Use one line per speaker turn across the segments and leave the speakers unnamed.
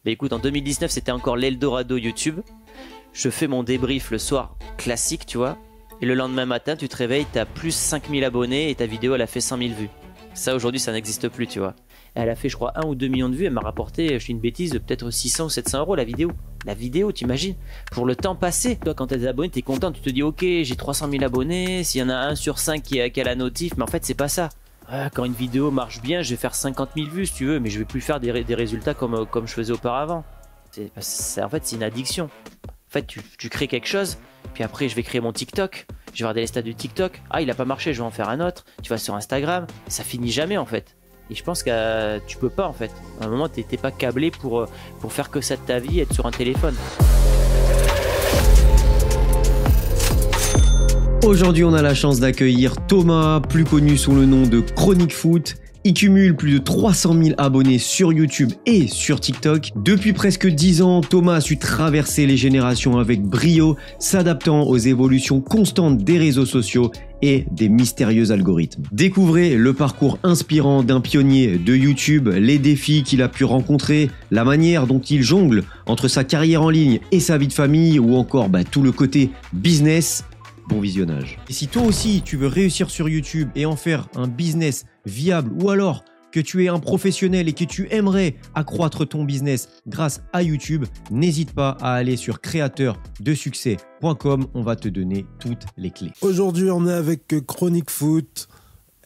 Bah écoute, en 2019, c'était encore l'Eldorado YouTube. Je fais mon débrief le soir, classique, tu vois. Et le lendemain matin, tu te réveilles, t'as plus 5000 abonnés et ta vidéo, elle a fait 100 000 vues. Ça, aujourd'hui, ça n'existe plus, tu vois. Elle a fait, je crois, 1 ou 2 millions de vues. Elle m'a rapporté, je dis une bêtise, peut-être 600 ou 700 euros la vidéo. La vidéo, t'imagines? Pour le temps passé. Toi, quand t'as des abonnés, t'es content. Tu te dis, ok, j'ai 300 000 abonnés. S'il y en a 1 sur 5 qui a la notif. Mais en fait, c'est pas ça. Quand une vidéo marche bien, je vais faire 50 000 vues, si tu veux. Mais je vais plus faire des résultats comme je faisais auparavant. En fait, c'est une addiction. En fait, tu crées quelque chose. Puis après, je vais créer mon TikTok. Je vais regarder les stats du TikTok. Ah, il a pas marché, je vais en faire un autre. Tu vas sur Instagram. Ça finit jamais, en fait. Et je pense que tu peux pas, en fait. À un moment, t'es pas câblé pour faire que ça de ta vie, être sur un téléphone.
Aujourd'hui, on a la chance d'accueillir Thomas, plus connu sous le nom de Chronique Foot. Il cumule plus de 300 000 abonnés sur YouTube et sur TikTok. Depuis presque 10 ans, Thomas a su traverser les générations avec brio, s'adaptant aux évolutions constantes des réseaux sociaux et des mystérieux algorithmes. Découvrez le parcours inspirant d'un pionnier de YouTube, les défis qu'il a pu rencontrer, la manière dont il jongle entre sa carrière en ligne et sa vie de famille ou encore tout le côté business. Bon visionnage. Et si toi aussi tu veux réussir sur YouTube et en faire un business viable ou alors que tu es un professionnel et que tu aimerais accroître ton business grâce à YouTube, n'hésite pas à aller sur créateurdesuccès.com. On va te donner toutes les clés.
Aujourd'hui, on est avec Chronique Foot,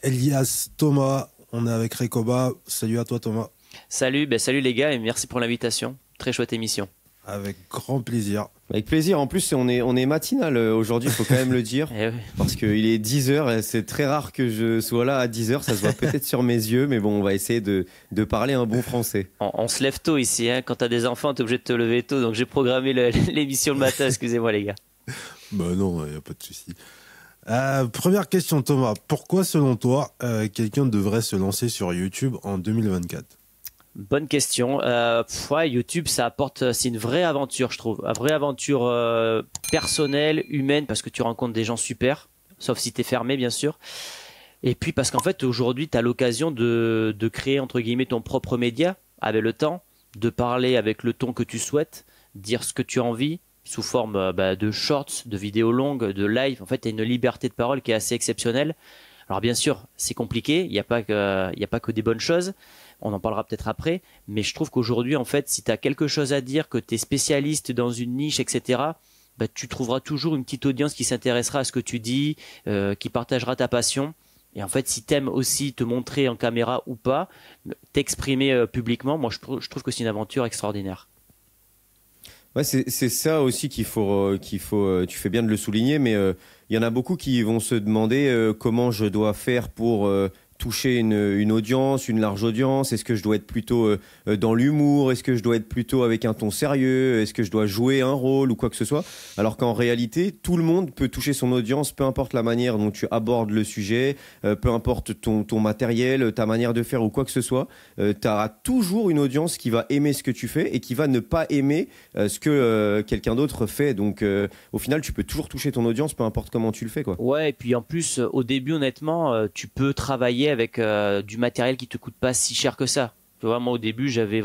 Elias, Thomas. On est avec Recoba. Salut à toi, Thomas.
Salut les gars et merci pour l'invitation. Très chouette émission.
Avec grand plaisir.
Avec plaisir. En plus, on est matinal aujourd'hui, il faut quand même le dire.
Oui.
Parce qu'il est 10h et c'est très rare que je sois là à 10h. Ça se voit peut-être sur mes yeux, mais bon, on va essayer de parler un bon français.
On se lève tôt ici. Hein. Quand t'as des enfants, t'es obligé de te lever tôt. Donc j'ai programmé l'émission le matin. Excusez-moi les gars.
Non, il n'y a pas de souci. Première question, Thomas. Pourquoi, selon toi, quelqu'un devrait se lancer sur YouTube en 2024 ?
Bonne question. YouTube, c'est une vraie aventure, je trouve. Une vraie aventure personnelle, humaine, parce que tu rencontres des gens super, sauf si t'es fermé, bien sûr. Et puis parce qu'en fait, aujourd'hui, tu as l'occasion de créer, entre guillemets, ton propre média, avec le temps, de parler avec le ton que tu souhaites, dire ce que tu as envie, sous forme de shorts, de vidéos longues, de live. En fait, tu as une liberté de parole qui est assez exceptionnelle. Alors bien sûr, c'est compliqué, il n'y a pas que des bonnes choses. On en parlera peut-être après, mais je trouve qu'aujourd'hui, en fait, si tu as quelque chose à dire, que tu es spécialiste dans une niche, etc., tu trouveras toujours une petite audience qui s'intéressera à ce que tu dis, qui partagera ta passion. Et en fait, si tu aimes aussi te montrer en caméra ou pas, t'exprimer publiquement, moi, je trouve que c'est une aventure extraordinaire.
Ouais, c'est ça aussi qu'il faut, tu fais bien de le souligner, mais il y en a beaucoup qui vont se demander comment je dois faire pour toucher une audience, une large audience. Est-ce que je dois être plutôt dans l'humour? Est-ce que je dois être plutôt avec un ton sérieux? Est-ce que je dois jouer un rôle ou quoi que ce soit? Alors qu'en réalité, tout le monde peut toucher son audience, peu importe la manière dont tu abordes le sujet, peu importe ton matériel, ta manière de faire ou quoi que ce soit. Tu auras toujours une audience qui va aimer ce que tu fais et qui va ne pas aimer ce que quelqu'un d'autre fait. Donc au final, tu peux toujours toucher ton audience, peu importe comment tu le fais, quoi.
Ouais, et puis en plus, au début, honnêtement, tu peux travailler avec du matériel qui te coûte pas si cher que ça. Tu vois, moi au début j'avais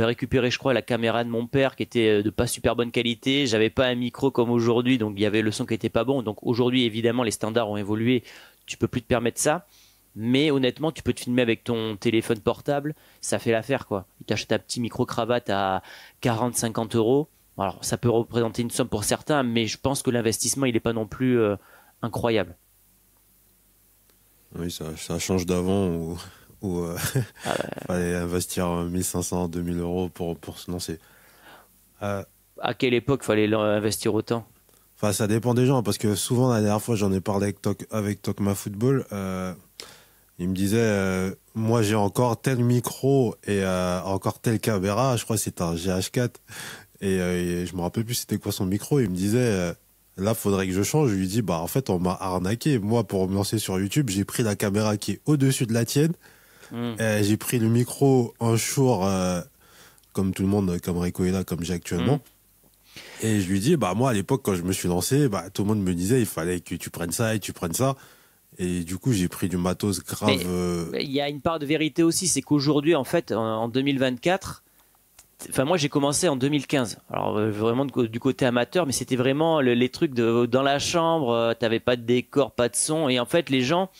récupéré, je crois, la caméra de mon père qui était de pas super bonne qualité. J'avais pas un micro comme aujourd'hui, donc il y avait le son qui était pas bon. Donc aujourd'hui, évidemment, les standards ont évolué. Tu peux plus te permettre ça. Mais honnêtement, tu peux te filmer avec ton téléphone portable, ça fait l'affaire, quoi. Tu t'achètes un petit micro-cravate à 40-50 euros. Alors ça peut représenter une somme pour certains, mais je pense que l'investissement il est pas non plus incroyable.
Oui, ça change d'avant où fallait investir 1500, 2000 euros pour se lancer.
À quelle époque fallait investir autant?
Enfin, ça dépend des gens, parce que souvent, la dernière fois, j'en ai parlé avec Tokma Football. Il me disait, moi, j'ai encore tel micro et encore telle caméra. Je crois que c'était un GH4. Et je me rappelle plus c'était quoi son micro. Il me disait... Là, faudrait que je change. Je lui dis, en fait, on m'a arnaqué. Moi, pour me lancer sur YouTube, j'ai pris la caméra qui est au-dessus de la tienne. J'ai pris le micro en Shure, comme tout le monde, comme Rico est là, comme j'ai actuellement. Et je lui dis, moi, à l'époque, quand je me suis lancé, tout le monde me disait, il fallait que tu prennes ça et tu prennes ça. Et du coup, j'ai pris du matos grave.
Il y a une part de vérité aussi, c'est qu'aujourd'hui, en fait, en 2024, enfin moi j'ai commencé en 2015. Alors vraiment du côté amateur, mais c'était vraiment les trucs dans la chambre. T'avais pas de décor, pas de son, et en fait les gens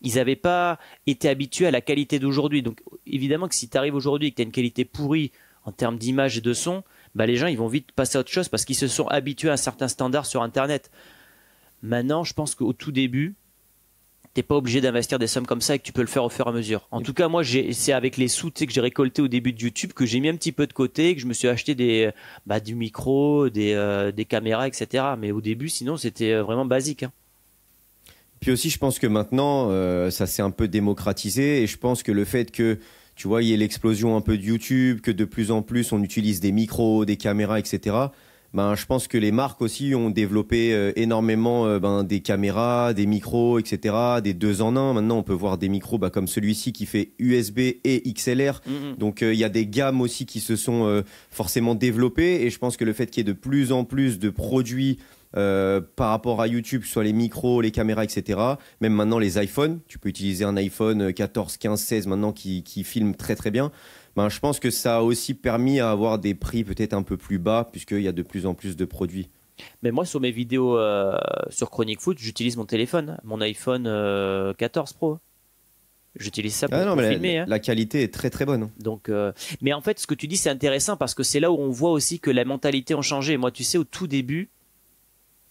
ils n'avaient pas été habitués à la qualité d'aujourd'hui. Donc évidemment que si tu arrives aujourd'hui et que tu as une qualité pourrie en termes d'image et de son, bah, les gens ils vont vite passer à autre chose parce qu'ils se sont habitués à un certain standard sur Internet. Maintenant, je pense qu'au tout début, t'es pas obligé d'investir des sommes comme ça et que tu peux le faire au fur et à mesure. En tout cas, moi, c'est avec les sous que j'ai récoltés au début de YouTube que j'ai mis un petit peu de côté, que je me suis acheté du micro, des caméras, etc. Mais au début, sinon, c'était vraiment basique. Hein.
Puis aussi, je pense que maintenant, ça s'est un peu démocratisé et je pense que le fait que, tu vois, il y ait l'explosion un peu de YouTube, que de plus en plus on utilise des micros, des caméras, etc. Ben, je pense que les marques aussi ont développé énormément des caméras, des micros, etc., des 2 en 1. Maintenant, on peut voir des micros comme celui-ci qui fait USB et XLR. Donc, il y a des gammes aussi qui se sont forcément développées. Et je pense que le fait qu'il y ait de plus en plus de produits par rapport à YouTube, soit les micros, les caméras, etc., même maintenant les iPhones, tu peux utiliser un iPhone 14, 15, 16 maintenant qui filme très très bien. Ben, je pense que ça a aussi permis à avoir des prix peut-être un peu plus bas puisqu'il y a de plus en plus de produits.
Mais moi, sur mes vidéos sur Chronique Foot, j'utilise mon téléphone, mon iPhone 14 Pro. J'utilise ça pour filmer.
La qualité est très très bonne.
Donc, mais en fait, ce que tu dis, c'est intéressant parce que c'est là où on voit aussi que la mentalité a changé. Moi, tu sais, au tout début,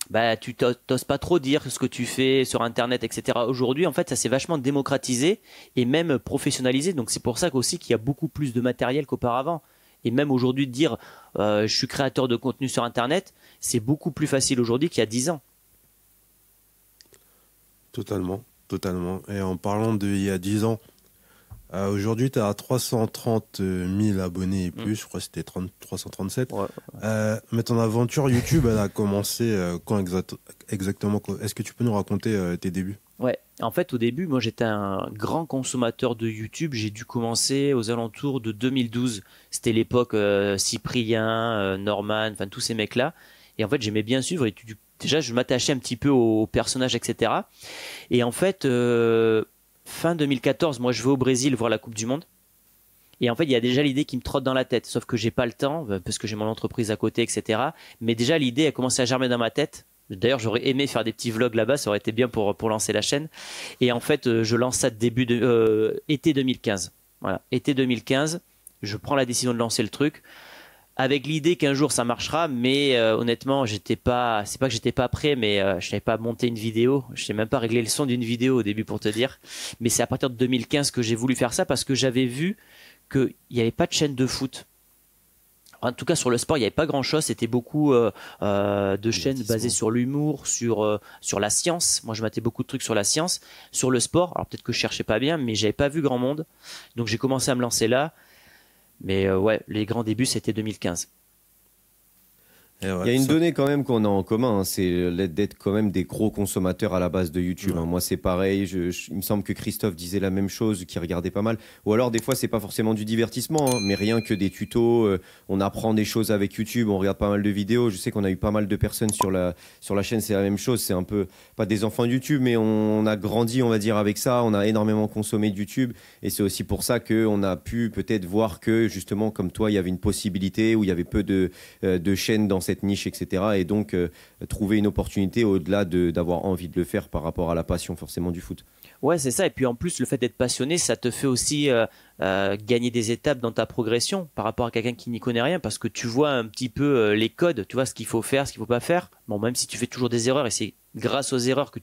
bah, tu t'oses pas trop dire ce que tu fais sur Internet, etc. Aujourd'hui, en fait, ça s'est vachement démocratisé et même professionnalisé. Donc, c'est pour ça qu'aussi qu'il y a beaucoup plus de matériel qu'auparavant. Et même aujourd'hui, de dire je suis créateur de contenu sur Internet, c'est beaucoup plus facile aujourd'hui qu'il y a 10 ans.
Totalement, totalement. Et en parlant d'il y a 10 ans, aujourd'hui, tu es à 330 000 abonnés et plus. Je crois que c'était 337.
Ouais.
Mais ton aventure YouTube, elle a commencé quand exactement? Est-ce que tu peux nous raconter tes débuts?
Ouais, en fait, au début, moi j'étais un grand consommateur de YouTube. J'ai dû commencer aux alentours de 2012. C'était l'époque Cyprien, Norman, enfin tous ces mecs-là. Et en fait, j'aimais bien suivre. Et déjà, je m'attachais un petit peu aux personnages, etc. Et en fait, fin 2014, moi je vais au Brésil voir la Coupe du Monde. Et en fait, il y a déjà l'idée qui me trotte dans la tête. Sauf que j'ai pas le temps, parce que j'ai mon entreprise à côté, etc. Mais déjà, l'idée a commencé à germer dans ma tête. D'ailleurs, j'aurais aimé faire des petits vlogs là-bas, ça aurait été bien pour lancer la chaîne. Et en fait, je lance ça été 2015. Voilà, été 2015, je prends la décision de lancer le truc. Avec l'idée qu'un jour ça marchera, mais honnêtement, c'est pas que j'étais pas prêt, mais je savais pas monter une vidéo, je sais même pas régler le son d'une vidéo au début pour te dire. Mais c'est à partir de 2015 que j'ai voulu faire ça parce que j'avais vu qu'il n'y avait pas de chaîne de foot. En tout cas, sur le sport, il n'y avait pas grand-chose. C'était beaucoup de chaînes basées sur l'humour, sur la science. Moi, je matais beaucoup de trucs sur la science, sur le sport. Alors peut-être que je cherchais pas bien, mais j'avais pas vu grand monde. Donc j'ai commencé à me lancer là. Mais ouais, les grands débuts, c'était 2015.
Il y a une donnée quand même qu'on a en commun, hein, c'est d'être quand même des gros consommateurs à la base de YouTube. Hein. Moi, c'est pareil. Il me semble que Christophe disait la même chose, qu'il regardait pas mal. Ou alors, des fois, c'est pas forcément du divertissement, hein, mais rien que des tutos. On apprend des choses avec YouTube, on regarde pas mal de vidéos. Je sais qu'on a eu pas mal de personnes sur la chaîne, c'est la même chose. C'est un peu, pas des enfants de YouTube, mais on a grandi, on va dire, avec ça. On a énormément consommé de YouTube. Et c'est aussi pour ça qu'on a pu peut-être voir que, justement, comme toi, il y avait une possibilité où il y avait peu de chaînes dans cette niche, etc. Et donc trouver une opportunité au-delà d'avoir envie de le faire par rapport à la passion forcément du foot.
Ouais, c'est ça. Et puis en plus, le fait d'être passionné, ça te fait aussi gagner des étapes dans ta progression par rapport à quelqu'un qui n'y connaît rien, parce que tu vois un petit peu les codes, tu vois ce qu'il faut faire, ce qu'il faut pas faire. Bon, même si tu fais toujours des erreurs, et c'est grâce aux erreurs que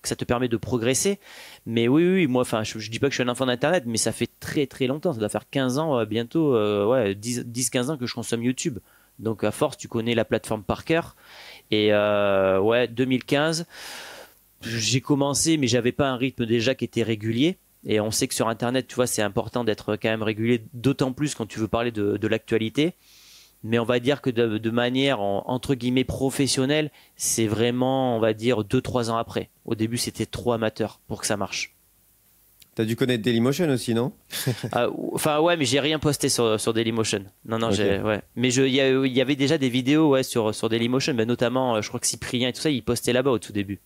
ça te permet de progresser. Mais oui, moi, enfin, je dis pas que je suis un enfant d'Internet, mais ça fait très très longtemps. Ça doit faire 15 ans bientôt, 10-15 ans que je consomme YouTube. Donc à force, tu connais la plateforme par cœur. Et ouais, 2015, j'ai commencé, mais j'avais pas un rythme déjà qui était régulier. Et on sait que sur Internet, tu vois, c'est important d'être quand même régulier, d'autant plus quand tu veux parler de l'actualité. Mais on va dire que de manière, entre guillemets, professionnelle, c'est vraiment, on va dire, 2-3 ans après. Au début, c'était trop amateur pour que ça marche.
T'as dû connaître Dailymotion aussi, non?
Enfin ouais, mais j'ai rien posté sur Dailymotion. Non,
okay.
ouais. Mais il y avait déjà des vidéos ouais sur Dailymotion, mais notamment je crois que Cyprien et tout ça, ils postaient là-bas au tout début.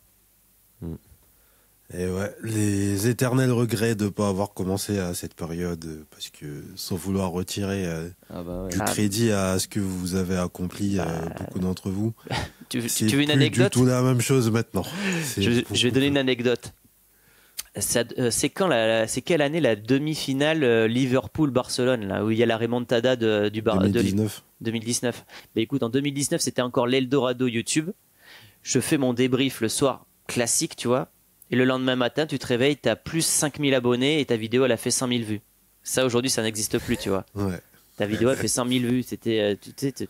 Et ouais, les éternels regrets de ne pas avoir commencé à cette période, parce que sans vouloir retirer
Ah bah ouais.
du crédit à ce que vous avez accompli, beaucoup d'entre vous, c'est
Tu veux une
plus du
anecdote?
tout la même chose maintenant.
Je vais donner une anecdote. C'est c'est quelle année la demi-finale Liverpool-Barcelone, là, où il y a la remontada du bar,
2019.
2019. Bah écoute, en 2019, c'était encore l'Eldorado YouTube. Je fais mon débrief le soir classique, tu vois. Et le lendemain matin, tu te réveilles, tu as plus 5000 abonnés et ta vidéo, elle a fait 100 000 vues. Ça, aujourd'hui, ça n'existe plus, tu vois.
Ouais.
Ta vidéo, elle fait 100 000 vues. C'était, tu sais, t'es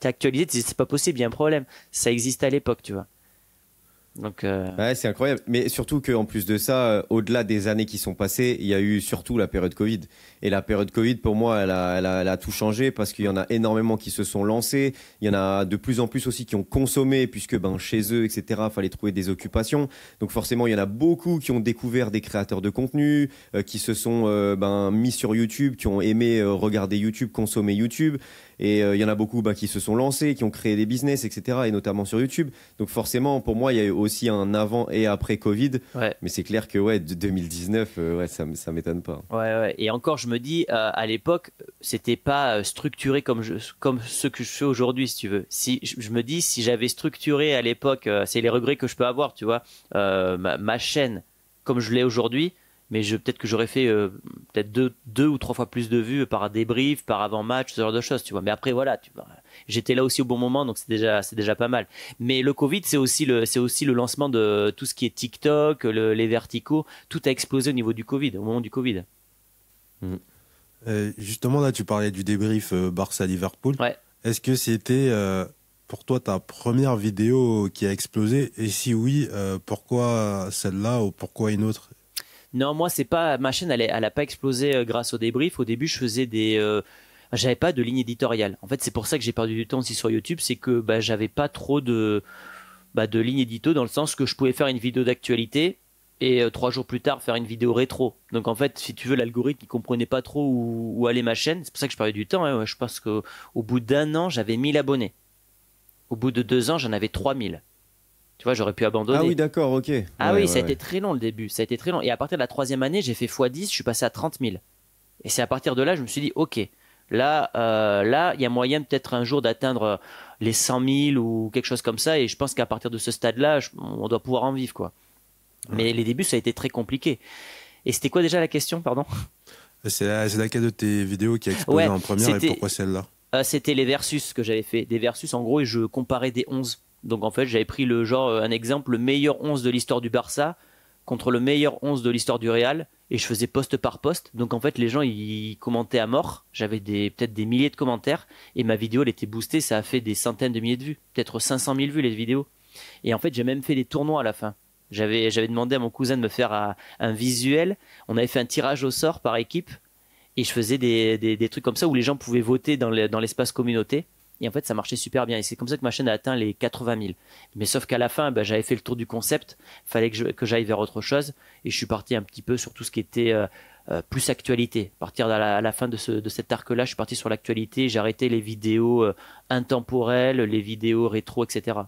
actualisé, c'est pas possible, il y a un problème. Ça existait à l'époque, tu vois. Donc,
Ouais, c'est incroyable. Mais surtout qu'en plus de ça, au-delà des années qui sont passées, il y a eu surtout la période Covid. Et la période Covid, pour moi, elle a tout changé parce qu'il y en a énormément qui se sont lancés. Il y en a de plus en plus aussi qui ont consommé puisque ben, chez eux, etc., fallait trouver des occupations. Donc forcément, il y en a beaucoup qui ont découvert des créateurs de contenu, qui se sont ben, mis sur YouTube, qui ont aimé regarder YouTube, consommer YouTube. Et il y en a beaucoup ben, qui se sont lancés, qui ont créé des business, etc., et notamment sur YouTube. Donc forcément, pour moi, il y a eu aussi un avant et après Covid.
ouais.
Mais c'est clair que ouais, de 2019, ouais, ça m'étonne pas.
Ouais. Et encore, je me dis, à l'époque, c'était pas structuré comme ce que je fais aujourd'hui, si tu veux. Si je me dis, si j'avais structuré à l'époque, c'est les regrets que je peux avoir, tu vois, ma chaîne comme je l'ai aujourd'hui, mais peut-être que j'aurais fait peut-être deux ou trois fois plus de vues par débrief, par avant-match, ce genre de choses, tu vois. Mais après, voilà, j'étais là aussi au bon moment, donc c'est déjà pas mal. Mais le Covid, c'est aussi le lancement de tout ce qui est TikTok, les verticaux, tout a explosé au niveau du Covid, au moment du Covid.
Justement, là, tu parlais du débrief Barça-Liverpool.
Ouais.
Est-ce que c'était pour toi ta première vidéo qui a explosé? Et si oui, pourquoi celle-là ou pourquoi une autre?
Non, moi, c'est pas ma chaîne, elle a pas explosé grâce au débrief. Au début, je faisais j'avais pas de ligne éditoriale. En fait, c'est pour ça que j'ai perdu du temps aussi sur YouTube, c'est que bah, j'avais pas trop de ligne édito dans le sens que je pouvais faire une vidéo d'actualité et 3 jours plus tard faire une vidéo rétro. Donc en fait, si tu veux, l'algorithme il comprenait pas trop où allait ma chaîne. C'est pour ça que je perdais du temps. Hein. Je pense qu'au bout d'un an, j'avais 1000 abonnés. Au bout de 2 ans, j'en avais 3000. Tu vois, j'aurais pu abandonner.
Ah oui, d'accord, ok.
Ah
Ouais,
oui,
ouais,
ça a été
ouais.
très long le début. Ça a été très long. Et à partir de la 3e année, j'ai fait x10, je suis passé à 30 000. Et c'est à partir de là, je me suis dit, ok, là, il y a moyen peut-être un jour d'atteindre les 100 000 ou quelque chose comme ça. Et je pense qu'à partir de ce stade-là, on doit pouvoir en vivre, quoi. Mais les débuts, ça a été très compliqué. Et c'était quoi déjà la question, pardon?
C'est laquelle de tes vidéos qui a explosé
Ouais,
en première et
c'était
pourquoi celle-là?
c'était les versus que j'avais fait. Des versus, en gros, et je comparais des 11. Donc en fait, j'avais pris un exemple, le meilleur 11 de l'histoire du Barça contre le meilleur 11 de l'histoire du Real. Et je faisais poste par poste. Donc en fait, les gens, ils commentaient à mort. J'avais peut-être des milliers de commentaires. Et ma vidéo, elle était boostée. Ça a fait des centaines de milliers de vues. Peut-être 500 000 vues, les vidéos. Et en fait, j'ai même fait des tournois à la fin. J'avais demandé à mon cousin de me faire un visuel. On avait fait un tirage au sort par équipe. Et je faisais des trucs comme ça où les gens pouvaient voter dans l'espace communauté. Et en fait, ça marchait super bien. Et c'est comme ça que ma chaîne a atteint les 80 000. Mais sauf qu'à la fin, bah, j'avais fait le tour du concept. Fallait que j'aille vers autre chose. Et je suis parti un petit peu sur tout ce qui était plus actualité. À partir à la fin de cet arc-là, je suis parti sur l'actualité. J'ai arrêté les vidéos intemporelles, les vidéos rétro, etc.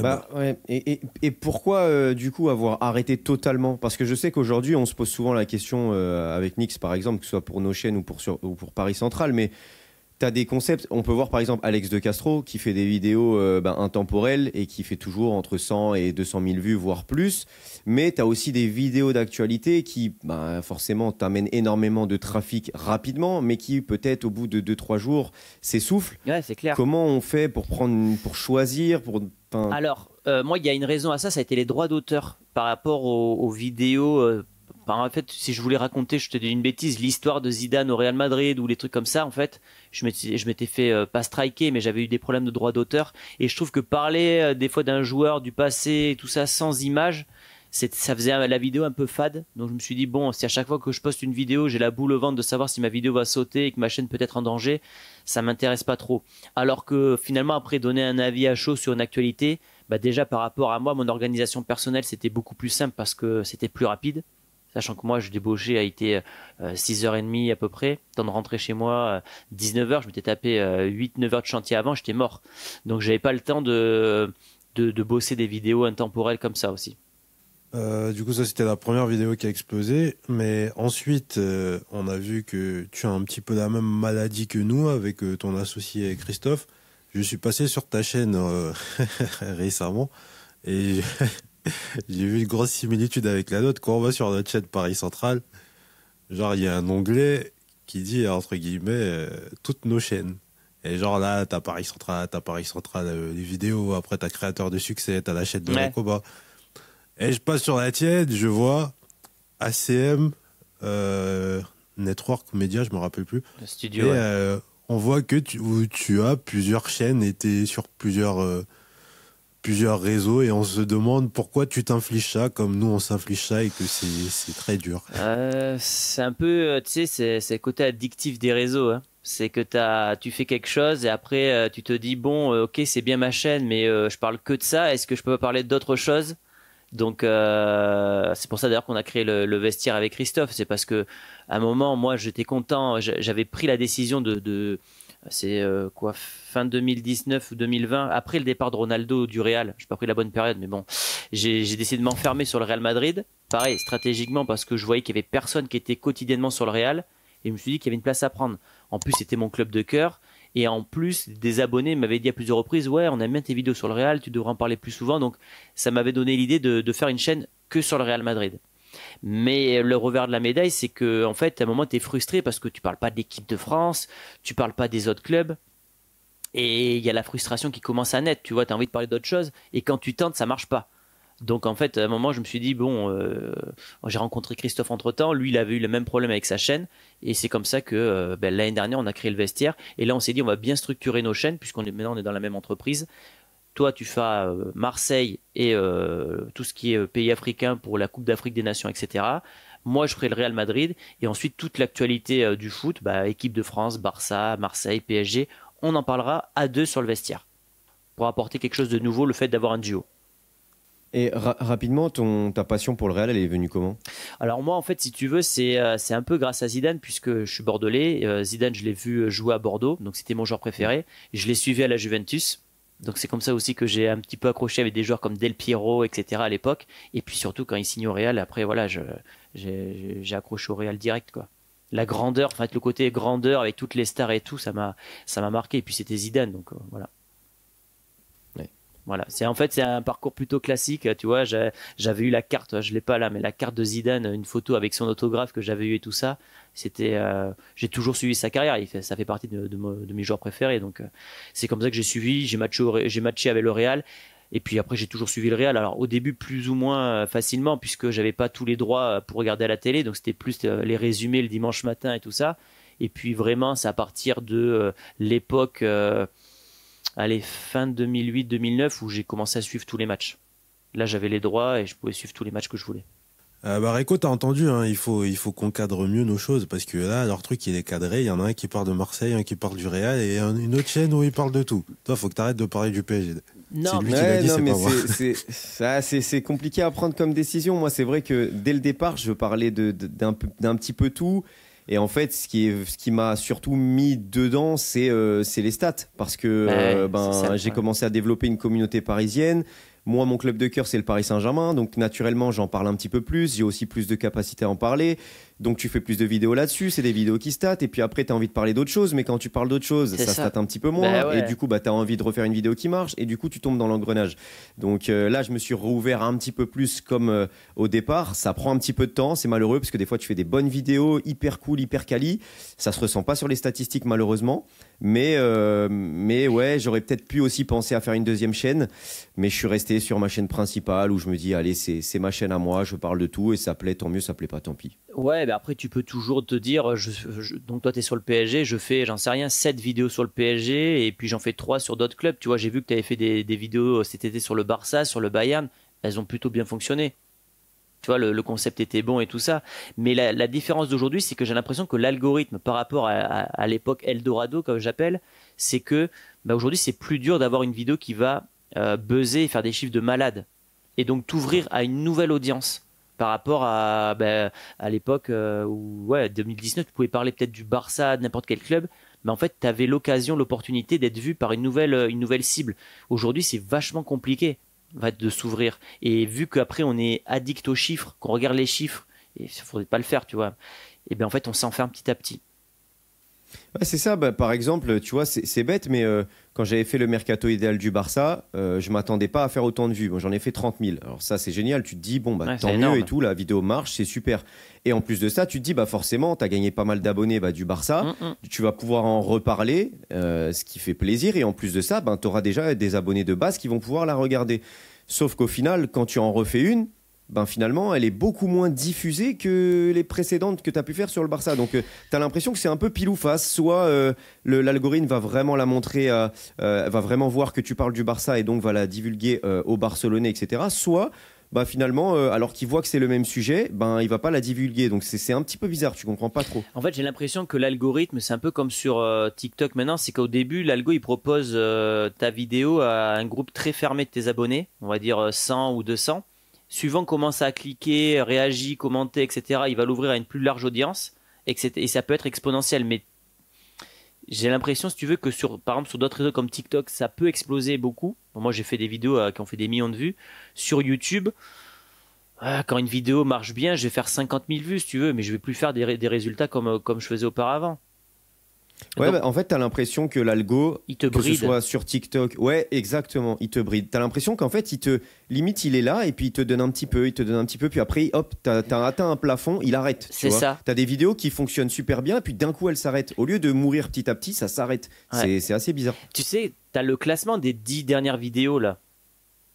Bah ouais. Et pourquoi du coup avoir arrêté totalement? Parce que je sais qu'aujourd'hui on se pose souvent la question avec Nix par exemple, que ce soit pour nos chaînes ou pour Paris Central, mais tu as des concepts. On peut voir par exemple Alex de Castro qui fait des vidéos intemporelles et qui fait toujours entre 100 et 200 000 vues, voire plus. Mais tu as aussi des vidéos d'actualité qui forcément t'amènent énormément de trafic rapidement, mais qui peut-être au bout de 2-3 jours s'essoufflent.
Ouais, c'est clair.
Comment on fait pour choisir
Alors, moi, il y a une raison à ça, ça a été les droits d'auteur par rapport aux vidéos. En fait, si je voulais raconter, je te dis une bêtise, l'histoire de Zidane au Real Madrid ou les trucs comme ça, en fait, je m'étais fait pas striker, mais j'avais eu des problèmes de droits d'auteur. Et je trouve que parler des fois d'un joueur du passé, tout ça, sans image, ça faisait la vidéo un peu fade. Donc je me suis dit, bon, si à chaque fois que je poste une vidéo, j'ai la boule au ventre de savoir si ma vidéo va sauter et que ma chaîne peut être en danger, ça m'intéresse pas trop. Alors que finalement, après donner un avis à chaud sur une actualité, bah déjà par rapport à moi, mon organisation personnelle, c'était beaucoup plus simple parce que c'était plus rapide. Sachant que moi, je débauchais a été 6h30 à peu près. Temps de rentrer chez moi, 19h. Je m'étais tapé 8-9 heures de chantier avant, j'étais mort. Donc, j'avais pas le temps de bosser des vidéos intemporelles comme ça aussi.
Du coup, ça, c'était la première vidéo qui a explosé. Mais ensuite, on a vu que tu as un petit peu la même maladie que nous avec ton associé Christophe. Je suis passé sur ta chaîne récemment et j'ai vu une grosse similitude avec la nôtre. Quand on va sur notre chaîne Paris Central, genre, il y a un onglet qui dit, entre guillemets, toutes nos chaînes. Et genre là, t'as Paris Central, les vidéos, après t'as Créateur de succès, t'as la chaîne de Rakoba. Et je passe sur la tienne, je vois ACM, Network Media, je me rappelle plus.
Le studio.
Et on voit que tu as plusieurs chaînes et t'es sur plusieurs réseaux et on se demande pourquoi tu t'infliges ça comme nous on s'inflige ça et que c'est très dur.
C'est un peu, tu sais, c'est le côté addictif des réseaux. Hein. C'est que tu fais quelque chose et après tu te dis bon, ok, c'est bien ma chaîne, mais je parle que de ça. Est-ce que je peux parler d'autres choses? Donc c'est pour ça d'ailleurs qu'on a créé le vestiaire avec Christophe. C'est parce que à un moment, moi, j'étais content. J'avais pris la décision c'est quoi, fin 2019 ou 2020, après le départ de Ronaldo du Real. J'ai pas pris la bonne période, mais bon, j'ai décidé de m'enfermer sur le Real Madrid. Pareil, stratégiquement, parce que je voyais qu'il y avait personne qui était quotidiennement sur le Real, et je me suis dit qu'il y avait une place à prendre. En plus, c'était mon club de cœur, et en plus, des abonnés m'avaient dit à plusieurs reprises, ouais, on aime bien tes vidéos sur le Real, tu devrais en parler plus souvent. Donc, ça m'avait donné l'idée de faire une chaîne que sur le Real Madrid. Mais le revers de la médaille, c'est que en fait, à un moment, tu es frustré parce que tu parles pas de l'équipe de France, tu parles pas des autres clubs. Et il y a la frustration qui commence à naître. Tu vois, tu as envie de parler d'autre chose. Et quand tu tentes, ça marche pas. Donc en fait, à un moment, je me suis dit, bon, j'ai rencontré Christophe entre-temps. Lui, il avait eu le même problème avec sa chaîne. Et c'est comme ça que l'année dernière, on a créé le vestiaire. Et là, on s'est dit, on va bien structurer nos chaînes, maintenant, on est dans la même entreprise. Toi, tu fais Marseille et tout ce qui est pays africain pour la Coupe d'Afrique des Nations, etc. Moi, je ferai le Real Madrid. Et ensuite, toute l'actualité du foot, équipe de France, Barça, Marseille, PSG, on en parlera à deux sur le vestiaire. Pour apporter quelque chose de nouveau, le fait d'avoir un duo.
Et rapidement, ta passion pour le Real, elle est venue comment?
Alors moi, en fait, si tu veux, c'est un peu grâce à Zidane, puisque je suis bordelais. Zidane, je l'ai vu jouer à Bordeaux, donc c'était mon joueur préféré. Je l'ai suivi à la Juventus. Donc c'est comme ça aussi que j'ai un petit peu accroché avec des joueurs comme Del Piero, etc. à l'époque. Et puis surtout quand il signe au Real, après voilà, j'ai accroché au Real direct quoi. La grandeur, enfin le côté grandeur avec toutes les stars et tout, ça m'a marqué. Et puis c'était Zidane, donc voilà. Voilà, c'est un parcours plutôt classique, tu vois. J'avais eu la carte, je l'ai pas là, mais la carte de Zidane, une photo avec son autographe que j'avais eu et tout ça. J'ai toujours suivi sa carrière. Ça fait partie de mes joueurs préférés, donc c'est comme ça que j'ai suivi. J'ai matché avec le Real, et puis après j'ai toujours suivi le Real. Alors au début plus ou moins facilement, puisque j'avais pas tous les droits pour regarder à la télé, donc c'était plus les résumés le dimanche matin et tout ça. Et puis vraiment, c'est à partir de l'époque. Fin 2008-2009 où j'ai commencé à suivre tous les matchs. Là, j'avais les droits et je pouvais suivre tous les matchs que je voulais.
Réco, t'as entendu, hein, il faut qu'on cadre mieux nos choses parce que là, leur truc, il est cadré. Il y en a un qui parle de Marseille, un qui parle du Real et une autre chaîne où il parle de tout. Toi, faut que t'arrêtes de parler du PSG.
Non,
c'est lui qui l'a dit, c'est pas moi.
C'est compliqué à prendre comme décision. Moi, c'est vrai que dès le départ, je parlais d'un petit peu tout. Et en fait, ce qui m'a surtout mis dedans, c'est les stats. Parce que j'ai commencé à développer une communauté parisienne. Moi, mon club de cœur, c'est le Paris Saint-Germain. Donc, naturellement, j'en parle un petit peu plus. J'ai aussi plus de capacité à en parler. Donc, tu fais plus de vidéos là-dessus. C'est des vidéos qui statent. Et puis après, tu as envie de parler d'autres choses. Mais quand tu parles d'autres choses, ça state un petit peu moins. Et du coup, tu as envie de refaire une vidéo qui marche. Et du coup, tu tombes dans l'engrenage. Donc là, je me suis rouvert un petit peu plus comme au départ. Ça prend un petit peu de temps. C'est malheureux parce que des fois, tu fais des bonnes vidéos hyper cool, hyper quali. Ça se ressent pas sur les statistiques, malheureusement. Mais ouais, j'aurais peut-être pu aussi penser à faire une deuxième chaîne. Mais je suis resté sur ma chaîne principale où je me dis, allez, c'est ma chaîne à moi. Je parle de tout et ça plaît, tant mieux. Ça plaît pas, tant pis.
Ouais, après, tu peux toujours te dire, donc toi, tu es sur le PSG, je fais, j'en sais rien, 7 vidéos sur le PSG et puis j'en fais 3 sur d'autres clubs. Tu vois, j'ai vu que tu avais fait des vidéos cet été sur le Barça, sur le Bayern. Elles ont plutôt bien fonctionné. Tu vois, le concept était bon et tout ça. Mais la différence d'aujourd'hui, c'est que j'ai l'impression que l'algorithme par rapport à l'époque Eldorado, comme j'appelle, c'est que aujourd'hui, c'est plus dur d'avoir une vidéo qui va buzzer et faire des chiffres de malade. Et donc t'ouvrir à une nouvelle audience. Par rapport à l'époque où, 2019, tu pouvais parler peut-être du Barça, de n'importe quel club, mais en fait, tu avais l'occasion, l'opportunité d'être vu par une nouvelle cible. Aujourd'hui, c'est vachement compliqué de s'ouvrir. Et vu qu'après, on est addict aux chiffres, qu'on regarde les chiffres, et il ne faudrait pas le faire, tu vois, et bien en fait, on s'enferme petit à petit.
Ouais, c'est ça, par exemple, tu vois, c'est bête, mais quand j'avais fait le mercato idéal du Barça, je m'attendais pas à faire autant de vues. Bon, j'en ai fait 30 000. Alors ça, c'est génial. Tu te dis, bon,
Ouais,
tant
c'est
mieux
énorme.
et tout, la vidéo marche, c'est super. Et en plus de ça, tu te dis, forcément, tu as gagné pas mal d'abonnés du Barça. Tu vas pouvoir en reparler, ce qui fait plaisir. Et en plus de ça, tu auras déjà des abonnés de base qui vont pouvoir la regarder. Sauf qu'au final, quand tu en refais une, finalement, elle est beaucoup moins diffusée que les précédentes que tu as pu faire sur le Barça. Donc, tu as l'impression que c'est un peu pile ou face. Soit l'algorithme va vraiment la montrer, va vraiment voir que tu parles du Barça et donc va la divulguer aux Barcelonais, etc. Soit, finalement, alors qu'il voit que c'est le même sujet, il va pas la divulguer. Donc, c'est un petit peu bizarre. Tu comprends pas trop.
En fait, j'ai l'impression que l'algorithme, c'est un peu comme sur TikTok maintenant, c'est qu'au début, l'algo, il propose ta vidéo à un groupe très fermé de tes abonnés, on va dire 100 ou 200. Suivant comment ça a cliqué, réagi, commenté, etc., il va l'ouvrir à une plus large audience, et ça peut être exponentiel. Mais j'ai l'impression, si tu veux, que par exemple sur d'autres réseaux comme TikTok, ça peut exploser beaucoup. Bon, moi, j'ai fait des vidéos qui ont fait des millions de vues. Sur YouTube, quand une vidéo marche bien, je vais faire 50 000 vues, si tu veux, mais je vais plus faire des résultats comme je faisais auparavant.
Ouais,
Donc,
en fait, tu as l'impression que l'algo,
il te
que ce
bride.
soit sur TikTok, ouais, exactement, il te bride. Tu as l'impression qu'en fait, limite, il est là et puis il te donne un petit peu, puis après, hop, tu as atteint un plafond, il arrête.
C'est ça.
Tu as des vidéos qui fonctionnent super bien et puis d'un coup, elles s'arrêtent. Au lieu de mourir petit à petit, ça s'arrête.
Ouais.
C'est assez bizarre.
Tu sais, tu as le classement des 10 dernières vidéos là.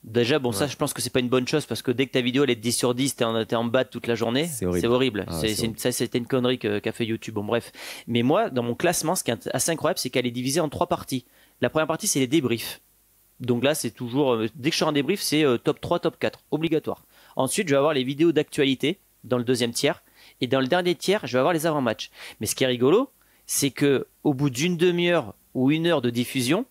Déjà, bon, ça, je pense que c'est pas une bonne chose parce que dès que ta vidéo elle est 10 sur 10, t'es en bas toute la journée. C'est horrible. Ça, c'était une connerie qu'a fait YouTube. Bon, bref. Mais moi, dans mon classement, ce qui est assez incroyable, c'est qu'elle est divisée en 3 parties. La première partie, c'est les débriefs. Donc là, c'est toujours, dès que je sors un débrief, c'est top 3, top 4, obligatoire. Ensuite, je vais avoir les vidéos d'actualité dans le deuxième tiers. Et dans le dernier tiers, je vais avoir les avant-matchs. Mais ce qui est rigolo, c'est que au bout d'une demi-heure ou une heure de diffusion,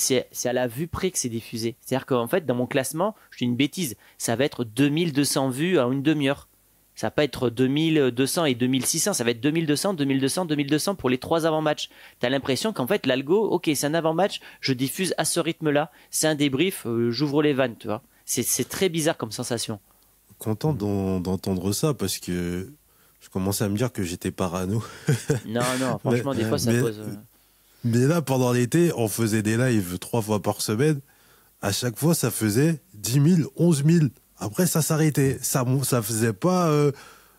c'est à la vue près que c'est diffusé. C'est-à-dire qu'en fait, dans mon classement, je dis une bêtise, ça va être 2200 vues en une demi-heure. Ça va pas être 2200 et 2600, ça va être 2200, 2200, 2200 pour les 3 avant-matchs. Tu as l'impression qu'en fait, l'algo, ok, c'est un avant-match, je diffuse à ce rythme-là, c'est un débrief, j'ouvre les vannes, tu vois. C'est très bizarre comme sensation.
Content d'entendre ça parce que je commençais à me dire que j'étais parano.
Non, franchement, des fois, ça pose...
Mais là, pendant l'été, on faisait des lives 3 fois par semaine. À chaque fois, ça faisait 10 000, 11 000. Après, ça s'arrêtait. Ça faisait pas...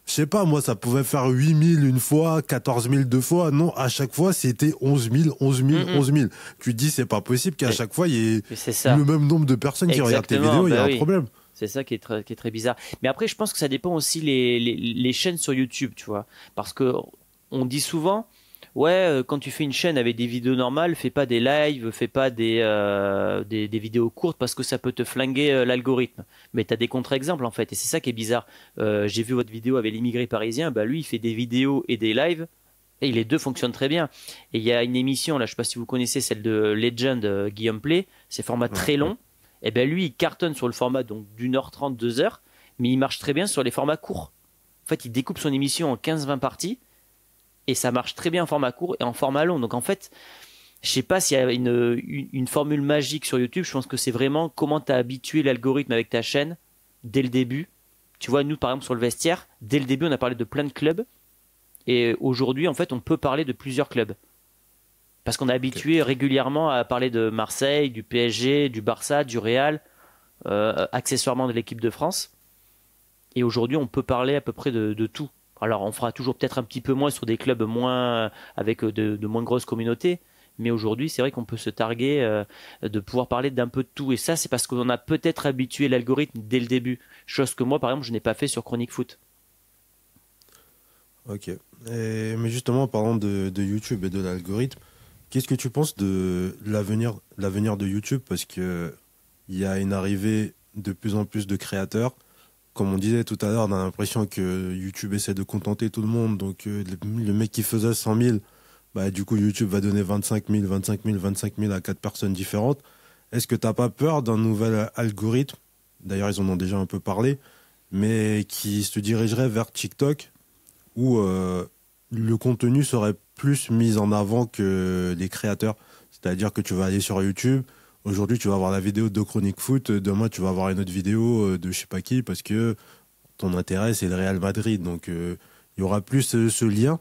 je sais pas, moi, ça pouvait faire 8 000 une fois, 14 000 deux fois. Non, à chaque fois, c'était 11 000, 11 000, 11 000. Tu te dis, c'est pas possible qu'à chaque fois, il y ait le même nombre de personnes qui regardent tes vidéos. Il y a un problème.
C'est ça qui est très bizarre. Mais après, je pense que ça dépend aussi les chaînes sur YouTube, tu vois. Parce que on dit souvent... Ouais, quand tu fais une chaîne avec des vidéos normales, fais pas des lives, fais pas des vidéos courtes parce que ça peut te flinguer l'algorithme. Mais tu as des contre-exemples en fait, et c'est ça qui est bizarre. J'ai vu votre vidéo avec l'immigré parisien, lui il fait des vidéos et des lives, et les deux fonctionnent très bien. Et il y a une émission, là je sais pas si vous connaissez, celle de Legend, Guillaume Play, c'est format très long. Et lui il cartonne sur le format donc d'1h30, 2h, mais il marche très bien sur les formats courts. En fait, il découpe son émission en 15-20 parties. Et ça marche très bien en format court et en format long. Donc en fait, je sais pas s'il y a une formule magique sur YouTube. Je pense que c'est vraiment comment tu as habitué l'algorithme avec ta chaîne dès le début. Tu vois, nous par exemple sur le vestiaire, dès le début on a parlé de plein de clubs. Et aujourd'hui en fait on peut parler de plusieurs clubs. Parce qu'on a habitué régulièrement à parler de Marseille, du PSG, du Barça, du Real, accessoirement de l'équipe de France. Et aujourd'hui on peut parler à peu près de tout. Alors, on fera toujours peut-être un petit peu moins sur des clubs avec de moins grosses communautés. Mais aujourd'hui, c'est vrai qu'on peut se targuer de pouvoir parler d'un peu de tout. Et ça, c'est parce qu'on a peut-être habitué l'algorithme dès le début. Chose que moi, par exemple, je n'ai pas fait sur Chronique Foot.
Ok. Mais justement, en parlant de YouTube et de l'algorithme, qu'est-ce que tu penses de l'avenir de YouTube? Parce qu'il y a une arrivée de plus en plus de créateurs. Comme on disait tout à l'heure, on a l'impression que YouTube essaie de contenter tout le monde. Donc, le mec qui faisait 100 000, du coup, YouTube va donner 25 000 à 4 personnes différentes. Est-ce que tu n'as pas peur d'un nouvel algorithme? D'ailleurs, ils en ont déjà un peu parlé, mais qui se dirigerait vers TikTok, où le contenu serait plus mis en avant que les créateurs. C'est-à-dire que tu vas aller sur YouTube, aujourd'hui tu vas avoir la vidéo de Chronique Foot, demain tu vas avoir une autre vidéo de je sais pas qui, parce que ton intérêt c'est le Real Madrid. Donc il y aura plus ce lien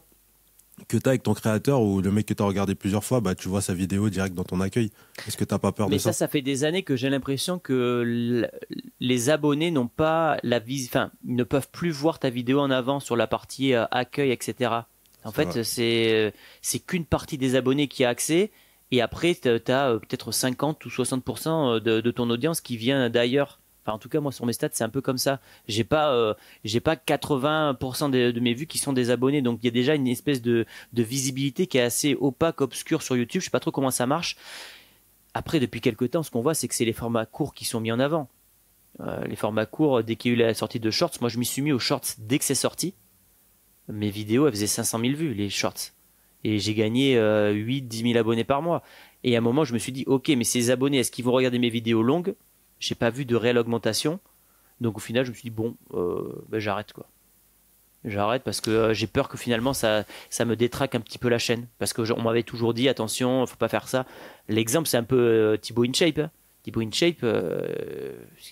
que tu as avec ton créateur, ou le mec que tu as regardé plusieurs fois, bah, tu vois sa vidéo direct dans ton accueil. Est-ce que tu n'as pas peur de ça?
Mais ça fait des années que j'ai l'impression que les abonnés n'ont pas enfin, ne peuvent plus voir ta vidéo en avant sur la partie accueil, etc. En fait, c'est qu'une partie des abonnés qui a accès, et après, tu as peut-être 50 ou 60% de ton audience qui vient d'ailleurs. Enfin, en tout cas, moi, sur mes stats, c'est un peu comme ça. J'ai pas 80% de mes vues qui sont des abonnés. Donc, il y a déjà une espèce de visibilité qui est assez opaque, obscure sur YouTube. Je sais pas trop comment ça marche. Après, depuis quelques temps, ce qu'on voit, c'est que c'est les formats courts qui sont mis en avant. Les formats courts, dès qu'il y a eu la sortie de Shorts, moi, je m'y suis mis aux Shorts dès que c'est sorti. Mes vidéos, elles faisaient 500 000 vues, les Shorts. Et j'ai gagné 8-10 000 abonnés par mois. Et à un moment, je me suis dit, ok, mais ces abonnés, est-ce qu'ils vont regarder mes vidéos longues? J'ai pas vu de réelle augmentation. Donc au final, je me suis dit, bon, j'arrête quoi. J'arrête parce que j'ai peur que finalement ça me détraque un petit peu la chaîne. Parce qu'on m'avait toujours dit, attention, faut pas faire ça. L'exemple, c'est un peu Thibaut InShape. Hein. Thibaut InShape,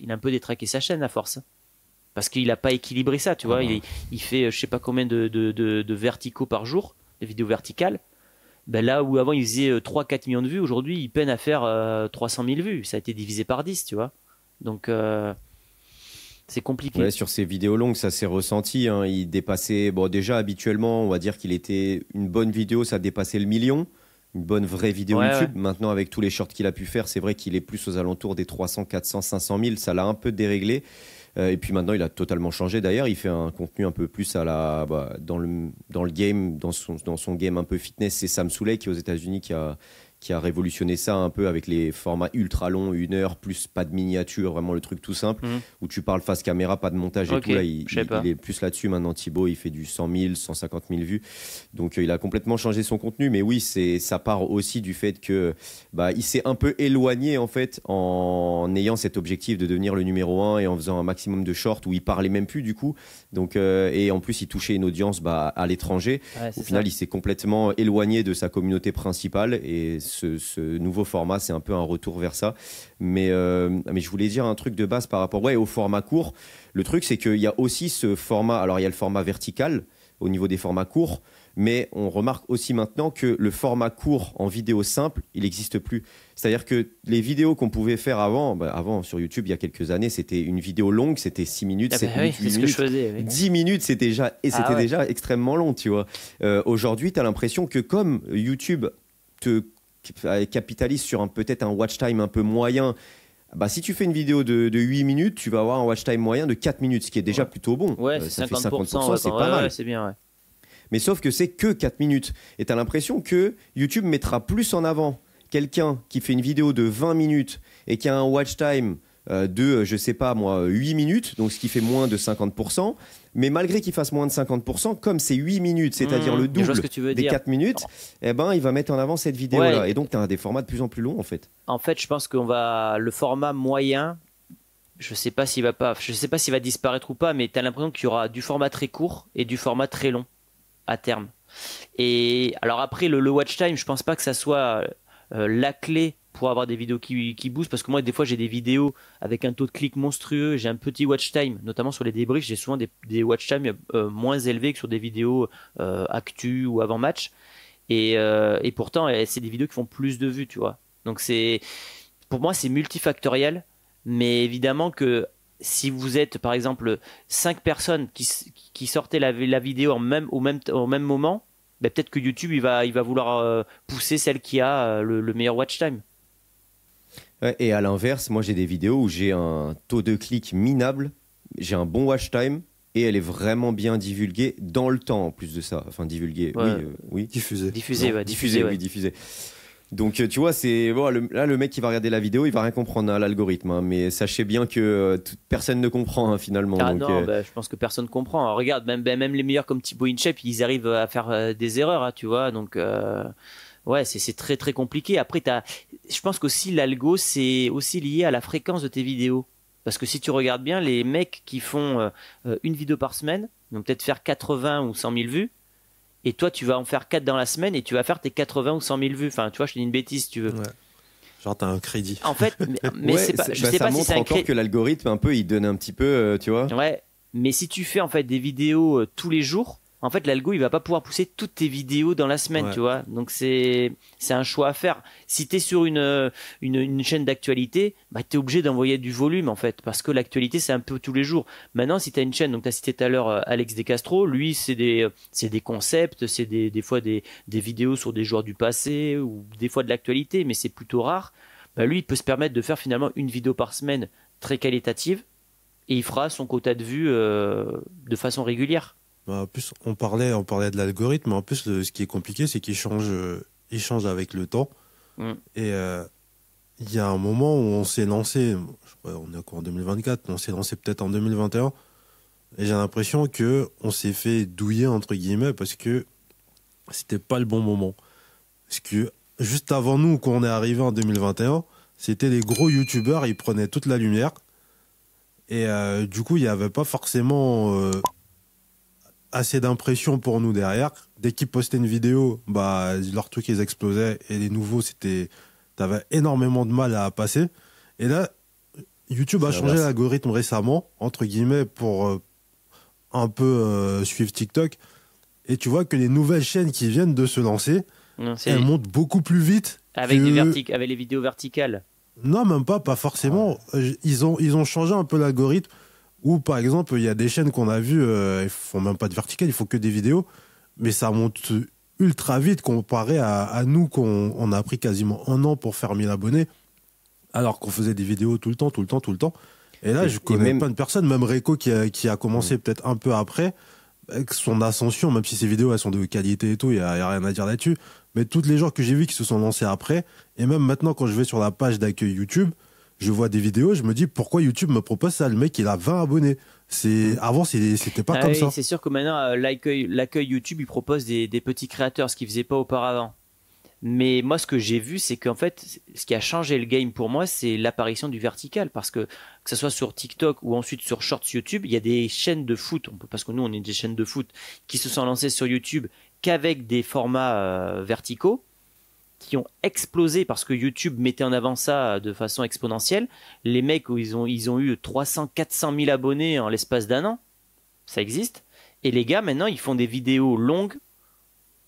il a un peu détraqué sa chaîne à force. Parce qu'il n'a pas équilibré ça, tu vois. Il fait je sais pas combien de verticaux par jour, de vidéos verticales. Ben là où avant il faisait 3-4 millions de vues, aujourd'hui il peine à faire 300 000 vues. Ça a été divisé par 10, tu vois. Donc c'est compliqué.
Ouais, sur ces vidéos longues, ça s'est ressenti. Hein. Il dépassait, bon, déjà habituellement, on va dire qu'il était une bonne vidéo, ça dépassait le million. Une bonne vraie vidéo YouTube. Ouais. Maintenant, avec tous les shorts qu'il a pu faire, c'est vrai qu'il est plus aux alentours des 300, 400, 500 000. Ça l'a un peu déréglé. Et puis maintenant, il a totalement changé. D'ailleurs, il fait un contenu un peu plus à dans le game, dans son game un peu fitness. C'est Sam Souley qui est aux États-Unis qui a révolutionné ça un peu avec les formats ultra longs, 1 heure, plus pas de miniature, vraiment le truc tout simple, où tu parles face caméra, pas de montage et tout. Là, il est plus là-dessus maintenant. Thibaut, il fait du 100 000, 150 000 vues. Donc, il a complètement changé son contenu. Mais oui, ça part aussi du fait que il s'est un peu éloigné en fait en ayant cet objectif de devenir le numéro 1 et en faisant un maximum de shorts où il parlait même plus du coup. Donc, et en plus, il touchait une audience à l'étranger. Ouais, au final, il s'est complètement éloigné de sa communauté principale et ce nouveau format, c'est un peu un retour vers ça. Mais je voulais dire un truc de base par rapport au format court. Le truc, c'est qu'il y a aussi ce format. Alors, il y a le format vertical au niveau des formats courts, mais on remarque aussi maintenant que le format court en vidéo simple, il n'existe plus. C'est-à-dire que les vidéos qu'on pouvait faire avant sur YouTube, il y a quelques années, c'était une vidéo longue, c'était 6 minutes, 7 minutes, 8 minutes. 10 minutes, c'était déjà extrêmement long, tu vois. Aujourd'hui, tu as l'impression que comme YouTube te capitalise sur peut-être un watch time un peu moyen, si tu fais une vidéo de 8 minutes, tu vas avoir un watch time moyen de 4 minutes, ce qui est déjà plutôt bon.
Ouais,
ça
50%,
fait 50%, c'est pas mal.
Ouais, c'est bien, ouais.
Mais sauf que c'est que 4 minutes. Et tu as l'impression que YouTube mettra plus en avant quelqu'un qui fait une vidéo de 20 minutes et qui a un watch time de, je sais pas moi, 8 minutes, donc ce qui fait moins de 50%. Mais malgré qu'il fasse moins de 50%, comme c'est 8 minutes, c'est-à-dire le double des 4 minutes, il va mettre en avant cette vidéo-là. Ouais. Et donc, tu as des formats de plus en plus longs, en fait.
En fait, je pense le format moyen, je sais pas s'il va disparaître ou pas, mais tu as l'impression qu'il y aura du format très court et du format très long à terme. Et alors après, le watch time, je pense pas que ça soit la clé pour avoir des vidéos qui boostent, parce que moi des fois j'ai des vidéos avec un taux de clic monstrueux, j'ai un petit watch time, notamment sur les débriefs, j'ai souvent des watch time moins élevés que sur des vidéos actu ou avant match, et pourtant c'est des vidéos qui font plus de vues, tu vois. Donc pour moi c'est multifactoriel, mais évidemment que si vous êtes par exemple 5 personnes qui sortaient la vidéo au même moment, peut-être que YouTube il va vouloir pousser celle qui a le meilleur watch time.
Et à l'inverse, moi j'ai des vidéos où j'ai un taux de clic minable, j'ai un bon watch time et elle est vraiment bien divulguée dans le temps en plus de ça. Enfin divulguée, oui.
Diffusée.
Diffusée. Donc tu vois, là le mec qui va regarder la vidéo, il va rien comprendre à l'algorithme, hein, mais sachez bien que personne ne comprend finalement.
Ah donc, non, je pense que personne comprend. Alors, regarde, même les meilleurs comme Thibaut InShape, ils arrivent à faire des erreurs, hein, tu vois, donc... Ouais, c'est très très compliqué. Après, je pense qu'aussi l'algo, c'est aussi lié à la fréquence de tes vidéos. Parce que si tu regardes bien, les mecs qui font une vidéo par semaine, ils vont peut-être faire 80 ou 100 000 vues. et toi tu vas en faire 4 dans la semaine et tu vas faire tes 80 ou 100 000 vues. Enfin, tu vois, je te dis une bêtise si tu veux.
Ouais. Genre, t'as un crédit.
En fait, mais
Ouais,
c'est pas, je sais
ça
pas si
montre
c'est un
encore que l'algorithme, un peu, il donne un petit peu, tu vois.
Ouais, mais si tu fais en fait des vidéos tous les jours, en fait l'algo il va pas pouvoir pousser toutes tes vidéos dans la semaine,
Ouais.
tu vois. Donc c'est un choix à faire. Si t'es sur une chaîne d'actualité, bah t'es obligé d'envoyer du volume en fait, parce que l'actualité c'est un peu tous les jours. Maintenant si t'as une chaîne, donc t'as cité tout à l'heure Alex Descastro, lui c'est des concepts, c'est des fois des vidéos sur des joueurs du passé ou des fois de l'actualité, mais c'est plutôt rare. Bah lui il peut se permettre de faire finalement une vidéo par semaine très qualitative. Et il fera son quota de vues de façon régulière.
Bah, en plus, on parlait de l'algorithme, mais en plus, ce qui est compliqué, c'est qu'il change avec le temps.
Mm.
Et il y a un moment où on s'est lancé, je crois, on est encore en 2024, on s'est lancé peut-être en 2021, et j'ai l'impression que on s'est fait douiller, entre guillemets, parce que c'était pas le bon moment. Parce que juste avant nous, quand on est arrivé en 2021, c'était les gros youtubeurs, ils prenaient toute la lumière. Et du coup, il n'y avait pas forcément assez d'impression pour nous derrière. Dès qu'ils postaient une vidéo, bah, leur truc, ils explosaient. Et les nouveaux, t'avais énormément de mal à passer. Et là, YouTube a changé l'algorithme récemment, entre guillemets, pour un peu suivre TikTok. Et tu vois que les nouvelles chaînes qui viennent de se lancer, elles montent beaucoup plus vite.
Avec les vidéos verticales.
Non, même pas forcément. Ils ont changé un peu l'algorithme. Ou par exemple, il y a des chaînes qu'on a vues, ils font même pas de vertical, ils font que des vidéos. Mais ça monte ultra vite comparé à nous, qu'on a pris quasiment 1 an pour faire 1000 abonnés. Alors qu'on faisait des vidéos tout le temps. Et là, je connais plein de personnes, même Reco qui a commencé peut-être un peu après, avec son ascension, même si ses vidéos elles sont de qualité et tout, il y a rien à dire là-dessus. Mais toutes les gens que j'ai vus qui se sont lancés après, et même maintenant quand je vais sur la page d'accueil YouTube, je vois des vidéos, je me dis pourquoi YouTube me propose ça. Le mec il a 20 abonnés. Avant c'était pas comme ça.
C'est sûr que maintenant l'accueil YouTube il propose des petits créateurs, ce qu'il faisait pas auparavant. Mais moi ce que j'ai vu c'est qu'en fait ce qui a changé le game pour moi c'est l'apparition du vertical, parce que ce soit sur TikTok ou ensuite sur Shorts YouTube, il y a des chaînes de foot, parce que nous on est des chaînes de foot qui se sont lancées sur YouTube qu'avec des formats verticaux, qui ont explosé parce que YouTube mettait en avant ça de façon exponentielle. Les mecs, ils ont eu 300, 400 000 abonnés en l'espace d'1 an. Ça existe. Et les gars, maintenant, ils font des vidéos longues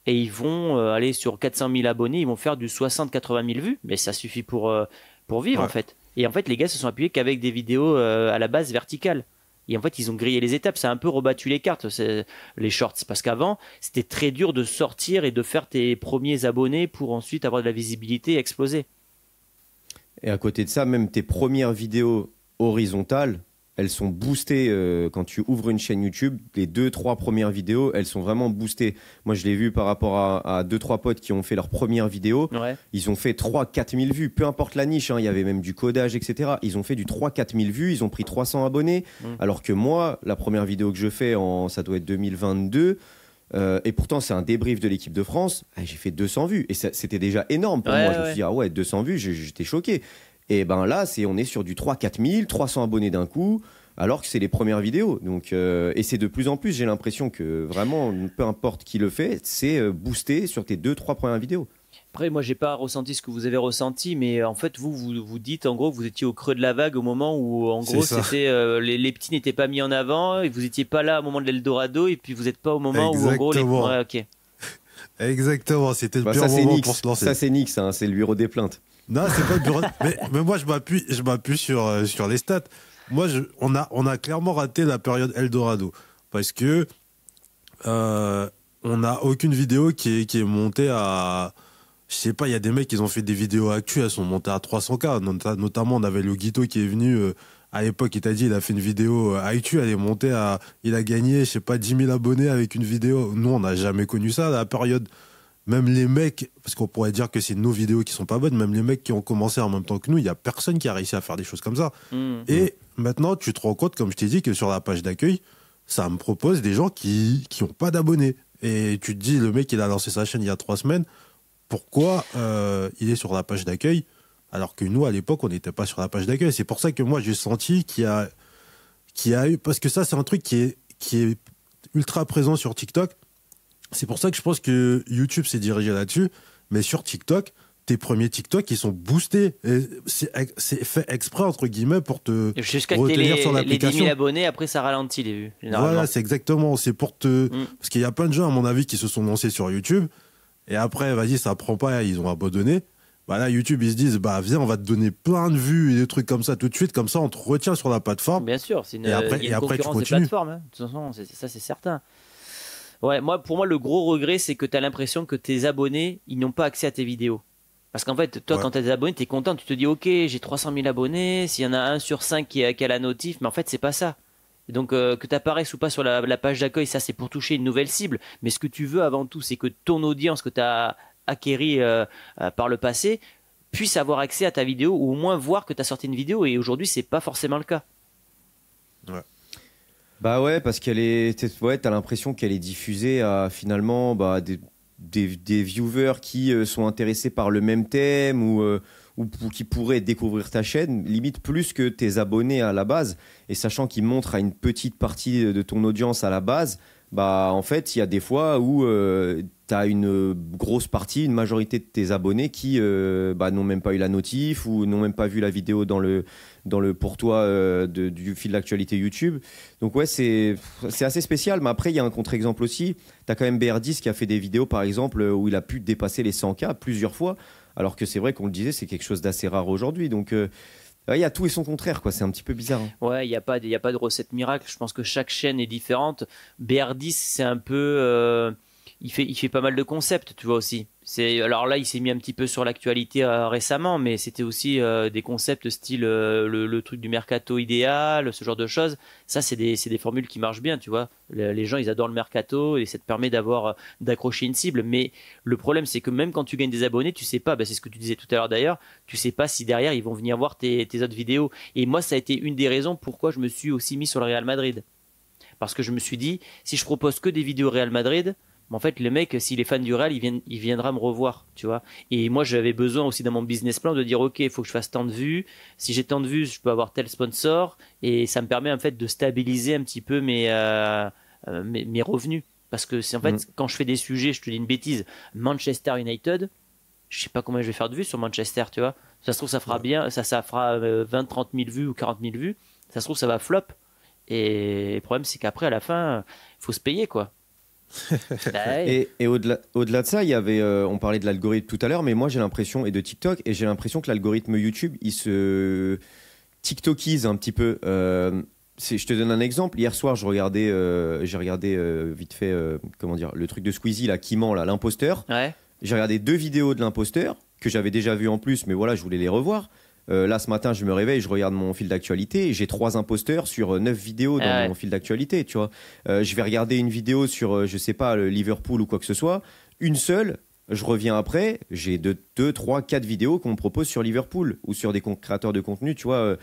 et ils vont aller sur 400 000 abonnés, ils vont faire du 60, 80 000 vues. Mais ça suffit pour vivre, en fait. Et en fait, les gars se sont appuyés qu'avec des vidéos à la base verticales. Et en fait, ils ont grillé les étapes. Ça a un peu rebattu les cartes, les shorts. Parce qu'avant, c'était très dur de sortir et de faire tes premiers abonnés pour ensuite avoir de la visibilité et exploser.
Et à côté de ça, même tes premières vidéos horizontales, elles sont boostées quand tu ouvres une chaîne YouTube. Les 2-3 premières vidéos, elles sont vraiment boostées. Moi, je l'ai vu par rapport à 2-3 potes qui ont fait leur première vidéo.
Ouais.
Ils ont fait 3-4 000 vues, peu importe la niche. Il y avait même du codage, etc. Ils ont fait du 3-4 000 vues. Ils ont pris 300 abonnés. Alors que moi, la première vidéo que je fais, ça doit être 2022. Et pourtant, c'est un débrief de l'équipe de France. J'ai fait 200 vues. Et c'était déjà énorme pour moi. Je me suis dit, ah ouais, 200 vues, j'étais choqué. Et ben là, on est sur du 3-4 000, 300 abonnés d'un coup, alors que c'est les premières vidéos. Donc, et c'est de plus en plus, j'ai l'impression que vraiment, peu importe qui le fait, c'est boosté sur tes 2-3 premières vidéos.
Après, moi, j'ai pas ressenti ce que vous avez ressenti, mais en fait, vous dites en gros que vous étiez au creux de la vague au moment où, en gros, c'était les petits n'étaient pas mis en avant et vous étiez pas là au moment de l'Eldorado et puis vous n'êtes pas au moment où, en gros,
Exactement.
ok.
Exactement, c'était le
ça,
pire
c'est
moment
Nix.
pour se lancer.
Ça, c'est Nix, hein, c'est le bureau des plaintes.
Non, c'est pas le bureau. mais moi, je m'appuie sur les stats. Moi, on a clairement raté la période Eldorado parce que on n'a aucune vidéo qui est montée à. Je sais pas, il y a des mecs qui ont fait des vidéos actuelles, elles sont montées à 300K. Notamment, on avait le Guito qui est venu à l'époque, il t'a dit, il a fait une vidéo actuelle, elle est montée à. Il a gagné, je sais pas, 10 000 abonnés avec une vidéo. Nous, on n'a jamais connu ça, la période. Même les mecs, parce qu'on pourrait dire que c'est nos vidéos qui sont pas bonnes, même les mecs qui ont commencé en même temps que nous, il y a personne qui a réussi à faire des choses comme ça. Et maintenant, tu te rends compte, comme je t'ai dit, que sur la page d'accueil, ça me propose des gens qui ont pas d'abonnés. Et tu te dis, le mec, il a lancé sa chaîne il y a 3 semaines, pourquoi il est sur la page d'accueil alors que nous, à l'époque, on n'était pas sur la page d'accueil. C'est pour ça que moi, j'ai senti qu'il y a eu... Parce que ça, c'est un truc qui est ultra présent sur TikTok. C'est pour ça que je pense que YouTube s'est dirigé là-dessus, mais sur TikTok, tes premiers TikTok, ils sont boostés. Et c'est fait exprès, entre guillemets, pour te
Jusqu'à que
retenir sur
les 10 000
l'application.
abonnés, après ça ralentit les vues, généralement.
Voilà, c'est exactement. C'est pour te.
Mm.
Parce qu'il y a plein de gens, à mon avis, qui se sont lancés sur YouTube. Et après, vas-y, ça prend pas, ils ont abandonné. Bah là, YouTube, ils se disent, bah viens, on va te donner plein de vues et des trucs comme ça tout de suite. Comme ça, on te retient sur la plateforme.
Bien sûr, c'est
Et après-
il y a
et
une
après, tu
concurrence des
continues.
plateformes. Hein. De toute façon, ça c'est certain. Ouais, pour moi, le gros regret, c'est que tu as l'impression que tes abonnés, ils n'ont pas accès à tes vidéos. Parce qu'en fait, toi,
Ouais.
quand tu as des abonnés, tu es content, tu te dis, ok, j'ai 300 000 abonnés, s'il y en a un sur 5 qui a la notif, mais en fait, c'est pas ça. Et donc, que tu apparaisses ou pas sur la page d'accueil, ça, c'est pour toucher une nouvelle cible. Mais ce que tu veux avant tout, c'est que ton audience que tu as acquérie par le passé puisse avoir accès à ta vidéo ou au moins voir que tu as sorti une vidéo. Et aujourd'hui, c'est pas forcément le cas.
Bah ouais, parce ouais, t'as l'impression qu'elle est diffusée à finalement des viewers qui sont intéressés par le même thème ou qui pourraient découvrir ta chaîne, limite plus que tes abonnés à la base. Et sachant qu'ils montrent à une petite partie de ton audience à la base, bah en fait, il y a des fois où t'as une grosse partie, une majorité de tes abonnés qui n'ont même pas eu la notif ou n'ont même pas vu la vidéo dans le pour toi du fil d'actualité YouTube. Donc ouais, c'est assez spécial, mais après il y a un contre-exemple aussi. Tu as quand même BR10 qui a fait des vidéos par exemple où il a pu dépasser les 100K plusieurs fois, alors que c'est vrai qu'on le disait, c'est quelque chose d'assez rare aujourd'hui. Donc il y a tout et son contraire, quoi. C'est un petit peu bizarre. Hein.
Ouais, il y a pas de recette miracle. Je pense que chaque chaîne est différente. BR10, c'est un peu il fait pas mal de concepts, tu vois aussi. Alors là, il s'est mis un petit peu sur l'actualité récemment, mais c'était aussi des concepts style le truc du mercato idéal, ce genre de choses. Ça, c'est des formules qui marchent bien, tu vois. Les gens, ils adorent le mercato et ça te permet d'accrocher une cible. Mais le problème, c'est que même quand tu gagnes des abonnés, tu sais pas, c'est ce que tu disais tout à l'heure d'ailleurs, tu sais pas si derrière ils vont venir voir tes autres vidéos. Et moi, ça a été une des raisons pourquoi je me suis aussi mis sur le Real Madrid. Parce que je me suis dit, si je propose que des vidéos Real Madrid, en fait, le mec, s'il est fan du Real, il viendra me revoir, tu vois. Et moi, j'avais besoin aussi dans mon business plan de dire, ok, il faut que je fasse tant de vues. Si j'ai tant de vues, je peux avoir tel sponsor. Et ça me permet en fait de stabiliser un petit peu mes revenus. Parce que c'est en fait, quand je fais des sujets, je te dis une bêtise, Manchester United, je sais pas combien je vais faire de vues sur Manchester, tu vois. Ça se trouve, ça fera bien, ça fera 20-30 000 vues ou 40 000 vues. Ça se trouve, ça va flop. Et le problème, c'est qu'après, à la fin, il faut se payer, quoi.
Et au-delà de ça, il y avait, on parlait de l'algorithme tout à l'heure, mais moi j'ai l'impression, et de TikTok, et j'ai l'impression que l'algorithme YouTube, il se TikTokise un petit peu. Je te donne un exemple. Hier soir, j'ai regardé vite fait, comment dire, le truc de Squeezie, là, qui ment, là, l'imposteur.
Ouais.
J'ai regardé 2 vidéos de l'imposteur, que j'avais déjà vues en plus, mais voilà, je voulais les revoir. Là, ce matin, je me réveille, je regarde mon fil d'actualité et j'ai 3 imposteurs sur 9 vidéos dans mon fil d'actualité, tu vois. Je vais regarder une vidéo sur, je sais pas, le Liverpool ou quoi que ce soit. Une seule, je reviens après, j'ai 2, 3, 4 vidéos qu'on me propose sur Liverpool ou sur des créateurs de contenu, tu vois,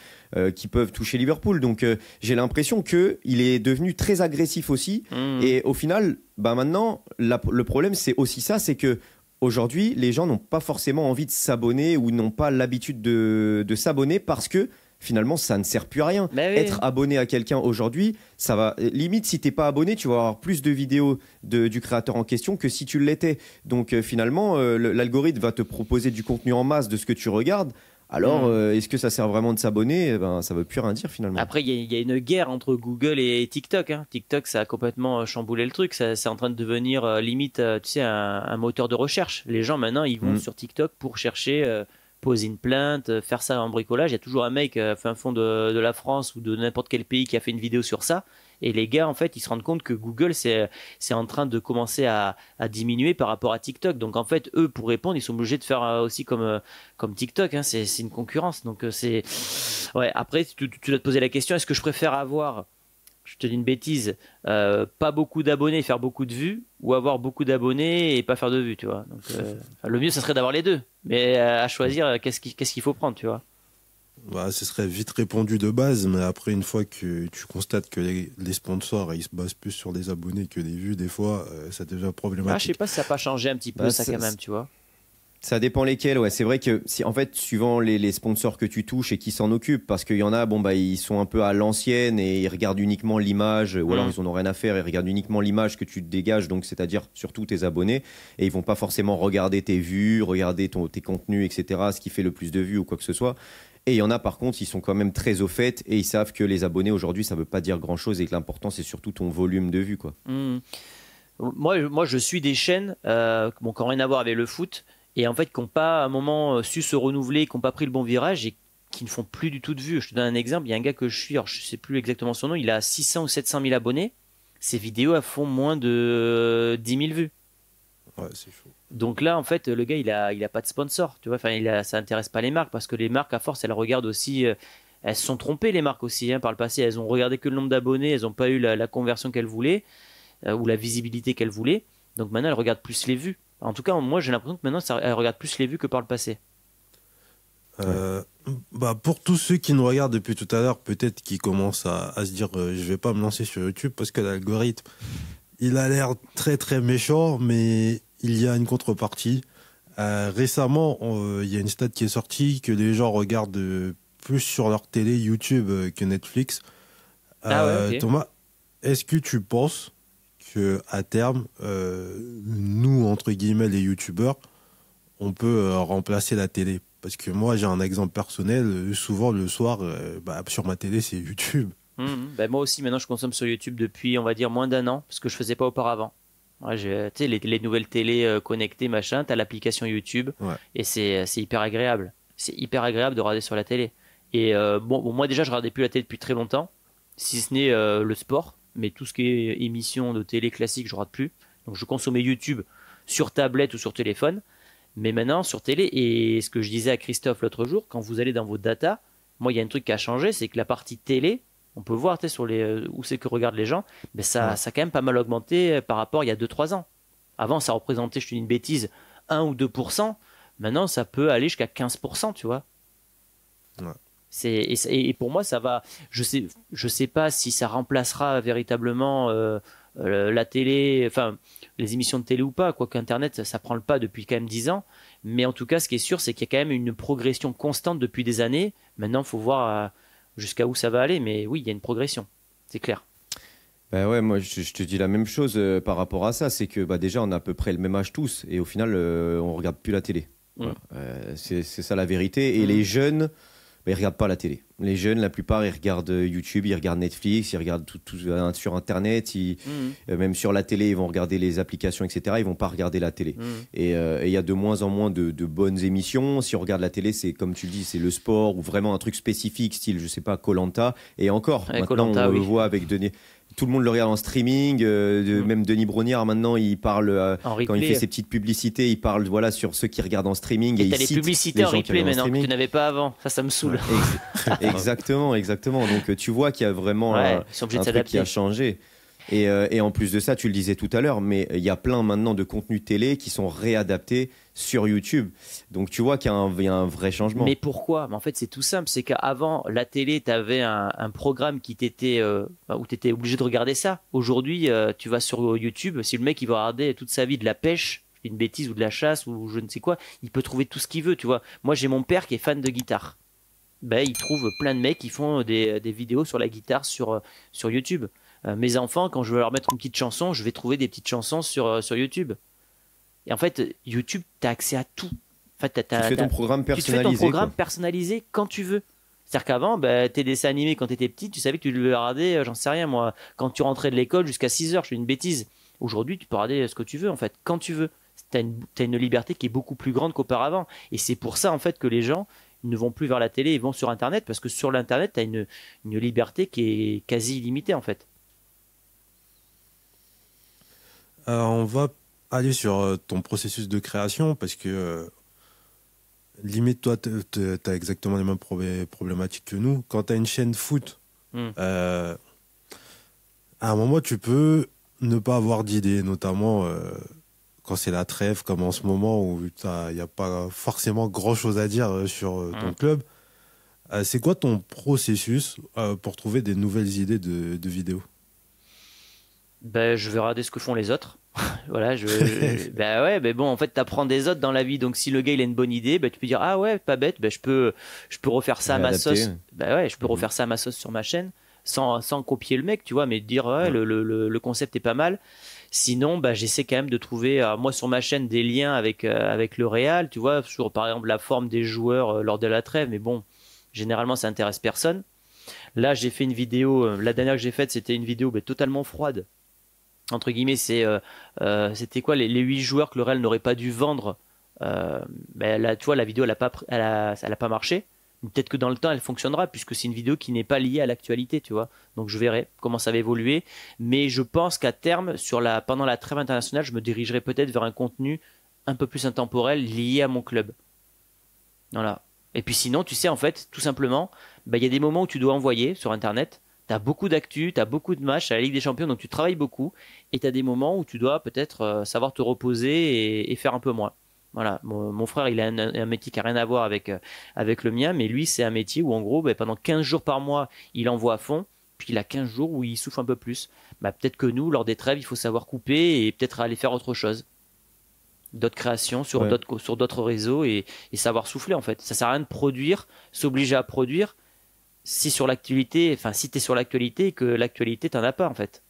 qui peuvent toucher Liverpool. Donc, j'ai l'impression qu'il est devenu très agressif aussi. Et au final, maintenant, le problème, c'est aussi ça, c'est que aujourd'hui, les gens n'ont pas forcément envie de s'abonner ou n'ont pas l'habitude de s'abonner parce que finalement, ça ne sert plus à rien.
Oui.
Être abonné à quelqu'un aujourd'hui, ça va. Limite, si tu n'es pas abonné, tu vas avoir plus de vidéos du créateur en question que si tu l'étais. Donc finalement, l'algorithme va te proposer du contenu en masse de ce que tu regardes. Alors, est-ce que ça sert vraiment de s'abonner ? Ça ne veut plus rien dire finalement.
Après, il y a une guerre entre Google et TikTok. Hein. TikTok, ça a complètement chamboulé le truc. C'est en train de devenir limite, tu sais, un moteur de recherche. Les gens maintenant, ils vont sur TikTok pour chercher, poser une plainte, faire ça en bricolage. Il y a toujours un mec fin fond de la France ou de n'importe quel pays qui a fait une vidéo sur ça. Et les gars, en fait, ils se rendent compte que Google, c'est en train de commencer à diminuer par rapport à TikTok. Donc, en fait, eux, pour répondre, ils sont obligés de faire aussi comme TikTok. Hein. C'est une concurrence. Donc, c'est... Ouais, après, tu dois te poser la question, est-ce que je préfère avoir, je te dis une bêtise, pas beaucoup d'abonnés et faire beaucoup de vues, ou avoir beaucoup d'abonnés et pas faire de vues, tu vois. Donc, le mieux, ça serait d'avoir les deux. Mais à choisir, qu'est-ce qu'il faut prendre, tu vois.
Bah, ce serait vite répondu de base, mais après, une fois que tu constates que les sponsors, ils se basent plus sur des abonnés que des vues, des fois, ça devient problématique.
Je sais pas si ça n'a pas changé un petit peu, ça quand même, tu vois.
Ça dépend lesquels, ouais. C'est vrai que, en fait, suivant les sponsors que tu touches et qui s'en occupent, parce qu'il y en a, bon, bah, ils sont un peu à l'ancienne et ils regardent uniquement l'image, ou alors ils en ont rien à faire, ils regardent uniquement l'image que tu dégages, donc c'est-à-dire surtout tes abonnés, et ils vont pas forcément regarder tes vues, regarder tes contenus, etc., ce qui fait le plus de vues ou quoi que ce soit. Et il y en a, par contre, ils sont quand même très au fait et ils savent que les abonnés aujourd'hui, ça veut pas dire grand-chose et que l'important, c'est surtout ton volume de vues, quoi.
Moi, je suis des chaînes qui n'ont rien à voir avec le foot et en fait qui n'ont pas à un moment su se renouveler, qui n'ont pas pris le bon virage et qui ne font plus du tout de vues. Je te donne un exemple, il y a un gars que je suis, alors je ne sais plus exactement son nom, il a 600 ou 700 000 abonnés, ses vidéos elles font moins de 10 000 vues.
Ouais, c'est chaud.
Donc là, en fait, le gars, il a pas de sponsor, tu vois, enfin, ça intéresse pas les marques parce que les marques, à force, elles regardent aussi, elles se sont trompées, les marques aussi, hein, par le passé, elles ont regardé que le nombre d'abonnés, elles n'ont pas eu la conversion qu'elles voulaient ou la visibilité qu'elles voulaient, donc maintenant, elles regardent plus les vues. En tout cas, moi, j'ai l'impression que maintenant, elles regardent plus les vues que par le passé.
Bah pour tous ceux qui nous regardent depuis tout à l'heure, peut-être qui commencent à se dire je vais pas me lancer sur YouTube parce que l'algorithme, il a l'air très très méchant, mais il y a une contrepartie. Récemment, il y a une stat qui est sortie que les gens regardent plus sur leur télé YouTube que Netflix.
Ouais, ok.
Thomas, est-ce que tu penses que à terme, nous entre guillemets les YouTubeurs, on peut remplacer la télé? Parce que moi, j'ai un exemple personnel. Souvent le soir, sur ma télé, c'est YouTube.
Ben moi aussi, maintenant, je consomme sur YouTube depuis, on va dire, moins d'un an, parce que je faisais pas auparavant. Ouais, tu sais, les nouvelles télés connectées, machin, t'as l'application YouTube,
Ouais.
et c'est hyper agréable. C'est hyper agréable de regarder sur la télé. Et bon, moi déjà, je regardais plus la télé depuis très longtemps, si ce n'est le sport, mais tout ce qui est émission de télé classique, je regarde plus. Donc je consommais YouTube sur tablette ou sur téléphone, mais maintenant sur télé. Et ce que je disais à Christophe l'autre jour, quand vous allez dans vos datas, moi, il y a un truc qui a changé, c'est que la partie télé, on peut voir tu sais, sur où c'est que regardent les gens, mais ça a quand même pas mal augmenté par rapport à il y a 2-3 ans. Avant, ça représentait, je te dis une bêtise, 1 ou 2%. Maintenant, ça peut aller jusqu'à 15%, tu vois.
Ouais.
Et pour moi, ça va. Je sais pas si ça remplacera véritablement la télé, enfin les émissions de télé ou pas. Quoique Internet, ça prend le pas depuis quand même 10 ans. Mais en tout cas, ce qui est sûr, c'est qu'il y a quand même une progression constante depuis des années. Maintenant, il faut voir jusqu'à où ça va aller. Mais oui, il y a une progression, c'est clair.
Bah ouais, moi je te dis la même chose par rapport à ça, c'est que bah, déjà on a à peu près le même âge tous et au final on regarde plus la télé. Voilà. C'est ça la vérité. Et les jeunes, bah, ils regardent pas la télé. Les jeunes, la plupart, ils regardent YouTube, ils regardent Netflix, ils regardent tout sur Internet, même sur la télé, ils vont regarder les applications, etc. Ils vont pas regarder la télé. Et il y a de moins en moins de bonnes émissions. Si on regarde la télé, c'est comme tu le dis, c'est le sport ou vraiment un truc spécifique, style, je sais pas, Koh-Lanta. Et encore,
Ouais,
maintenant,
Koh-Lanta,
on le
oui.
voit avec Denis. Tout le monde le regarde en streaming, même Denis Brognard maintenant il parle
En
quand il
replay.
fait ses petites publicités, il parle voilà sur ceux qui regardent en streaming et
Et t'as
il
les
cite
publicités
les
en
gens qui
replay
regardent en
maintenant que tu
streaming.
n'avais pas avant. Ça me saoule.
Exactement. Donc tu vois qu'il y a vraiment
Ouais, ils sont obligés
un
de
truc qui
s'adapter.
a changé. Et en plus de ça, tu le disais tout à l'heure, mais il y a plein maintenant de contenus télé qui sont réadaptés sur YouTube. Donc tu vois qu'il y a un vrai changement.
Mais pourquoi? Mais en fait, c'est tout simple. C'est qu'avant, la télé, tu avais un programme qui t'était, où tu étais obligé de regarder ça. Aujourd'hui, tu vas sur YouTube. Si le mec il va regarder toute sa vie de la pêche, je dis une bêtise, ou de la chasse, ou je ne sais quoi, il peut trouver tout ce qu'il veut. Tu vois. Moi, j'ai mon père qui est fan de guitare. Ben, il trouve plein de mecs qui font des vidéos sur la guitare sur YouTube. Mes enfants, quand je veux leur mettre une petite chanson, je vais trouver des petites chansons sur YouTube. Et en fait, YouTube, tu as accès à tout. En fait,
Tu te fais ton programme
tu te fais
personnalisé.
ton programme
quoi.
personnalisé quand tu veux. C'est-à-dire qu'avant, tes dessins animés quand tu étais petit, tu savais que tu devais regarder, j'en sais rien moi, quand tu rentrais de l'école jusqu'à 6 heures, je fais une bêtise. Aujourd'hui, tu peux regarder ce que tu veux en fait, quand tu veux. T'as une liberté qui est beaucoup plus grande qu'auparavant. Et c'est pour ça en fait que les gens ne vont plus vers la télé, ils vont sur Internet, parce que sur l'Internet, tu as une liberté qui est quasi illimitée en fait.
On va aller sur ton processus de création parce que limite, toi, tu as exactement les mêmes problématiques que nous. Quand tu as une chaîne foot, à un moment, tu peux ne pas avoir d'idées, notamment quand c'est la trêve, comme en ce moment où il n'y a pas forcément grand-chose à dire sur ton club. C'est quoi ton processus pour trouver des nouvelles idées de vidéos?
Ben, je vais regarder ce que font les autres. Voilà, bah ouais, mais bon, en fait, t'apprends des autres dans la vie. Donc, si le gars il a une bonne idée, bah, tu peux dire ah ouais, pas bête, bah, je peux refaire ça à ma
Adapté.
sauce. Bah ouais, je peux refaire ça à ma sauce sur ma chaîne, sans copier le mec, tu vois, mais dire ouais, le concept est pas mal. Sinon, bah, j'essaie quand même de trouver, moi sur ma chaîne, des liens avec le réal, tu vois, sur par exemple la forme des joueurs lors de la trêve. Mais bon, généralement, ça intéresse personne. Là, j'ai fait une vidéo, la dernière que j'ai faite, c'était une vidéo bah, totalement froide entre guillemets, c'était quoi les 8 joueurs que le Real n'aurait pas dû vendre. Ben là, tu vois, la vidéo, elle a pas marché. Peut-être que dans le temps, elle fonctionnera, puisque c'est une vidéo qui n'est pas liée à l'actualité, tu vois. Donc je verrai comment ça va évoluer. Mais je pense qu'à terme, pendant la trêve internationale, je me dirigerai peut-être vers un contenu un peu plus intemporel lié à mon club. Voilà. Et puis sinon, tu sais, en fait, tout simplement, ben, il y a des moments où tu dois envoyer sur Internet. Tu as beaucoup d'actu, tu as beaucoup de matchs à la Ligue des Champions, donc tu travailles beaucoup. Et tu as des moments où tu dois peut-être savoir te reposer et faire un peu moins. Voilà, mon frère, il a un métier qui n'a rien à voir avec le mien, mais lui, c'est un métier où, en gros, ben, pendant 15 jours par mois, il envoie à fond, puis il a 15 jours où il souffle un peu plus. Ben, peut-être que nous, lors des trêves, il faut savoir couper et peut-être aller faire autre chose. D'autres créations sur
Ouais.
d'autres réseaux et savoir souffler, en fait. Ça sert à rien de produire, s'obliger à produire si t'es sur l'actualité et que l'actualité t'en as pas, en fait.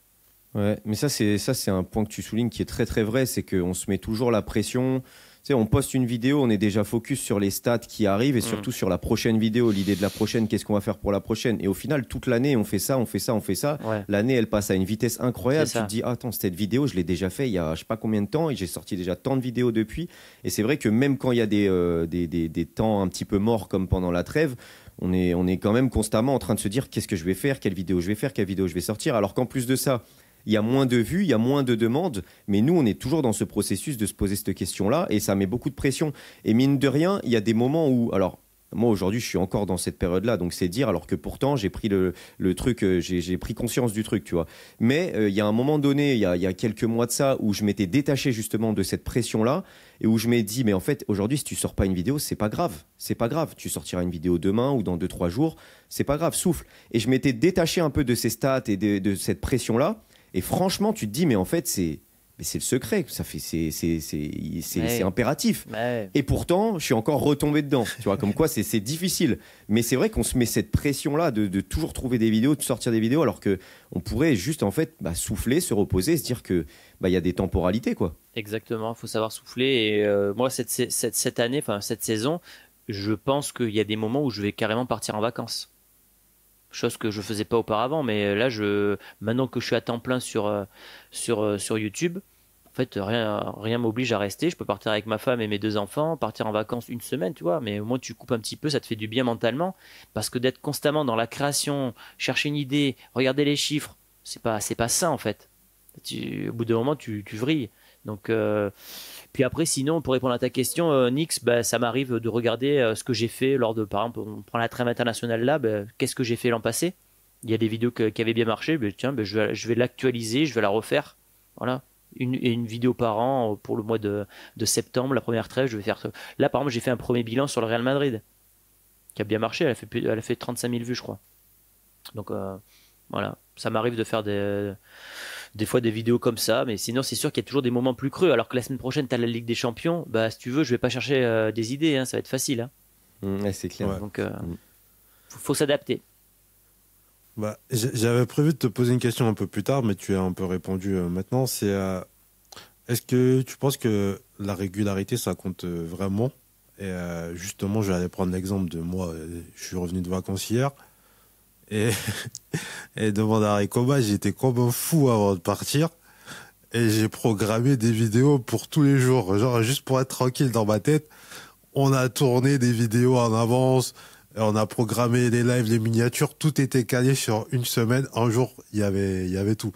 Ouais, mais ça c'est un point que tu soulignes qui est très très vrai, c'est qu'on se met toujours la pression. Tu sais, on poste une vidéo, on est déjà focus sur les stats qui arrivent et surtout sur la prochaine vidéo, l'idée de la prochaine, qu'est-ce qu'on va faire pour la prochaine. Et au final, toute l'année, on fait ça, on fait ça, on fait ça.
Ouais.
L'année, elle passe à une vitesse incroyable.
C'est
Tu
ça.
te dis, ah, attends, cette vidéo, je l'ai déjà fait il y a je sais pas combien de temps et j'ai sorti déjà tant de vidéos depuis. Et c'est vrai que même quand il y a des temps un petit peu morts comme pendant la trêve, on est quand même constamment en train de se dire, qu'est-ce que je vais faire, quelle vidéo je vais faire, quelle vidéo je vais sortir. Alors qu'en plus de ça, il y a moins de vues, il y a moins de demandes, mais nous, on est toujours dans ce processus de se poser cette question-là, et ça met beaucoup de pression. Et mine de rien, il y a des moments où, alors, moi aujourd'hui, je suis encore dans cette période-là, donc c'est dire, alors que pourtant, j'ai pris le truc, j'ai pris conscience du truc, tu vois. Mais il y a un moment donné, il y a quelques mois de ça, où je m'étais détaché justement de cette pression-là, et où je m'ai dit, mais en fait, aujourd'hui, si tu sors pas une vidéo, c'est pas grave, c'est pas grave. Tu sortiras une vidéo demain ou dans 2, 3 jours, c'est pas grave, souffle. Et je m'étais détaché un peu de ces stats et de cette pression-là. Et franchement, tu te dis, mais en fait, c'est le secret. Ça fait, c'est impératif.
Ouais.
Et pourtant, je suis encore retombé dedans. Tu vois, comme quoi, c'est difficile. Mais c'est vrai qu'on se met cette pression-là de toujours trouver des vidéos, de sortir des vidéos, alors que on pourrait juste en fait souffler, se reposer, se dire que il y a des temporalités, quoi.
Exactement, il faut savoir souffler. Et moi, cette année, enfin cette saison, je pense qu'il y a des moments où je vais carrément partir en vacances. Chose que je faisais pas auparavant, mais là, maintenant que je suis à temps plein sur YouTube, en fait, rien m'oblige à rester. Je peux partir avec ma femme et mes 2 enfants, partir en vacances une semaine, tu vois. Mais au moins, tu coupes un petit peu, ça te fait du bien mentalement, parce que d'être constamment dans la création, chercher une idée, regarder les chiffres, c'est pas ça en fait. Au bout d'un moment, tu vrilles. Donc, puis après, sinon, pour répondre à ta question, Nix, bah, ça m'arrive de regarder ce que j'ai fait par exemple, on prend la trêve internationale là, bah, qu'est-ce que j'ai fait l'an passé? Il y a des vidéos qui avaient bien marché, bah, tiens, bah, je vais l'actualiser, je vais la refaire. Voilà. Une vidéo par an pour le mois de septembre, la première trêve, je vais faire ça. Là, par exemple, j'ai fait un premier bilan sur le Real Madrid, qui a bien marché, elle a fait 35 000 vues, je crois. Donc, voilà. Ça m'arrive de faire des fois des vidéos comme ça, mais sinon c'est sûr qu'il y a toujours des moments plus creux. Alors que la semaine prochaine, tu as la Ligue des Champions, bah si tu veux, je vais pas chercher des idées, hein, ça va être facile. Hein.
Ouais, c'est clair.
Ouais.
Donc, faut s'adapter.
Bah, j'avais prévu de te poser une question un peu plus tard, mais tu as un peu répondu maintenant. Est-ce que tu penses que la régularité, ça compte vraiment? Et justement, je vais aller prendre l'exemple de moi. Je suis revenu de vacances hier. Et, et demande à Recoba, j'étais comme un fou avant de partir. Et j'ai programmé des vidéos pour tous les jours. Genre, juste pour être tranquille dans ma tête. On a tourné des vidéos en avance. Et on a programmé les lives, les miniatures. Tout était calé sur une semaine. Un jour, il y avait tout.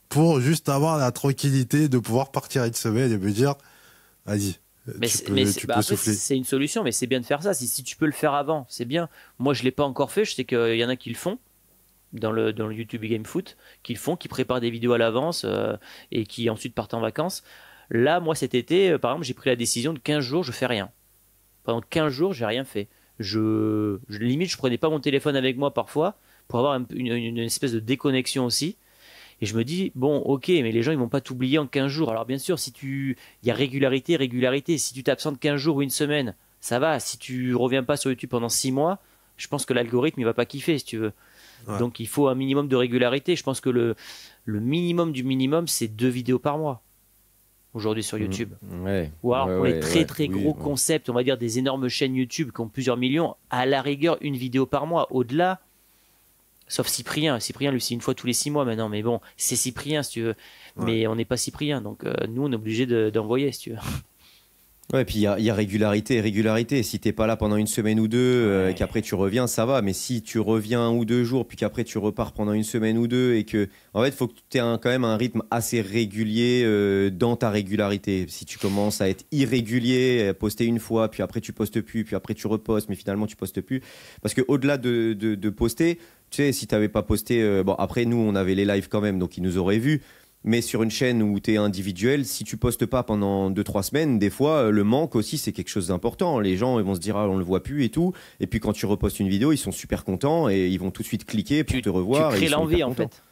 Pour juste avoir la tranquillité de pouvoir partir une semaine et me dire, vas-y, tu peux
Après,
souffler.
c'est une solution, mais c'est bien de faire ça. Si tu peux le faire avant, c'est bien. Moi, je l'ai pas encore fait. Je sais qu'il y en a qui le font dans le YouTube Game Foot, qui préparent des vidéos à l'avance et qui ensuite partent en vacances. Là, moi, cet été, par exemple, j'ai pris la décision de 15 jours, je fais rien. Pendant 15 jours, j'ai rien fait. Limite, je prenais pas mon téléphone avec moi parfois pour avoir une espèce de déconnexion aussi. Et je me dis, bon, ok, mais les gens, ils vont pas t'oublier en 15 jours. Alors bien sûr, il y a régularité, régularité. Si tu t'absentes 15 jours ou une semaine, ça va. Si tu reviens pas sur YouTube pendant 6 mois, je pense que l'algorithme, il va pas kiffer, si tu veux.
Ouais.
Donc il faut un minimum de régularité. Je pense que le minimum du minimum, c'est 2 vidéos par mois aujourd'hui sur YouTube.
Ouais.
Ou alors
Ouais,
pour les
ouais,
très
ouais.
très
Oui,
gros
ouais.
concepts, on va dire des énormes chaînes YouTube qui ont plusieurs millions, à la rigueur, une vidéo par mois. Au-delà, sauf Cyprien. Cyprien, lui, c'est une fois tous les 6 mois maintenant. Mais bon, c'est Cyprien, si tu veux.
Ouais.
Mais on n'est pas Cyprien. Donc nous, on est obligé d'envoyer, si tu veux.
Ouais, puis il y a régularité et régularité. Si t'es pas là pendant une semaine ou deux,
Ouais.
et qu'après tu reviens, ça va. Mais si tu reviens 1 ou 2 jours, puis qu'après tu repars pendant une semaine ou deux, et que, en fait, il faut que tu aies quand même un rythme assez régulier dans ta régularité. Si tu commences à être irrégulier, à poster une fois, puis après tu postes plus, puis après tu repostes, mais finalement tu postes plus. Parce que au-delà de poster, tu sais, si t'avais pas posté, bon, après nous, on avait les lives quand même, donc ils nous auraient vus. Mais sur une chaîne où tu es individuel, si tu postes pas pendant 2-3 semaines, des fois, le manque aussi, c'est quelque chose d'important. Les gens, ils vont se dire, ah, on le voit plus et tout. Et puis quand tu repostes une vidéo, ils sont super contents et ils vont tout de suite cliquer pour te revoir.
Tu
et
crées
ils sont
l'envie,
hyper
en
contents.
fait.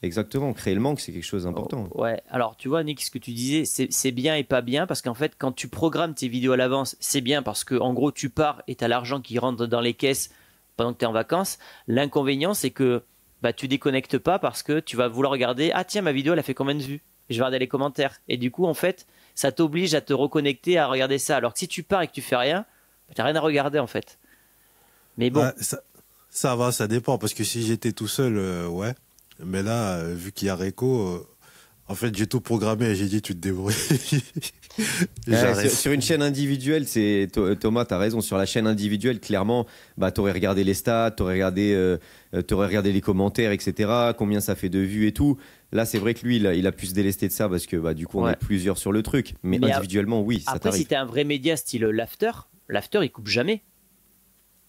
Exactement. Créer le manque, c'est quelque chose d'important.
Ouais, alors tu vois, Nick, ce que tu disais, c'est bien et pas bien, parce qu'en fait, quand tu programmes tes vidéos à l'avance, c'est bien parce que, en gros, tu pars et tu as l'argent qui rentre dans les caisses pendant que tu es en vacances. L'inconvénient, c'est que bah, tu déconnectes pas parce que tu vas vouloir regarder, ah tiens, ma vidéo, elle a fait combien de vues? Je vais regarder les commentaires. Et du coup, en fait, ça t'oblige à te reconnecter, à regarder ça. Alors que si tu pars et que tu fais rien, bah, tu n'as rien à regarder, en fait. Mais bon.
Ouais, ça va, ça dépend. Parce que si j'étais tout seul, ouais. Mais là, vu qu'il y a Reco, en fait, j'ai tout programmé et j'ai dit, tu te débrouilles. J'arrête.
Sur une chaîne individuelle, Thomas, tu as raison. Sur la chaîne individuelle, clairement, bah, tu aurais regardé les stats, tu aurais regardé les commentaires, etc. Combien ça fait de vues et tout. Là, c'est vrai que lui, il a pu se délester de ça parce que bah, du coup, on
Ouais.
est plusieurs sur le truc. Mais
Mais
individuellement, oui, ça
Après, si
t'arrive.
t'es un vrai média style l'after, il coupe jamais.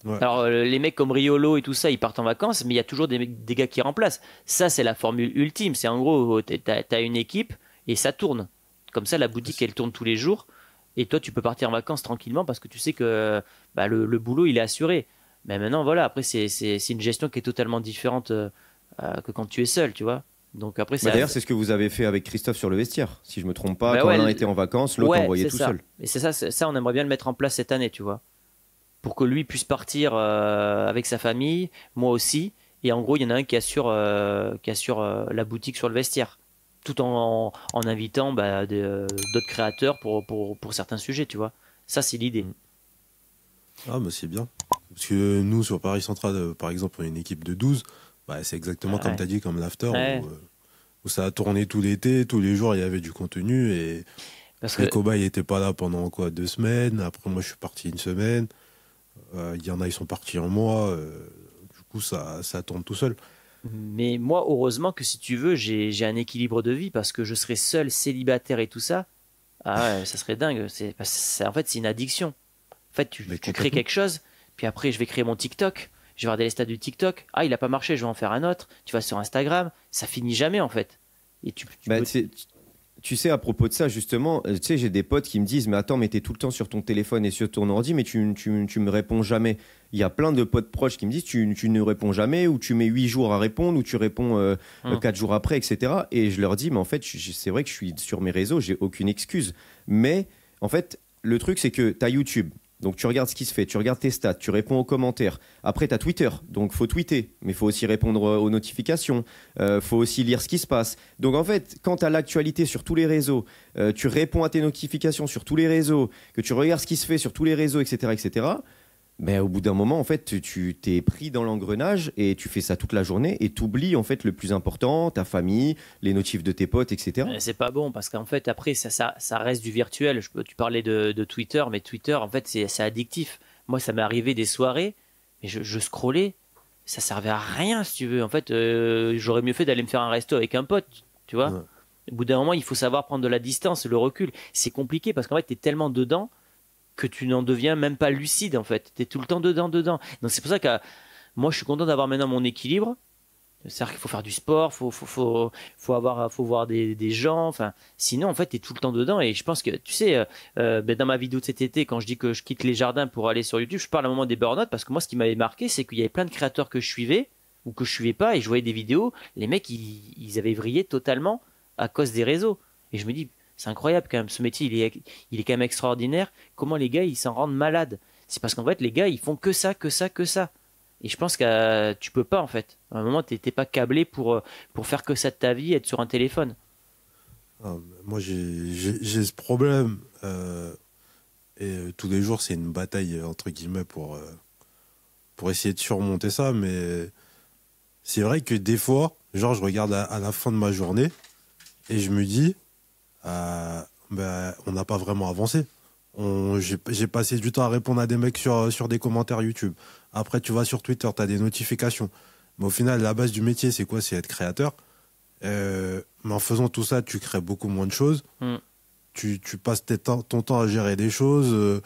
Ouais.
Alors, les mecs comme Riolo et tout ça, ils partent en vacances, mais il y a toujours des gars qui remplacent. Ça, c'est la formule ultime. C'est en gros, t'as une équipe et ça tourne. Comme ça, la boutique, elle tourne tous les jours. Et toi, tu peux partir en vacances tranquillement parce que tu sais que bah, le boulot, il est assuré. Mais maintenant, voilà, après, c'est une gestion qui est totalement différente que quand tu es seul, tu vois. Donc après,
Bah, d'ailleurs, c'est ce que vous avez fait avec Christophe sur le vestiaire. Si je me trompe pas,
Bah
quand
ouais,
l'un était en vacances, l'autre
ouais,
envoyait
c'est
tout
ça.
seul.
Et c'est ça, on aimerait bien le mettre en place cette année, tu vois. Pour que lui puisse partir avec sa famille, moi aussi. Et en gros, il y en a un qui assure la boutique sur le vestiaire. Tout en invitant bah, d'autres créateurs pour certains sujets, tu vois. Ça, c'est l'idée.
Ah, mais c'est bien. Parce que nous, sur Paris Central, par exemple, on a une équipe de 12. Bah, c'est exactement
Ouais.
comme tu as dit, comme l'after,
Ouais.
où ça a tourné tout l'été, tous les jours, il y avait du contenu. Et
Parce que
les cobayes n'étaient pas là pendant quoi, 2 semaines. Après, moi, je suis parti une semaine. Il y en a, ils sont partis un mois. Du coup, ça tourne tout seul.
Mais moi, heureusement que si tu veux, j'ai un équilibre de vie parce que je serais seul, célibataire et tout ça. Ah ouais, ça serait dingue. En fait, c'est une addiction. En fait, tu
Mais
crées
complètement.
quelque chose, puis après, je vais créer mon TikTok. Je vais regarder les stats du TikTok. Ah, il a pas marché, je vais en faire un autre. Tu vas sur Instagram, ça finit jamais en fait. Et tu
Bah,
peux-
tu sais, à propos de ça, justement, tu sais, j'ai des potes qui me disent, mais attends, mais t'es tout le temps sur ton téléphone et sur ton ordi, mais tu me réponds jamais. Il y a plein de potes proches qui me disent, tu ne réponds jamais, ou tu mets 8 jours à répondre, ou tu réponds 4 jours après, etc. Et je leur dis, mais en fait, c'est vrai que je suis sur mes réseaux, j'ai aucune excuse. Mais, en fait, le truc, c'est que t'as YouTube. Donc tu regardes ce qui se fait, tu regardes tes stats, tu réponds aux commentaires. Après, tu as Twitter, donc faut tweeter, mais il faut aussi répondre aux notifications, faut aussi lire ce qui se passe. Donc en fait, quand tu as l'actualité sur tous les réseaux, tu réponds à tes notifications sur tous les réseaux, que tu regardes ce qui se fait sur tous les réseaux, etc., ben, au bout d'un moment, en fait, tu t'es pris dans l'engrenage et tu fais ça toute la journée et tu oublies en fait le plus important, ta famille, les notifs de tes potes, etc.
C'est pas bon parce qu'en fait, après, ça reste du virtuel. Tu parlais de Twitter, mais Twitter, en fait, c'est addictif. Moi, ça m'est arrivé des soirées, mais je scrollais, ça servait à rien, si tu veux. En fait, j'aurais mieux fait d'aller me faire un resto avec un pote, tu vois.
Ouais.
Au bout d'un moment, il faut savoir prendre de la distance, le recul. C'est compliqué parce qu'en fait, tu es tellement dedans que tu n'en deviens même pas lucide, en fait. Tu es tout le temps dedans. Donc, c'est pour ça que moi, je suis content d'avoir maintenant mon équilibre. C'est-à-dire qu'il faut faire du sport, faut voir des gens. Enfin, sinon, en fait, tu es tout le temps dedans. Et je pense que, tu sais, ben, dans ma vidéo de cet été, quand je dis que je quitte les jardins pour aller sur YouTube, je parle à un moment des burn-out parce que moi, ce qui m'avait marqué, c'est qu'il y avait plein de créateurs que je suivais. ou que je suivais pas et je voyais des vidéos, les mecs ils avaient vrillé totalement à cause des réseaux. Et je me dis, c'est incroyable quand même, ce métier il est quand même extraordinaire. Comment les gars ils s'en rendent malades? C'est parce qu'en fait les gars ils font que ça, que ça, que ça. Et je pense que tu peux pas en fait. À un moment t'es pas câblé pour faire que ça de ta vie, être sur un téléphone.
Ah, moi, j'ai ce problème. Tous les jours, c'est une bataille, entre guillemets, pour essayer de surmonter ça. Mais c'est vrai que des fois, genre, je regarde à la fin de ma journée et je me dis, on n'a pas vraiment avancé. J'ai passé du temps à répondre à des mecs sur des commentaires YouTube. Après, tu vas sur Twitter, tu as des notifications. Mais au final, la base du métier, c'est quoi? C'est être créateur. Mais en faisant tout ça, tu crées beaucoup moins de choses. Tu passes ton temps à gérer des choses.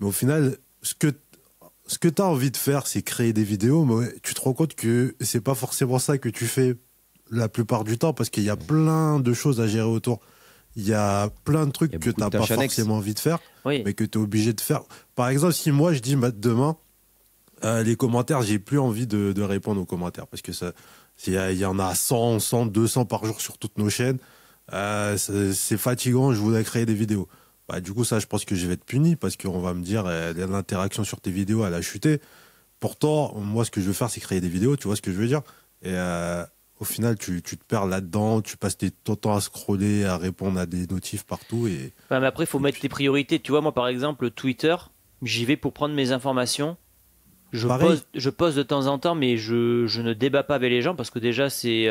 Mais au final, ce que tu as envie de faire, c'est créer des vidéos. Mais tu te rends compte que c'est pas forcément ça que tu fais la plupart du temps parce qu'il y a plein de choses à gérer autour. Il y a plein de trucs que tu n'as pas forcément envie de faire, mais que tu es obligé de faire. Par exemple, si moi je dis demain, les commentaires, j'ai plus envie de répondre aux commentaires parce que il y en a 100, 200 par jour sur toutes nos chaînes. C'est fatigant, je voudrais créer des vidéos. Du coup, ça, je pense que je vais être puni parce qu'on va me dire l'interaction sur tes vidéos, elle a chuté. Pourtant, moi, ce que je veux faire, c'est créer des vidéos, tu vois ce que je veux dire? Et au final, tu te perds là-dedans, tu passes ton temps à scroller, à répondre à des notifs partout. Et...
Ouais, mais après, il faut mettre tes priorités. Tu vois, moi, par exemple, Twitter, j'y vais pour prendre mes informations. Je poste de temps en temps, mais je ne débat pas avec les gens parce que déjà, c'est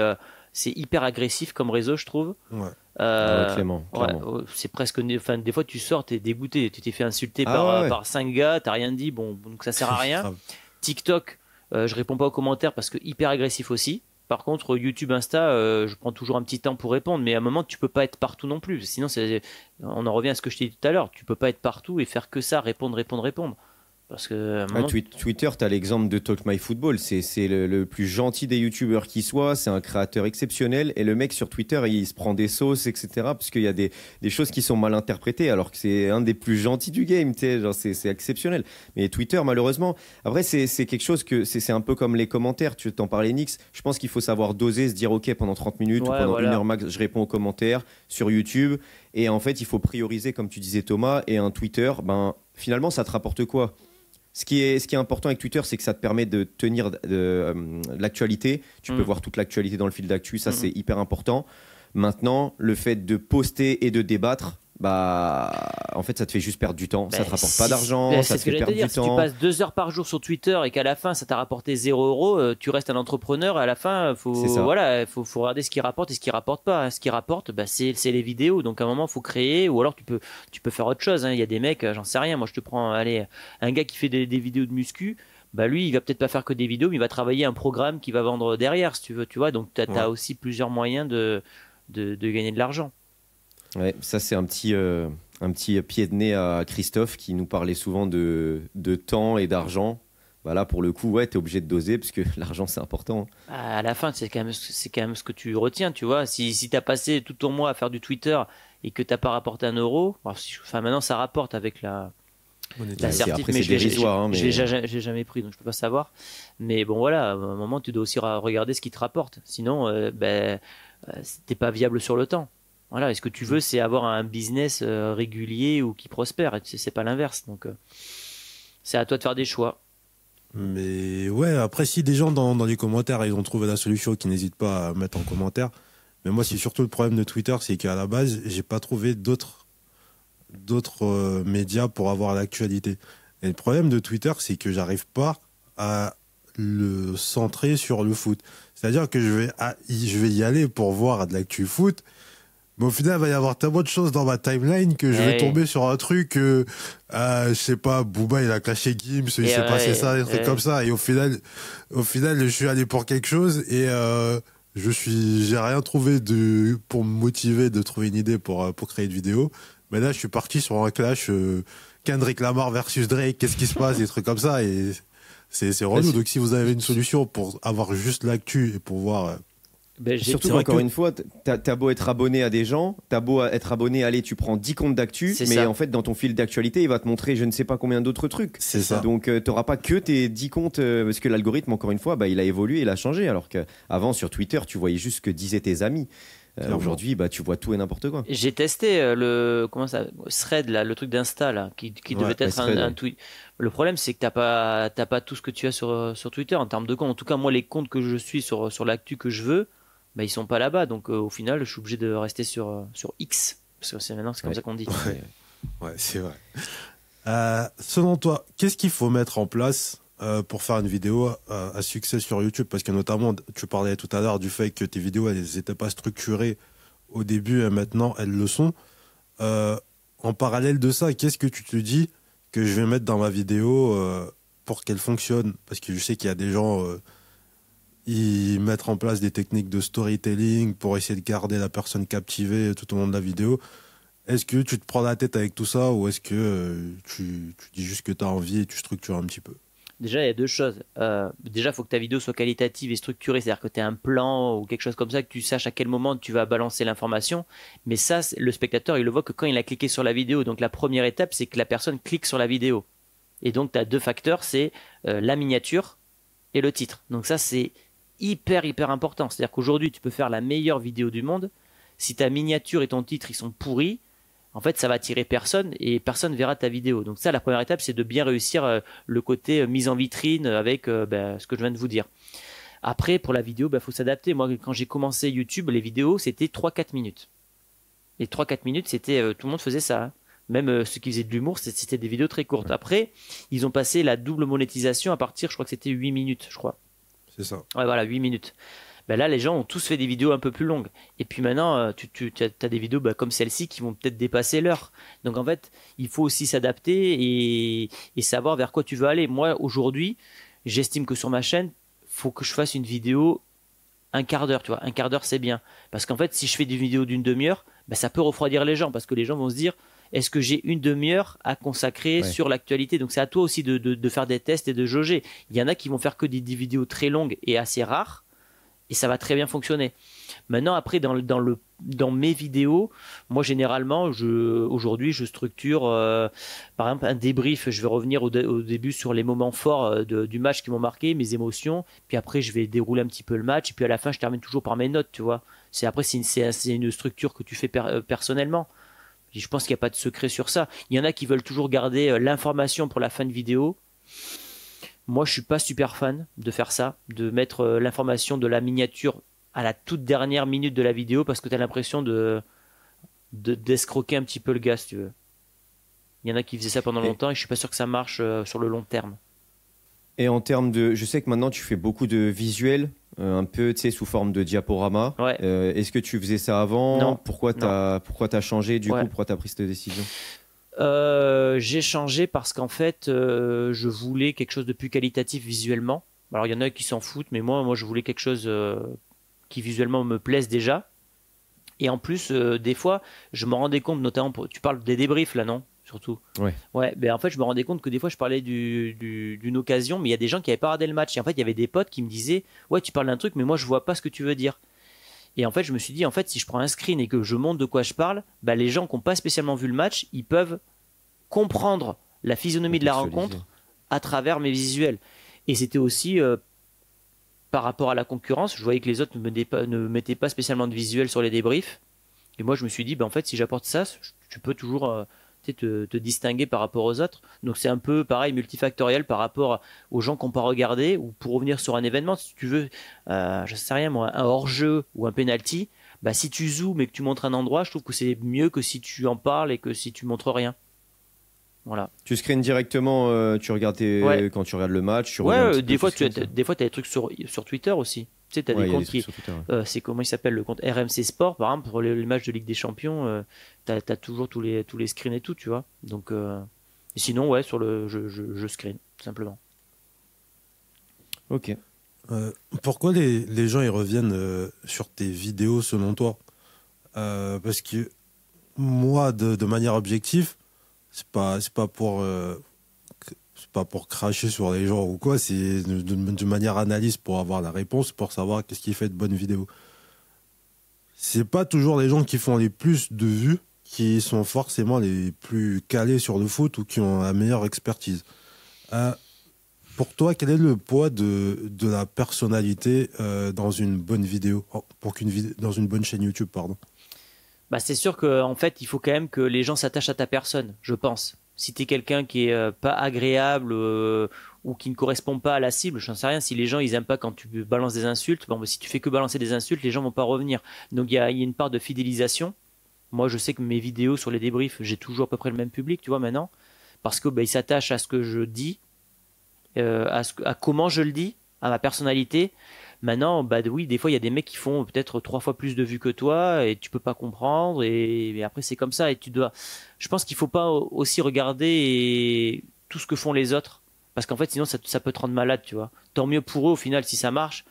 hyper agressif comme réseau, je trouve.
Ouais.
Clairement.
C'est presque. Enfin, des fois, tu sors, t'es dégoûté. Tu t'es fait insulter par 5 gars, t'as rien dit, bon, donc ça sert à rien. TikTok, je réponds pas aux commentaires parce que hyper agressif aussi. Par contre, YouTube, Insta, je prends toujours un petit temps pour répondre, mais à un moment, tu peux pas être partout non plus. Sinon, on en revient à ce que je t'ai dit tout à l'heure. Tu peux pas être partout et faire que ça, répondre. Parce que
Twitter, tu as l'exemple de Talk My Football. C'est le plus gentil des youtubeurs qui soit. C'est un créateur exceptionnel. Et le mec sur Twitter, il se prend des sauces, etc. Parce qu'il y a des choses qui sont mal interprétées, alors que c'est un des plus gentils du game. C'est exceptionnel. Mais Twitter, malheureusement, après, c'est quelque chose que c'est un peu comme les commentaires. Tu t'en parlais, Nix. Je pense qu'il faut savoir doser, se dire, OK, pendant 30 minutes ou pendant 1 heure max, je réponds aux commentaires sur YouTube. Et en fait, il faut prioriser, comme tu disais, Thomas. Et un Twitter, finalement, ça te rapporte quoi? Ce qui est important avec Twitter, c'est que ça te permet de tenir l'actualité. Tu peux voir toute l'actualité dans le fil d'actu, ça c'est hyper important. Maintenant, le fait de poster et de débattre, en fait, ça te fait juste perdre du temps. Ça te rapporte pas d'argent, ça te fait perdre du temps.
Si tu passes 2 heures par jour sur Twitter et qu'à la fin, ça t'a rapporté 0 €, tu restes un entrepreneur. À la fin, faut regarder ce qui rapporte et ce qui rapporte pas. Ce qui rapporte, c'est les vidéos. Donc à un moment, il faut créer, ou alors tu peux faire autre chose. Il y a des mecs, j'en sais rien. Moi, je te prends, un gars qui fait des vidéos de muscu. Lui, il va peut-être pas faire que des vidéos, mais il va travailler un programme qui va vendre derrière, si tu veux. Tu vois, donc tu as aussi plusieurs moyens de gagner de l'argent.
Ouais, ça c'est un petit pied de nez à Christophe qui nous parlait souvent de temps et d'argent. Là, pour le coup, t'es obligé de doser parce que l'argent c'est important.
À la fin, c'est quand même ce que tu retiens, tu vois. Si t'as passé tout ton mois à faire du Twitter et que t'as pas rapporté 1 €, maintenant ça rapporte avec la certif, mais j'ai jamais pris, donc je peux pas savoir. Mais bon, voilà, à un moment, tu dois aussi regarder ce qui te rapporte. Sinon, t'es pas viable sur le temps. Voilà, et ce que tu veux, c'est avoir un business régulier ou qui prospère. Et c'est pas l'inverse. Donc, c'est à toi de faire des choix.
Mais ouais, après, si des gens dans les commentaires, ils ont trouvé la solution, qu'ils n'hésitent pas à mettre en commentaire. Mais moi, c'est surtout le problème de Twitter, c'est qu'à la base, j'ai pas trouvé d'autres médias pour avoir l'actualité. Et le problème de Twitter, c'est que j'arrive pas à le centrer sur le foot. C'est-à-dire que je vais y aller pour voir de l'actu foot. Mais au final, il va y avoir tellement de choses dans ma timeline que je vais tomber sur un truc, je sais pas, Booba, il a caché Gims, il s'est passé ça, des trucs comme ça. Et au final, je suis allé pour quelque chose et j'ai rien trouvé pour me motiver de trouver une idée pour créer une vidéo. Mais là, je suis parti sur un clash Kendrick Lamar versus Drake, qu'est-ce qui se passe, des trucs comme ça. Et c'est relou. Donc, si vous avez une solution pour avoir juste l'actu et pour voir
Ben,
Surtout encore une fois, t'as beau être abonné à des gens, t'as beau être abonné, allez, tu prends 10 comptes d'actu, mais
ça.
en fait, dans ton fil d'actualité, il va te montrer je ne sais pas combien d'autres trucs.
C'est ça.
Donc, t'auras pas que tes 10 comptes, parce que l'algorithme, encore une fois, bah, il a évolué, il a changé. Alors qu'avant, sur Twitter, tu voyais juste ce que disaient tes amis. Aujourd'hui, bah, tu vois tout et n'importe quoi.
J'ai testé Thread, là, le truc d'Insta, là, qui devait être un tweet. Le problème, c'est que t'as pas tout ce que tu as sur Twitter en termes de comptes. En tout cas, moi, les comptes que je suis sur l'actu que je veux, bah, ils sont pas là-bas. Donc, au final, je suis obligé de rester sur X. Parce que maintenant, c'est comme ça qu'on dit.
Ouais, c'est vrai. Selon toi, qu'est-ce qu'il faut mettre en place pour faire une vidéo à succès sur YouTube? Parce que notamment, tu parlais tout à l'heure du fait que tes vidéos, elles n'étaient pas structurées au début et maintenant, elles le sont. En parallèle de ça, qu'est-ce que tu te dis que je vais mettre dans ma vidéo pour qu'elle fonctionne? Parce que je sais qu'il y a des gens, ils mettent en place des techniques de storytelling pour essayer de garder la personne captivée tout au long de la vidéo. Est-ce que tu te prends la tête avec tout ça ou est-ce que tu dis juste que tu as envie et tu structures un petit peu?
Déjà, il y a deux choses. Déjà, il faut que ta vidéo soit qualitative et structurée, c'est-à-dire que tu aies un plan ou quelque chose comme ça, que tu saches à quel moment tu vas balancer l'information. Mais ça, le spectateur, il le voit que quand il a cliqué sur la vidéo. Donc la première étape, c'est que la personne clique sur la vidéo. Et donc, tu as deux facteurs, c'est la miniature et le titre. Donc ça, c'est hyper important. C'est-à-dire qu'aujourd'hui, tu peux faire la meilleure vidéo du monde. Si ta miniature et ton titre, ils sont pourris, en fait, ça va attirer personne et personne verra ta vidéo. Donc ça, la première étape, c'est de bien réussir le côté mise en vitrine avec ce que je viens de vous dire. Après, pour la vidéo, faut s'adapter. Moi, quand j'ai commencé YouTube, les vidéos, c'était 3-4 minutes. Et 3-4 minutes, c'était tout le monde faisait ça. Hein. Même ceux qui faisaient de l'humour, c'était des vidéos très courtes. Après, ils ont passé la double monétisation à partir, je crois que c'était 8 minutes, je crois.
C'est ça.
Ouais, voilà, 8 minutes. Là, les gens ont tous fait des vidéos un peu plus longues. Et puis maintenant, tu as des vidéos comme celle-ci qui vont peut-être dépasser l'heure. Donc en fait, il faut aussi s'adapter et savoir vers quoi tu veux aller. Moi, aujourd'hui, j'estime que sur ma chaîne, faut que je fasse une vidéo un quart d'heure. Tu vois, un quart d'heure, c'est bien. Parce qu'en fait, si je fais des vidéos d'une demi-heure, ça peut refroidir les gens. Parce que les gens vont se dire, est-ce que j'ai une demi-heure à consacrer sur l'actualité? Donc c'est à toi aussi de faire des tests et de jauger. Il y en a qui vont faire que des vidéos très longues et assez rares. Et ça va très bien fonctionner. Maintenant, après, dans mes vidéos, moi, généralement, aujourd'hui, je structure, par exemple, un débrief. Je vais revenir au début sur les moments forts du match qui m'ont marqué, mes émotions. Puis après, je vais dérouler un petit peu le match. Et puis à la fin, je termine toujours par mes notes, tu vois. C'est une structure que tu fais personnellement. Je pense qu'il n'y a pas de secret sur ça. Il y en a qui veulent toujours garder l'information pour la fin de vidéo. Moi, je suis pas super fan de faire ça, de mettre l'information de la miniature à la toute dernière minute de la vidéo parce que tu as l'impression d'escroquer un petit peu le gars, si tu veux. Il y en a qui faisaient ça pendant longtemps et je suis pas sûr que ça marche sur le long terme.
Et en termes de... Je sais que maintenant, tu fais beaucoup de visuels, un peu, tu sais, sous forme de diaporama.
Ouais.
Est-ce que tu faisais ça avant?
Non.
Pourquoi t'as changé, du coup? Pourquoi t'as pris cette décision?
J'ai changé parce qu'en fait, je voulais quelque chose de plus qualitatif visuellement. Alors, il y en a qui s'en foutent, mais moi, je voulais quelque chose qui visuellement me plaise déjà. Et en plus, des fois, je me rendais compte, notamment, tu parles des débriefs là, non? Surtout.
Ouais.
Ouais, en fait, je me rendais compte que des fois, je parlais d'une occasion, mais il y a des gens qui n'avaient pas regardé le match. Et en fait, il y avait des potes qui me disaient, ouais, tu parles d'un truc, mais moi, je vois pas ce que tu veux dire. Et en fait, je me suis dit, en fait, si je prends un screen et que je montre de quoi je parle, les gens qui n'ont pas spécialement vu le match, ils peuvent comprendre la physionomie de la rencontre à travers mes visuels. Et c'était aussi par rapport à la concurrence, je voyais que les autres ne mettaient pas spécialement de visuels sur les débriefs. Et moi, je me suis dit, en fait, si j'apporte ça, tu peux toujours te distinguer par rapport aux autres. Donc c'est un peu pareil, multifactoriel par rapport aux gens qui n'ont pas regardé, ou pour revenir sur un événement, si tu veux, je sais rien moi, un hors-jeu ou un penalty, si tu zoomes et que tu montres un endroit, je trouve que c'est mieux que si tu en parles et que si tu montres rien. Voilà.
Tu screens directement, tu regardes quand tu regardes le match.
Des fois tu as des trucs sur Twitter aussi. Tu sais, tu as des comptes qui. C'est comment il s'appelle le compte RMC Sport, par exemple, pour les matchs de Ligue des Champions, tu as toujours tous les screens et tout, tu vois. Donc, et sinon, je screen, tout simplement.
Ok.
Pourquoi les gens ils reviennent sur tes vidéos selon toi? Parce que moi, de manière objective, c'est pas pour cracher sur les gens ou quoi, c'est de manière analyse pour avoir la réponse, pour savoir qu'est-ce qui fait de bonnes vidéos. c'est pas toujours les gens qui font les plus de vues qui sont forcément les plus calés sur le foot ou qui ont la meilleure expertise. Euh, pour toi, quel est le poids de la personnalité dans une bonne vidéo, dans une bonne chaîne YouTube, pardon?
Bah, c'est sûr qu'en fait, il faut quand même que les gens s'attachent à ta personne, je pense. Si tu es quelqu'un qui est pas agréable ou qui ne correspond pas à la cible, je n'en sais rien. Si les gens ils aiment pas quand tu balances des insultes, bon, bah, si tu fais que balancer des insultes, les gens vont pas revenir. Donc il y a une part de fidélisation. Moi, je sais que mes vidéos sur les débriefs, j'ai toujours à peu près le même public, tu vois, maintenant, parce que bah, ils s'attachent à ce que je dis, à comment je le dis, à ma personnalité. Maintenant, bah oui, des fois, il y a des mecs qui font peut-être 3 fois plus de vues que toi et tu peux pas comprendre et après c'est comme ça et tu dois. Je pense qu'il faut pas aussi regarder tout ce que font les autres parce qu'en fait, sinon ça peut te rendre malade, tu vois. Tant mieux pour eux au final si ça marche.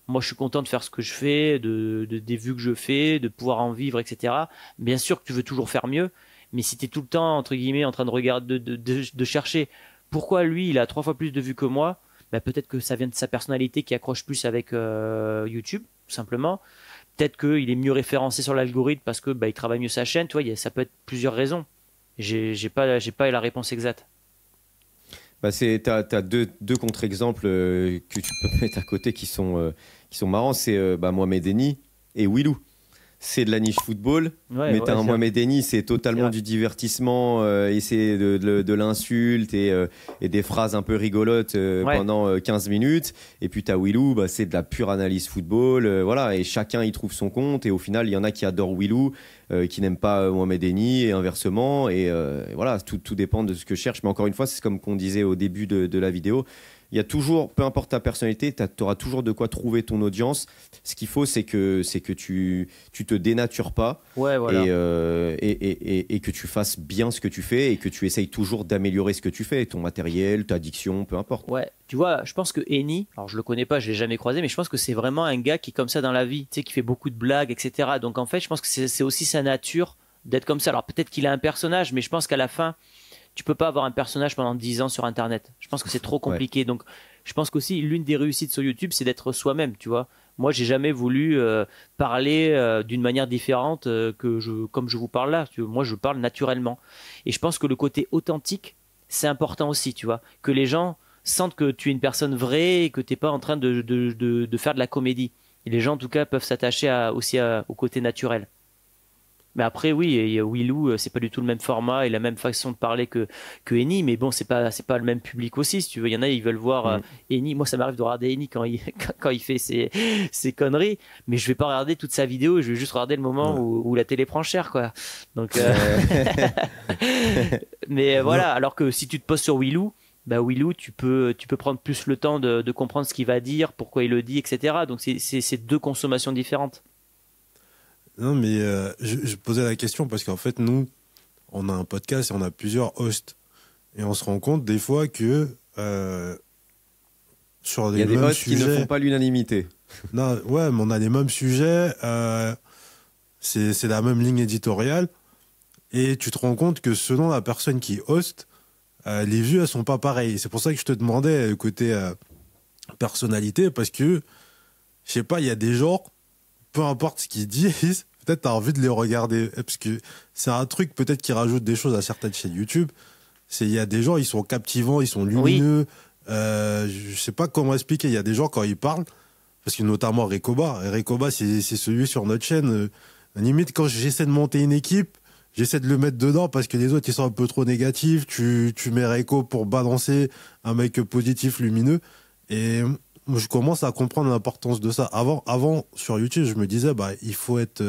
Moi, je suis content de faire ce que je fais, des vues que je fais, de pouvoir en vivre, etc. Bien sûr que tu veux toujours faire mieux, mais si tu es tout le temps, entre guillemets, en train de regarder, de chercher pourquoi lui, il a 3 fois plus de vues que moi, bah, peut-être que ça vient de sa personnalité qui accroche plus avec YouTube, tout simplement. Peut-être qu'il est mieux référencé sur l'algorithme parce que bah, il travaille mieux sa chaîne, tu vois, ça peut être plusieurs raisons. J'ai pas la réponse exacte.
Bah t'as deux contre-exemples que tu peux mettre à côté qui sont marrants. C'est Mohamed Eni et Willou. C'est de la niche football, mais t'as un Mohamed Eni, c'est totalement du divertissement et c'est de l'insulte et des phrases un peu rigolotes pendant 15 minutes. Et puis t'as Willou, c'est de la pure analyse football, voilà. Et chacun y trouve son compte. Et au final, il y en a qui adorent Willou, qui n'aiment pas Mohamed Eni et inversement. Et voilà, tout dépend de ce que je cherche. Mais encore une fois, c'est comme qu'on disait au début de la vidéo. Il y a toujours, peu importe ta personnalité, tu auras toujours de quoi trouver ton audience. Ce qu'il faut, c'est que tu te dénatures pas
voilà.
et que tu fasses bien ce que tu fais et que tu essayes toujours d'améliorer ce que tu fais, ton matériel, ta diction, peu importe.
Ouais, tu vois, je pense que Eni, alors je le connais pas, je l'ai jamais croisé, mais je pense que c'est vraiment un gars qui est comme ça dans la vie, tu sais, qui fait beaucoup de blagues, etc. Donc en fait, je pense que c'est aussi sa nature d'être comme ça. Alors peut-être qu'il a un personnage, mais je pense qu'à la fin, tu peux pas avoir un personnage pendant 10 ans sur Internet. Je pense que c'est trop compliqué. Donc, je pense qu'aussi, l'une des réussites sur YouTube, c'est d'être soi-même, tu vois. Moi, j'ai jamais voulu parler d'une manière différente comme je vous parle là. Moi, je parle naturellement. Et je pense que le côté authentique, c'est important aussi, tu vois. Que les gens sentent que tu es une personne vraie et que tu n'es pas en train de faire de la comédie. Et les gens, en tout cas, peuvent s'attacher aussi au côté naturel. Mais après, oui, Willou, c'est pas du tout le même format et la même façon de parler que Eni, mais bon, c'est pas le même public aussi, si tu veux. Il y en a, ils veulent voir Eni. Moi, ça m'arrive de regarder Eni quand il fait ses conneries, mais je vais pas regarder toute sa vidéo, je vais juste regarder le moment où la télé prend cher, quoi. Donc, mais voilà, alors que si tu te poses sur Willou, bah Willou, tu peux prendre plus le temps de comprendre ce qu'il va dire, pourquoi il le dit, etc. Donc, c'est deux consommations différentes.
Non, mais je posais la question parce qu'en fait, nous, on a un podcast et on a plusieurs hosts. Et on se rend compte des fois que sur les mêmes sujets... Il y a des hosts
qui ne font pas l'unanimité.
Non, ouais, mais on a les mêmes sujets, c'est la même ligne éditoriale. Et tu te rends compte que selon la personne qui host, les vues, elles sont pas pareilles. C'est pour ça que je te demandais côté personnalité, parce que, je sais pas, il y a des gens, peu importe ce qu'ils disent, peut-être t'as envie de les regarder. Parce que c'est un truc peut-être qui rajoute des choses à certaines chaînes YouTube. Il y a des gens, ils sont captivants, ils sont lumineux. Oui. Je sais pas comment expliquer. Il y a des gens, quand ils parlent, parce que notamment Rekoba, c'est celui sur notre chaîne. Limite, quand j'essaie de monter une équipe, j'essaie de le mettre dedans parce que les autres, ils sont un peu trop négatifs. Tu mets Reko pour balancer un mec positif, lumineux. Et je commence à comprendre l'importance de ça. Avant, sur YouTube, je me disais, il faut être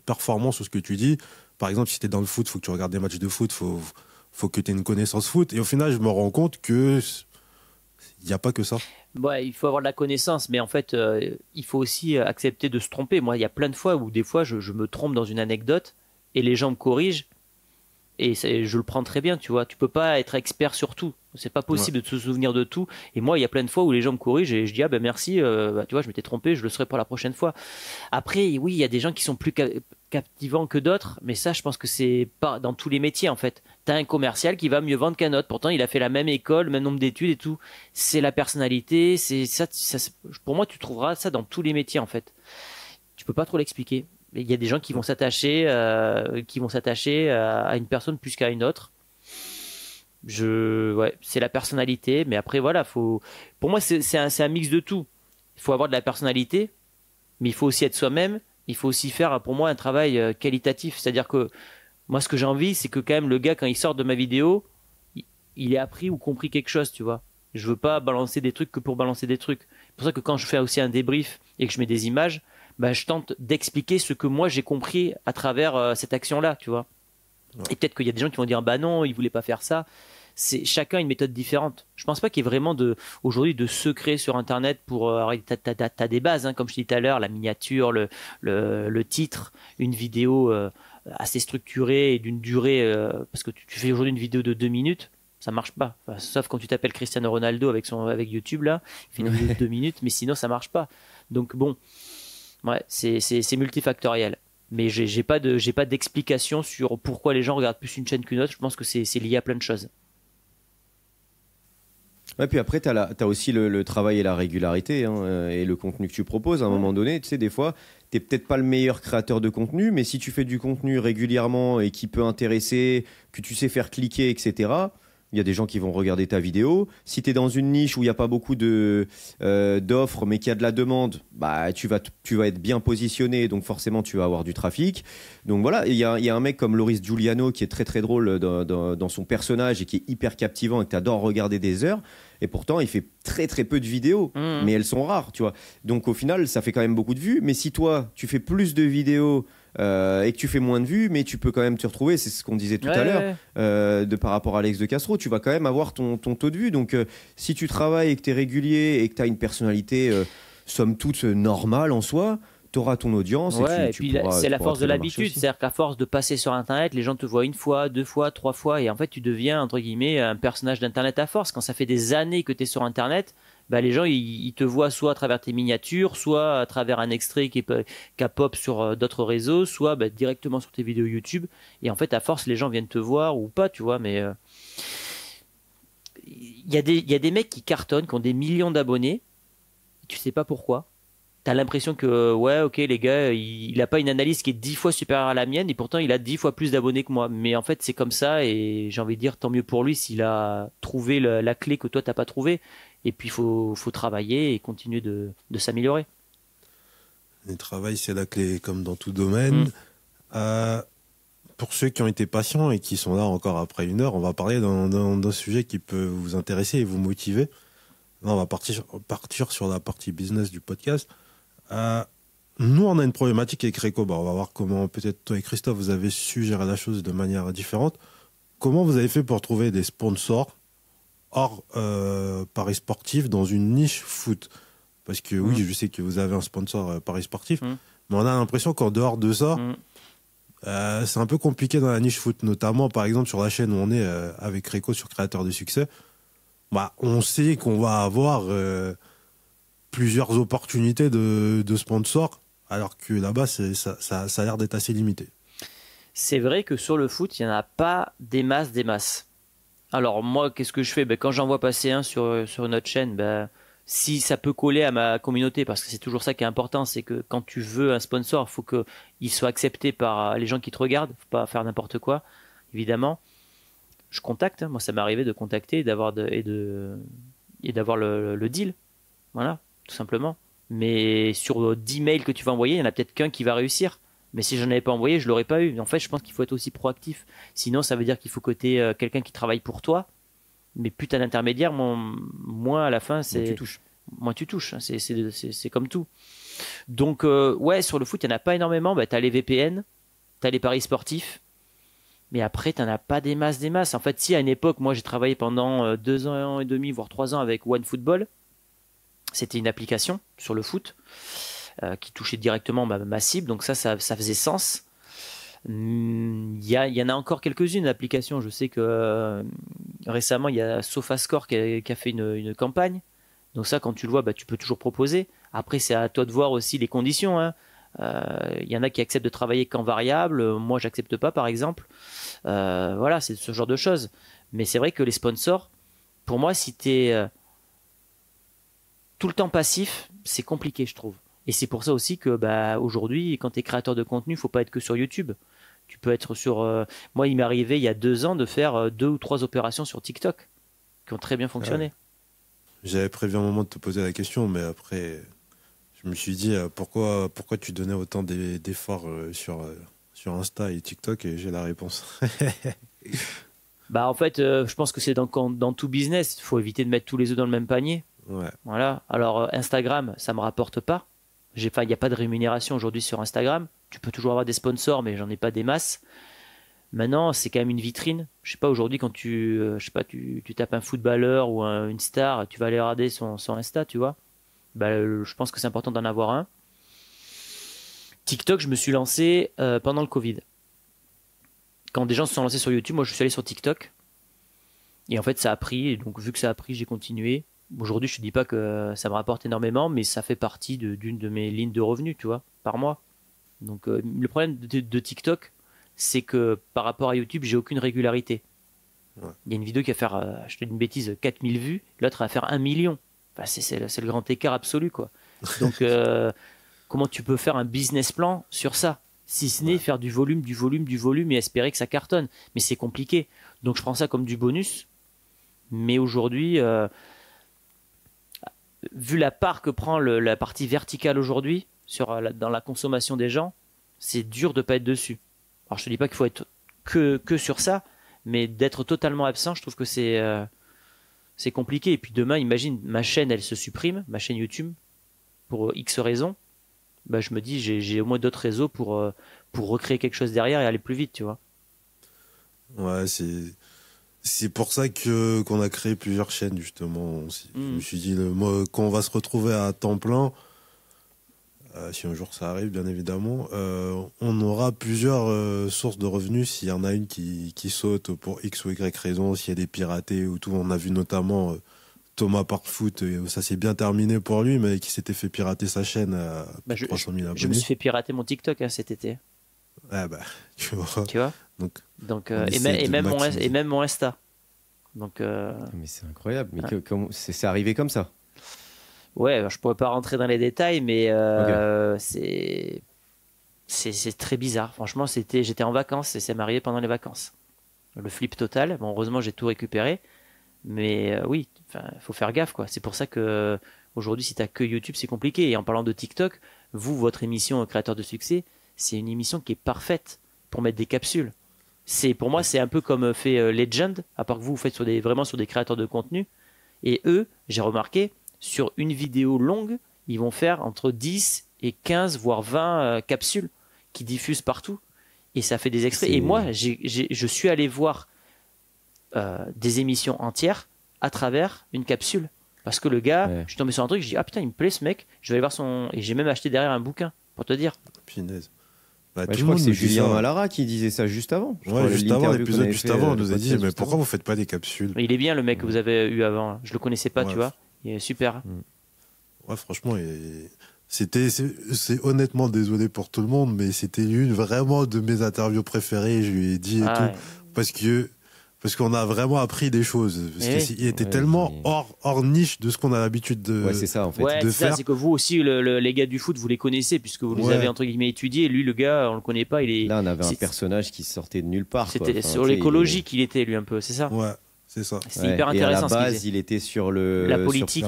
performant sur ce que tu dis. Par exemple, si tu es dans le foot, il faut que tu regardes des matchs de foot, faut que tu aies une connaissance foot. Et au final, je me rends compte que il n'y a pas que ça.
Ouais, il faut avoir de la connaissance, mais en fait, il faut aussi accepter de se tromper. Moi, il y a plein de fois où des fois, je me trompe dans une anecdote et les gens me corrigent. Et je le prends très bien, tu vois. Tu peux pas être expert sur tout. C'est pas possible de se souvenir de tout. Et moi, il y a plein de fois où les gens me corrigent et je dis, merci, tu vois, je m'étais trompé, je le serai pour la prochaine fois. Après, oui, il y a des gens qui sont plus captivants que d'autres, mais ça, je pense que c'est pas dans tous les métiers, en fait. T'as un commercial qui va mieux vendre qu'un autre. Pourtant, il a fait la même école, le même nombre d'études et tout. C'est la personnalité, c'est ça, pour moi, tu trouveras ça dans tous les métiers, en fait. tu peux pas trop l'expliquer. Il y a des gens qui vont s'attacher à une personne plus qu'à une autre. Ouais, c'est la personnalité, mais après voilà, pour moi c'est un mix de tout. Il faut avoir de la personnalité, mais il faut aussi être soi-même. Il faut aussi faire, pour moi, un travail qualitatif. C'est-à-dire que moi, ce que j'ai envie, c'est que quand même le gars, quand il sort de ma vidéo, il ait appris ou compris quelque chose, tu vois. Je veux pas balancer des trucs que pour balancer des trucs. C'est pour ça que quand je fais aussi un débrief et que je mets des images, bah, je tente d'expliquer ce que moi j'ai compris à travers cette action-là, tu vois. Ouais. Et peut-être qu'il y a des gens qui vont dire, bah non, il voulait pas faire ça. C'est chacun une méthode différente. Je pense pas qu'il y ait vraiment aujourd'hui de secret sur Internet pour t'as des bases, hein, comme je disais tout à l'heure, la miniature, le titre, une vidéo assez structurée et d'une durée, parce que tu fais aujourd'hui une vidéo de 2 minutes, ça marche pas. Enfin, sauf quand tu t'appelles Cristiano Ronaldo avec YouTube là, il fait une vidéo de 2 minutes, mais sinon ça marche pas. Donc bon, ouais, c'est multifactoriel. Mais j'ai pas d'explication sur pourquoi les gens regardent plus une chaîne qu'une autre. Je pense que c'est lié à plein de choses.
Ouais, puis après, tu as aussi le travail et la régularité, hein, et le contenu que tu proposes. À un moment donné, tu sais, des fois, tu n'es peut-être pas le meilleur créateur de contenu, mais si tu fais du contenu régulièrement et qui peut intéresser, que tu sais faire cliquer, etc., il y a des gens qui vont regarder ta vidéo. Si tu es dans une niche où il n'y a pas beaucoup d'offres, mais qu'il y a de la demande, bah, tu vas être bien positionné, donc forcément, tu vas avoir du trafic. Donc voilà, il y a un mec comme Loris Giuliano qui est très très drôle dans son personnage et qui est hyper captivant et que tu adores regarder des heures. Et pourtant, il fait très très peu de vidéos, mais elles sont rares, tu vois. Donc au final, ça fait quand même beaucoup de vues. Mais si toi, tu fais plus de vidéos et que tu fais moins de vues, mais tu peux quand même te retrouver, c'est ce qu'on disait tout à l'heure, par rapport à Alex de Castro, tu vas quand même avoir ton taux de vue. Donc si tu travailles et que tu es régulier et que tu as une personnalité somme toute normale en soi, tu auras ton audience.
Ouais, et puis c'est la force de l'habitude. C'est-à-dire qu'à force de passer sur Internet, les gens te voient 1 fois, 2 fois, 3 fois, et en fait, tu deviens, entre guillemets, un personnage d'Internet à force. Quand ça fait des années que tu es sur Internet, bah, les gens, ils te voient soit à travers tes miniatures, soit à travers un extrait qui pop sur d'autres réseaux, soit bah, directement sur tes vidéos YouTube. Et en fait, à force, les gens viennent te voir ou pas, tu vois, mais il y a des mecs qui cartonnent, qui ont des millions d'abonnés, tu sais pas pourquoi. T'as l'impression que, ouais, ok, les gars, il a pas une analyse qui est 10 fois supérieure à la mienne et pourtant il a 10 fois plus d'abonnés que moi. Mais en fait, c'est comme ça et j'ai envie de dire tant mieux pour lui s'il a trouvé la clé que toi t'as pas trouvé. Et puis, il faut travailler et continuer de s'améliorer.
Le travail, c'est la clé, comme dans tout domaine. Pour ceux qui ont été patients et qui sont là encore après 1 heure, on va parler d'un sujet qui peut vous intéresser et vous motiver. Là, on va partir sur la partie business du podcast. Nous, on a une problématique avec Réco. On va voir comment, peut-être toi et Christophe, vous avez su gérer la chose de manière différente. Comment vous avez fait pour trouver des sponsors hors paris sportif dans une niche foot? Parce que oui, je sais que vous avez un sponsor paris sportif, mais on a l'impression qu'en dehors de ça, c'est un peu compliqué dans la niche foot, notamment par exemple sur la chaîne où on est avec Réco sur Créateur de Succès. Bah, on sait qu'on va avoir plusieurs opportunités de sponsors, alors que là-bas, ça a l'air d'être assez limité.
C'est vrai que sur le foot, il n'y en a pas des masses. Alors moi, qu'est-ce que je fais? Quand j'en vois passer un sur une autre chaîne, si ça peut coller à ma communauté, parce que c'est toujours ça qui est important, c'est que quand tu veux un sponsor, il faut qu'il soit accepté par les gens qui te regardent, faut pas faire n'importe quoi, évidemment. Je contacte, moi ça m'est arrivé de contacter et d'avoir le deal, voilà, tout simplement. Mais sur 10 mails que tu vas envoyer, il y en a peut-être qu'un qui va réussir. Mais si je n'en avais pas envoyé, je l'aurais pas eu. En fait, je pense qu'il faut être aussi proactif. Sinon, ça veut dire qu'il faut que tu aies quelqu'un qui travaille pour toi. Mais plus tu as d'intermédiaires, moins à la fin, moins tu touches. Hein. C'est comme tout. Donc, ouais, sur le foot, il n'y en a pas énormément. Tu as les VPN, tu as les paris sportifs. Mais après, tu n'en as pas des masses. En fait, si à une époque, moi, j'ai travaillé pendant 2 ans et demi, voire 3 ans avec OneFootball. C'était une application sur le foot. Qui touchait directement ma cible, donc ça faisait sens. Il y en a encore quelques-unes d'applications. Je sais que récemment il y a SofaScore qui a fait une campagne, donc ça quand tu le vois, tu peux toujours proposer. Après c'est à toi de voir aussi les conditions, hein. Il y en a qui acceptent de travailler qu'en variable, moi j'accepte pas par exemple. Voilà, c'est ce genre de choses. Mais c'est vrai que les sponsors, pour moi, si tu es tout le temps passif, c'est compliqué, je trouve. Et c'est pour ça aussi que aujourd'hui, quand tu es créateur de contenu, faut pas être que sur YouTube. Tu peux être sur... Moi, il m'est arrivé il y a 2 ans de faire 2 ou 3 opérations sur TikTok qui ont très bien fonctionné.
Ouais. J'avais prévu un moment de te poser la question, mais après, je me suis dit pourquoi tu donnais autant d'efforts sur Insta et TikTok, et j'ai la réponse.
En fait, je pense que c'est dans tout business. Il faut éviter de mettre tous les œufs dans le même panier.
Ouais.
Voilà. Alors, Instagram, ça me rapporte pas. Il n'y a pas de rémunération aujourd'hui sur Instagram. Tu peux toujours avoir des sponsors, mais j'en ai pas des masses. Maintenant, c'est quand même une vitrine. Je sais pas, aujourd'hui, quand tu tapes un footballeur ou une star, tu vas aller regarder son Insta, tu vois. Je pense que c'est important d'en avoir un. TikTok, je me suis lancé pendant le Covid. Quand des gens se sont lancés sur YouTube, moi, je suis allé sur TikTok. Et en fait, ça a pris. Et donc, vu que ça a pris, j'ai continué. Aujourd'hui, je te dis pas que ça me rapporte énormément, mais ça fait partie d'une de mes lignes de revenus, tu vois, par mois. Donc, le problème de TikTok, c'est que par rapport à YouTube, j'ai aucune régularité.
Ouais.
Il y a une vidéo qui va faire, je te dis une bêtise, 4000 vues, l'autre va faire 1 million. Enfin, c'est le grand écart absolu, quoi. Donc, comment tu peux faire un business plan sur ça? Si ce n'est faire du volume et espérer que ça cartonne. Mais c'est compliqué. Donc, je prends ça comme du bonus. Mais aujourd'hui, vu la part que prend la partie verticale aujourd'hui dans la consommation des gens, c'est dur de pas être dessus. Alors je te dis pas qu'il faut être que sur ça, mais d'être totalement absent, je trouve que c'est compliqué. Et puis demain, imagine, ma chaîne, elle se supprime, ma chaîne YouTube, pour X raisons. Je me dis, j'ai au moins d'autres réseaux pour recréer quelque chose derrière et aller plus vite, tu vois.
Ouais, c'est pour ça qu'on a créé plusieurs chaînes, justement. Je me suis dit, quand on va se retrouver à temps plein, si un jour ça arrive, bien évidemment, on aura plusieurs sources de revenus. S'il y en a une qui saute pour X ou Y raison, s'il y a des piratés ou tout. On a vu notamment Thomas Parkfoot, ça s'est bien terminé pour lui, mais qui s'était fait pirater sa chaîne à 300 000 abonnés.
Je me suis fait pirater mon TikTok cet été.
Tu vois.
Donc, et même mon Insta. Donc,
Mais c'est incroyable. Mais c'est arrivé comme ça?
Ouais, je pourrais pas rentrer dans les détails, mais
Okay.
c'est très bizarre. Franchement, j'étais en vacances et c'est m'arrivé pendant les vacances. Le flip total. Bon, heureusement, j'ai tout récupéré. Mais oui, faut faire gaffe, quoi. C'est pour ça que aujourd'hui, si t'as que YouTube, c'est compliqué. Et en parlant de TikTok, votre émission Créateur de succès, c'est une émission qui est parfaite pour mettre des capsules. Pour moi, c'est un peu comme fait Legend, à part que vous faites vraiment sur des créateurs de contenu. Et eux, j'ai remarqué, sur une vidéo longue, ils vont faire entre 10 et 15, voire 20 capsules qui diffusent partout. Et ça fait des extraits. Et moi, je suis allé voir des émissions entières à travers une capsule. Parce que le gars, je suis tombé sur un truc, je dis, ah putain, il me plaît ce mec, je vais aller voir son... Et j'ai même acheté derrière un bouquin, pour te dire.
Punaise.
Je crois que c'est Julien Malara qui disait ça juste avant.
Juste avant, l'épisode juste avant, on nous a dit, mais pourquoi vous faites pas des capsules?
Il est bien le mec que vous avez eu avant. Je le connaissais pas, tu vois. Il est super.
Ouais, franchement, c'est honnêtement, désolé pour tout le monde, mais c'était une vraiment de mes interviews préférées. Je lui ai dit parce qu'on a vraiment appris des choses. Parce qu'il était tellement hors niche de ce qu'on a l'habitude de,
c'est ça, en fait.
de faire. C'est que vous aussi, les gars du foot, vous les connaissez, puisque vous les avez entre guillemets étudiés. Lui, le gars, on le connaît pas.
Là, on avait un personnage qui sortait de nulle part.
C'était sur l'écologie qu'il était, lui, un peu, c'est ça?
Ouais. C'est ça.
C'était hyper intéressant.
Et à la base, il était sur la
politique,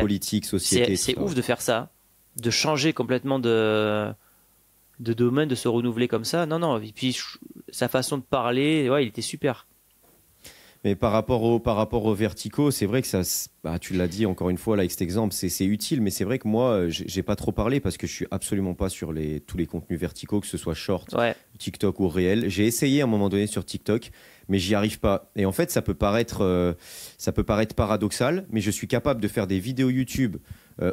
politique, société.
C'est ouf de faire ça, de changer complètement de domaine, de se renouveler comme ça. Non. Et puis sa façon de parler, il était super.
Mais par rapport aux verticaux, c'est vrai que ça, tu l'as dit encore une fois là avec cet exemple, c'est utile. Mais c'est vrai que moi, j'ai pas trop parlé parce que je suis absolument pas sur tous les contenus verticaux, que ce soit short, TikTok ou réel. J'ai essayé à un moment donné sur TikTok, mais j'y arrive pas. Et en fait, ça peut paraître paradoxal, mais je suis capable de faire des vidéos YouTube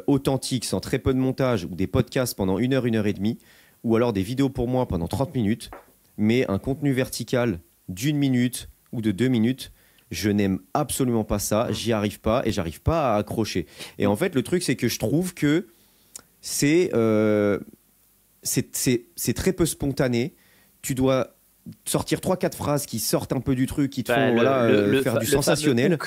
authentiques, sans très peu de montage, ou des podcasts pendant 1 heure, 1 heure et demie, ou alors des vidéos pour moi pendant 30 minutes, mais un contenu vertical d'1 minute ou de 2 minutes, je n'aime absolument pas ça, j'y arrive pas et j'arrive pas à accrocher. Et en fait, le truc, c'est que je trouve que c'est très peu spontané. Tu dois sortir 3-4 phrases qui sortent un peu du truc, qui te font faire du sensationnel.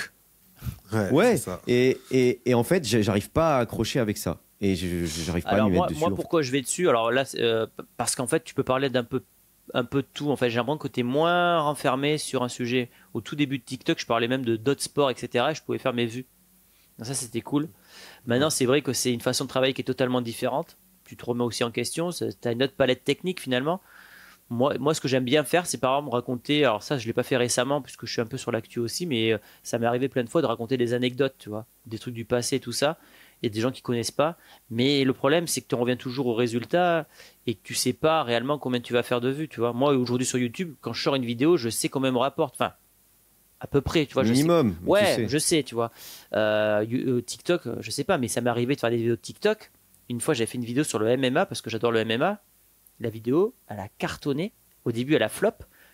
Ouais, et en fait, j'arrive pas à accrocher avec ça. Et j'arrive pas à
Alors
m'y mettre dessus.
moi
en fait.
pourquoi je vais dessus? Alors là, parce qu'en fait, tu peux parler un peu de tout. En fait, j'ai l'impression que tu es moins renfermé sur un sujet. Au tout début de TikTok, je parlais même de d'autres sports, etc. Et je pouvais faire mes vues. Donc ça, c'était cool. Maintenant, c'est vrai que c'est une façon de travailler qui est totalement différente. Tu te remets aussi en question. Tu as une autre palette technique finalement. Moi, ce que j'aime bien faire, c'est par exemple raconter. Alors ça, je l'ai pas fait récemment puisque je suis un peu sur l'actu aussi, mais ça m'est arrivé plein de fois de raconter des anecdotes, tu vois, des trucs du passé, tout ça. Il y a des gens qui connaissent pas. Mais le problème, c'est que tu reviens toujours au résultat et que tu sais pas réellement combien tu vas faire de vues, tu vois. Moi, aujourd'hui sur YouTube, quand je sors une vidéo, je sais combien me rapporte. Enfin, à peu près, tu vois.
Minimum.
Ouais,
tu sais.
je sais, tu vois. TikTok, je sais pas, mais ça m'est arrivé de faire des vidéos de TikTok. Une fois, j'avais fait une vidéo sur le MMA parce que j'adore le MMA. La vidéo, elle a cartonné. Au début, elle a flop.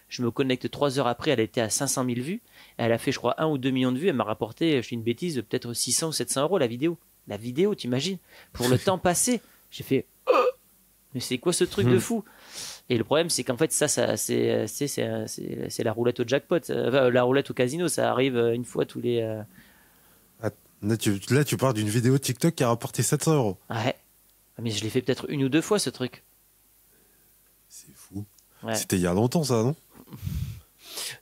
Je me connecte 3 heures après, elle était à 500 000 vues. Elle a fait, je crois, 1 ou 2 millions de vues. Elle m'a rapporté, je fais une bêtise, peut-être 600 ou 700 euros la vidéo. La vidéo, t'imagines? Pour le temps passé, j'ai fait mais c'est quoi ce truc de fou? Et le problème, c'est qu'en fait, ça c'est la roulette au jackpot, la roulette au casino. Ça arrive une fois tous les.
Là, tu parles d'une vidéo TikTok qui a rapporté 700 euros.
Ouais. Mais je l'ai fait peut-être 1 ou 2 fois ce truc.
C'est fou.
Ouais.
C'était il y a longtemps, ça, non?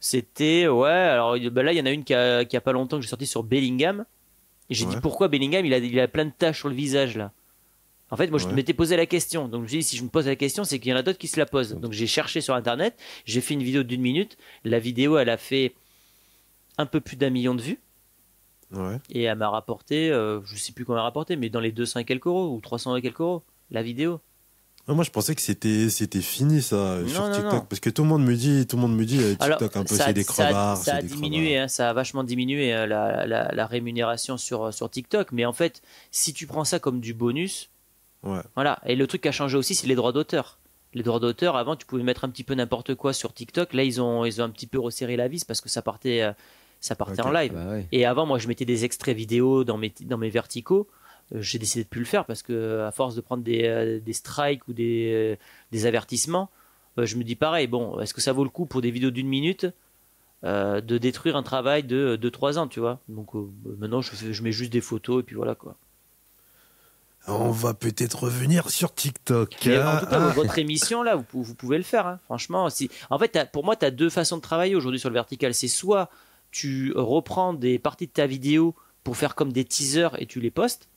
C'était, ouais, alors bah là, il y en a une qui a pas longtemps que j'ai sorti sur Bellingham. Et j'ai dit pourquoi Bellingham, il a plein de taches sur le visage là. En fait, moi, je m'étais posé la question. Donc, je me suis dit, si je me pose la question, c'est qu'il y en a d'autres qui se la posent. Donc, j'ai cherché sur Internet. J'ai fait une vidéo d'1 minute. La vidéo, elle a fait un peu plus d'1 million de vues.
Ouais.
Et elle m'a rapporté, je sais plus combien elle a rapporté, mais dans les 200 et quelques euros ou 300 et quelques euros, la vidéo.
Ah, moi, je pensais que c'était fini, ça, sur
Non,
TikTok.
non.
Parce que tout le monde me dit, TikTok,
Alors,
un peu, c'est des crevards.
ça a diminué, hein, ça a vachement diminué hein, la rémunération sur TikTok. Mais en fait, si tu prends ça comme du bonus,
Ouais.
voilà. Et le truc qui a changé aussi, c'est les droits d'auteur. Les droits d'auteur, avant, tu pouvais mettre un petit peu n'importe quoi sur TikTok. Là, ils ont un petit peu resserré la vis parce que ça partait en live.
Bah ouais.
Et avant, moi, je mettais des extraits vidéo dans mes verticaux. J'ai décidé de plus le faire parce que à force de prendre des strikes ou des avertissements, je me dis pareil. Bon, est-ce que ça vaut le coup pour des vidéos d'1 minute de détruire un travail de 2-3 ans, tu vois? Donc maintenant, je mets juste des photos et puis voilà quoi.
On va peut-être revenir sur TikTok.
Et en tout cas, votre émission là, vous pouvez le faire. Hein. Franchement, en fait, pour moi, tu as 2 façons de travailler aujourd'hui sur le vertical. C'est soit tu reprends des parties de ta vidéo pour faire comme des teasers et tu les postes.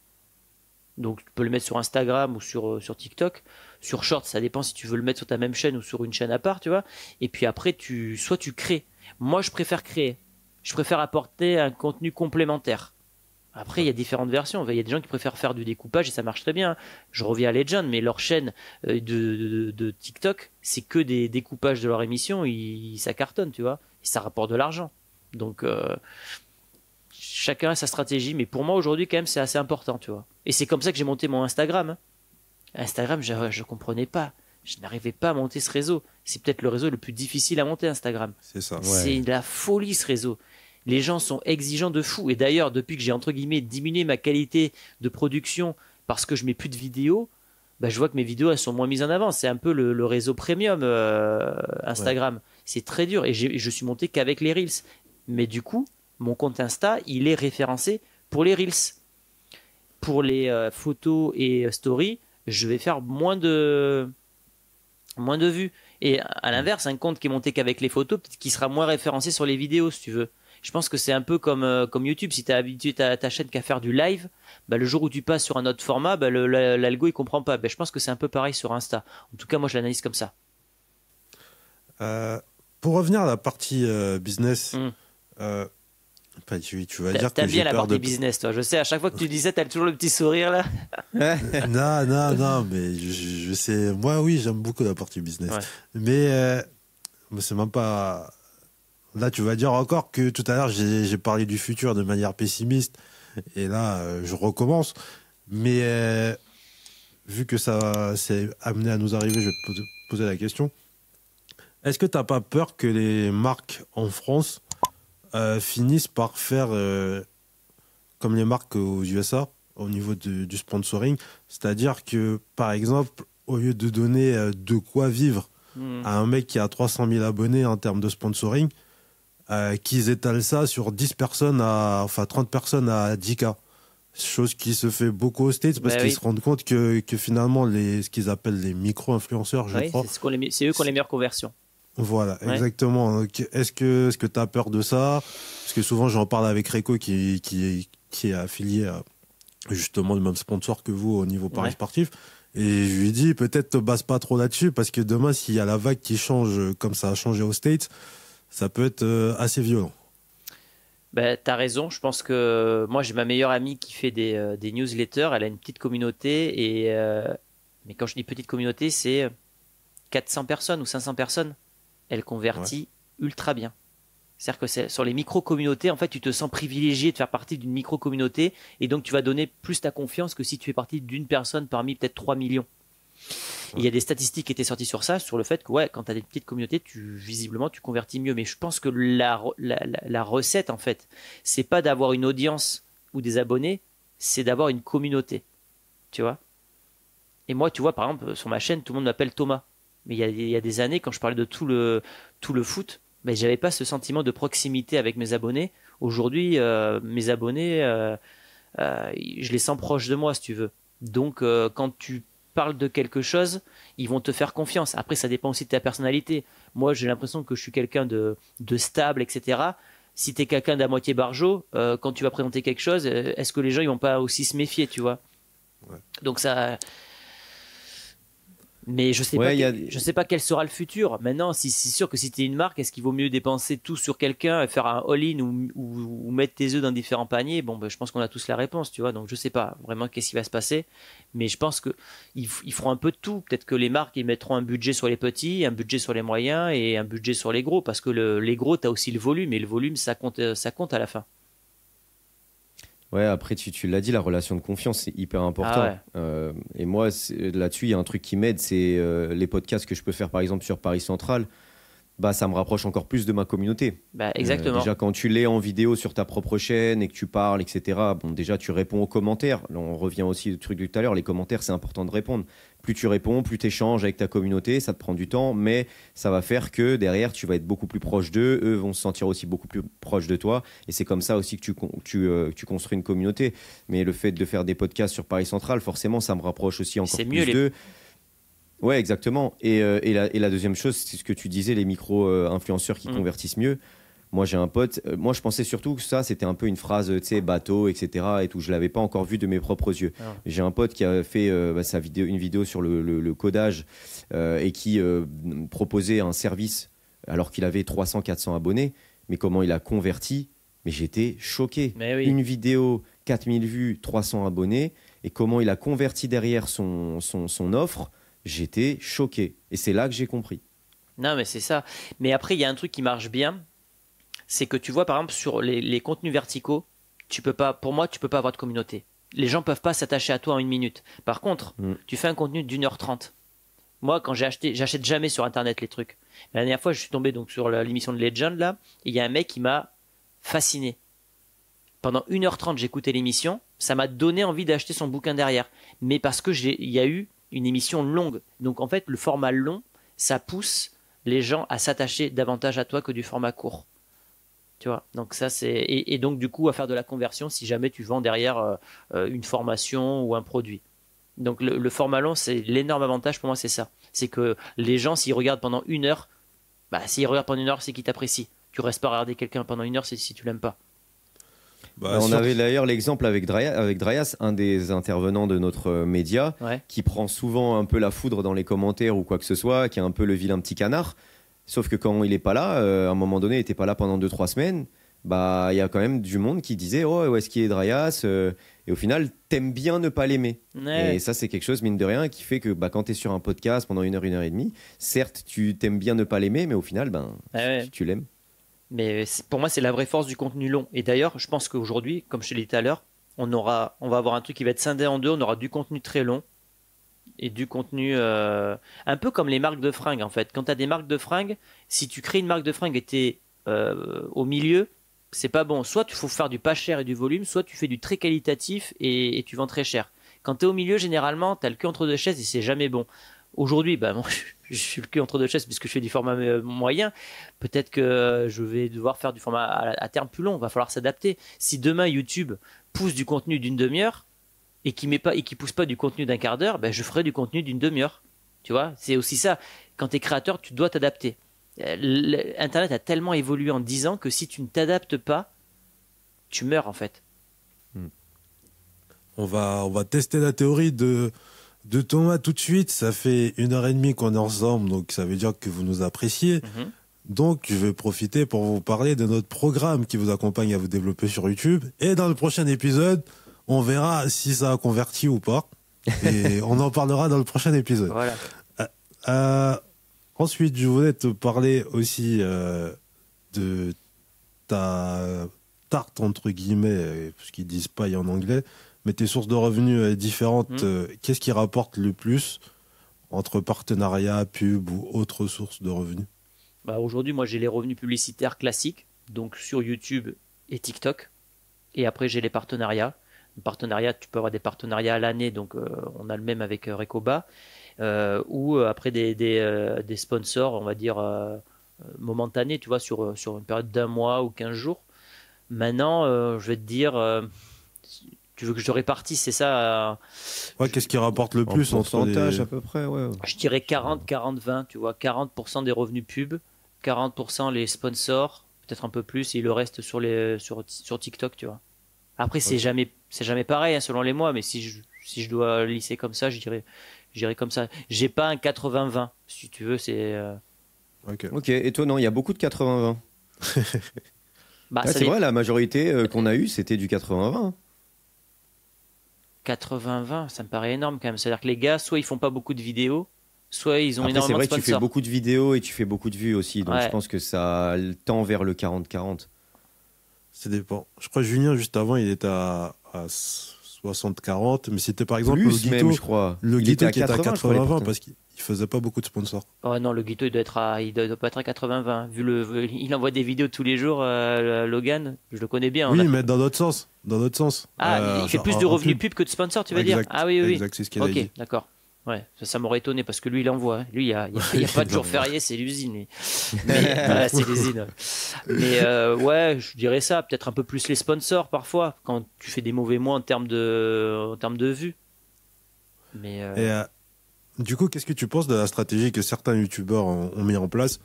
Donc tu peux le mettre sur Instagram ou sur TikTok. Sur Short, ça dépend si tu veux le mettre sur ta même chaîne ou sur une chaîne à part, tu vois. Et puis après, soit tu crées. Moi, je préfère créer. Je préfère apporter un contenu complémentaire. Après, il y a différentes versions. Il y a des gens qui préfèrent faire du découpage et ça marche très bien. Je reviens à Legend, mais leur chaîne de TikTok, c'est que des découpages de leur émission. Ça cartonne, tu vois. Et ça rapporte de l'argent. Donc, chacun a sa stratégie. Mais pour moi, aujourd'hui, quand même, c'est assez important, tu vois. Et c'est comme ça que j'ai monté mon Instagram. Hein. Instagram, je comprenais pas. Je n'arrivais pas à monter ce réseau. C'est peut-être le réseau le plus difficile à monter, Instagram.
C'est ça. Ouais.
C'est la folie, ce réseau. Les gens sont exigeants de fou. Et d'ailleurs, depuis que j'ai, entre guillemets, diminué ma qualité de production parce que je mets plus de vidéos, bah, je vois que mes vidéos, elles sont moins mises en avant. C'est un peu le réseau premium Instagram. Ouais. C'est très dur. Et je suis monté qu'avec les Reels. Mais du coup, mon compte Insta, il est référencé pour les Reels. Pour les photos et stories, je vais faire moins de vues. Et à l'inverse, un compte qui est monté qu'avec les photos, peut-être qu'il sera moins référencé sur les vidéos, si tu veux. Je pense que c'est un peu comme YouTube. Si tu as habitué ta chaîne qu'à faire du live, bah, le jour où tu passes sur un autre format, bah, l'algo il comprend pas. Bah, je pense que c'est un peu pareil sur Insta. En tout cas, moi je l'analyse comme ça.
Pour revenir à la partie business, tu vas dire que
t'as
j'ai
bien la
peur
partie
de...
business, toi. Je sais, à chaque fois que tu dis ça, t'as toujours le petit sourire là.
non, mais je sais. Moi, oui, j'aime beaucoup la partie business. Ouais. Mais c'est même pas... Là, tu vas dire encore que tout à l'heure, j'ai parlé du futur de manière pessimiste. Et là, je recommence. Mais vu que ça s'est amené à nous arriver, je vais te poser la question. Est-ce que tu n'as pas peur que les marques en France finissent par faire comme les marques aux USA au niveau du sponsoring? C'est-à-dire que, par exemple, au lieu de donner de quoi vivre à un mec qui a 300 000 abonnés en termes de sponsoring, qu'ils étalent ça sur 30 personnes à 10K. Chose qui se fait beaucoup aux States parce qu'ils se rendent compte que finalement, ce qu'ils appellent les micro-influenceurs, je crois.
C'est eux qui ont les meilleures conversions.
Voilà, exactement. Donc, est-ce que tu as peur de ça? Parce que souvent, j'en parle avec Reco qui est affilié à justement le même sponsor que vous au niveau Paris Sportif. Et je lui dis, peut-être te base pas trop là-dessus parce que demain, s'il y a la vague qui change comme ça a changé aux States, ça peut être assez violent.
Ben, t'as raison, je pense que moi j'ai ma meilleure amie qui fait des newsletters, elle a une petite communauté, mais quand je dis petite communauté, c'est 400 personnes ou 500 personnes. Elle convertit ultra bien. C'est-à-dire que sur les micro-communautés, en fait, tu te sens privilégié de faire partie d'une micro-communauté et donc tu vas donner plus ta confiance que si tu fais partie d'une personne parmi peut-être 3 millions. Il y a des statistiques qui étaient sorties sur ça, sur le fait que quand tu as des petites communautés, visiblement tu convertis mieux. Mais je pense que la recette, en fait, c'est pas d'avoir une audience ou des abonnés, c'est d'avoir une communauté. Tu vois? Et moi, tu vois, par exemple, sur ma chaîne, tout le monde m'appelle Thomas. Mais il y a des années, quand je parlais de tout le foot, ben, j'avais pas ce sentiment de proximité avec mes abonnés. Aujourd'hui, mes abonnés, je les sens proches de moi, si tu veux. Donc, quand tu parles de quelque chose, ils vont te faire confiance. Après, ça dépend aussi de ta personnalité. Moi, j'ai l'impression que je suis quelqu'un de stable, etc. Si tu es quelqu'un d'à moitié barjot, quand tu vas présenter quelque chose, est-ce que les gens ils vont pas aussi se méfier, tu vois? Donc ça... Mais je sais je sais pas quel sera le futur. Maintenant, c'est sûr que si tu es une marque, est-ce qu'il vaut mieux dépenser tout sur quelqu'un et faire un all-in ou mettre tes œufs dans différents paniers? Bon, ben, je pense qu'on a tous la réponse, tu vois. Donc je sais pas vraiment qu'est-ce qui va se passer, mais je pense que ils feront un peu de tout. Peut-être que les marques ils mettront un budget sur les petits, un budget sur les moyens et un budget sur les gros, parce que les gros, tu as aussi le volume et le volume ça compte à la fin.
Ouais, après, tu l'as dit, la relation de confiance, c'est hyper important. Et moi, là-dessus, il y a un truc qui m'aide, c'est les podcasts que je peux faire, par exemple, sur Paris Central. Bah, ça me rapproche encore plus de ma communauté.
Bah, exactement.
Déjà, quand tu l'es en vidéo sur ta propre chaîne et que tu parles, etc., bon, déjà, tu réponds aux commentaires. Là, on revient aussi au truc de tout à l'heure. Les commentaires, c'est important de répondre. Plus tu réponds, plus tu échanges avec ta communauté. Ça te prend du temps, mais ça va faire que derrière, tu vas être beaucoup plus proche d'eux. Eux vont se sentir aussi beaucoup plus proches de toi. Et c'est comme ça aussi que tu construis une communauté. Mais le fait de faire des podcasts sur Paris Central, forcément, ça me rapproche aussi encore plus d'eux. Ouais, exactement. Et la deuxième chose, c'est ce que tu disais, les micro-influenceurs qui convertissent mieux. Moi, j'ai un pote. Moi, je pensais surtout que ça, c'était un peu une phrase, tu sais, bateau, etc. Et tout. Je l'avais pas encore vu de mes propres yeux. J'ai un pote qui a fait une vidéo sur le codage et qui proposait un service alors qu'il avait 300-400 abonnés. Mais comment il a converti? Mais j'étais choqué.
Oui.
Une vidéo, 4000 vues, 300 abonnés. Et comment il a converti derrière son offre? J'étais choqué. Et c'est là que j'ai compris.
Non, mais c'est ça. Mais après, il y a un truc qui marche bien. C'est que tu vois, par exemple, sur les contenus verticaux, pour moi, tu peux pas avoir de communauté. Les gens peuvent pas s'attacher à toi en 1 minute. Par contre, tu fais un contenu d'1h30. Moi, quand j'achète jamais sur Internet les trucs. La dernière fois, je suis tombé donc sur l'émission de Legend, là, et il y a un mec qui m'a fasciné. Pendant 1h30, j'écoutais l'émission. Ça m'a donné envie d'acheter son bouquin derrière. Mais parce que il y a eu une émission longue. Donc en fait, le format long, ça pousse les gens à s'attacher davantage à toi que du format court. Tu vois, donc ça c'est et donc du coup à faire de la conversion si jamais tu vends derrière une formation ou un produit. Donc le format long, c'est l'énorme avantage pour moi, c'est ça. C'est que les gens, s'ils regardent pendant 1 heure, s'ils regardent pendant 1 heure, c'est qu'ils t'apprécient. Tu restes pas à regarder quelqu'un pendant 1 heure si tu l'aimes pas.
On avait d'ailleurs l'exemple avec Drayas, un des intervenants de notre média, qui prend souvent un peu la foudre dans les commentaires ou quoi que ce soit, qui est un peu le vilain petit canard. Sauf que quand il n'est pas là, à un moment donné, il n'était pas là pendant 2-3 semaines, il y a quand même du monde qui disait « Oh, où est-ce qu'il est Drayas ?» Et au final, t'aimes bien ne pas l'aimer. Et ça, c'est quelque chose, mine de rien, qui fait que quand tu es sur un podcast pendant 1 heure, 1 heure et demie, certes, tu t'aimes bien ne pas l'aimer, mais au final, tu l'aimes.
Mais pour moi, c'est la vraie force du contenu long. Et d'ailleurs, je pense qu'aujourd'hui, comme je te l'ai dit tout à l'heure, on va avoir un truc qui va être scindé en deux. On aura du contenu très long et du contenu un peu comme les marques de fringues en fait. Quand tu as des marques de fringues, si tu crées une marque de fringues et tu es au milieu, c'est pas bon. Soit il faut faire du pas cher et du volume, soit tu fais du très qualitatif et tu vends très cher. Quand tu es au milieu, généralement, tu as le cul entre deux chaises et c'est jamais bon. Aujourd'hui, moi, je suis le cul entre deux chaises puisque je fais du format moyen. Peut-être que je vais devoir faire du format à terme plus long. Il va falloir s'adapter. Si demain YouTube pousse du contenu d'une demi-heure et qui pousse pas du contenu d'un quart d'heure, ben je ferai du contenu d'une demi-heure. Tu vois, c'est aussi ça. Quand tu es créateur, tu dois t'adapter. Internet a tellement évolué en 10 ans que si tu ne t'adaptes pas, tu meurs en fait.
On va tester la théorie de Thomas tout de suite. Ça fait 1h30 qu'on est ensemble, donc ça veut dire que vous nous appréciez. Donc, je vais profiter pour vous parler de notre programme qui vous accompagne à vous développer sur YouTube. Et dans le prochain épisode, on verra si ça a converti ou pas. Et on en parlera dans le prochain épisode.
Voilà.
Ensuite, je voulais te parler aussi de ta tarte, entre guillemets, parce qu'ils disent paille en anglais, mais tes sources de revenus différentes. Qu'est-ce qui rapporte le plus entre partenariat, pub ou autres sources de revenus?
Bah aujourd'hui, moi, j'ai les revenus publicitaires classiques, donc sur YouTube et TikTok. Et après, j'ai les partenariats. Partenariat, tu peux avoir des partenariats à l'année, donc on a le même avec Recoba, ou après des sponsors, on va dire momentanés, tu vois, sur une période d'un mois ou 15 jours. Maintenant, je vais te dire, tu veux que je te répartisse, c'est ça
Ouais, qu'est-ce qui rapporte le plus
en
entre
pourcentage
les...
à peu près, ouais.
Je dirais 40, 40, 20, tu vois, 40% des revenus pub, 40% les sponsors, peut-être un peu plus, et le reste sur TikTok, tu vois. Après, c'est jamais pareil, hein, selon les mois, mais si je dois lisser comme ça, je dirais comme ça. J'ai pas un 80-20, si tu veux, c'est...
Ok, étonnant, il y a beaucoup de 80-20.
Bah,
c'est vrai, la majorité qu'on a eue, c'était du 80-20.
80-20, ça me paraît énorme quand même. C'est-à-dire que les gars, soit ils font pas beaucoup de vidéos, soit ils ont
Après,
énormément de sponsors.
C'est vrai que tu fais beaucoup de vidéos et tu fais beaucoup de vues aussi, donc
Ouais.
je pense que ça tend vers le 40-40.
Ça dépend. Je crois que Julien, juste avant, il était à 60-40, mais c'était par exemple
Plus
le
même, je crois.
Le
Il
Guito
était
qui était à
80,
80-20 parce qu'il faisait pas beaucoup de sponsors.
Oh non, le Guito, il doit pas être à 80-20. Il envoie des vidéos tous les jours, Logan. Je le connais bien.
Oui, mais dans l'autre sens.
Ah, il fait plus de revenus pub que de sponsors, tu veux dire? Ah oui.
Exact, c'est ce qu'il a dit.
Ok, d'accord. Ouais, ça m'aurait étonné parce que lui, il envoie. Hein. Lui, il y a pas de jour férié, c'est l'usine. Mais c'est l'usine. Mais ouais, je dirais ça. Peut-être un peu plus les sponsors parfois quand tu fais des mauvais mois en termes de vues. Mais
Et du coup, qu'est-ce que tu penses de la stratégie que certains youtubeurs ont mis en place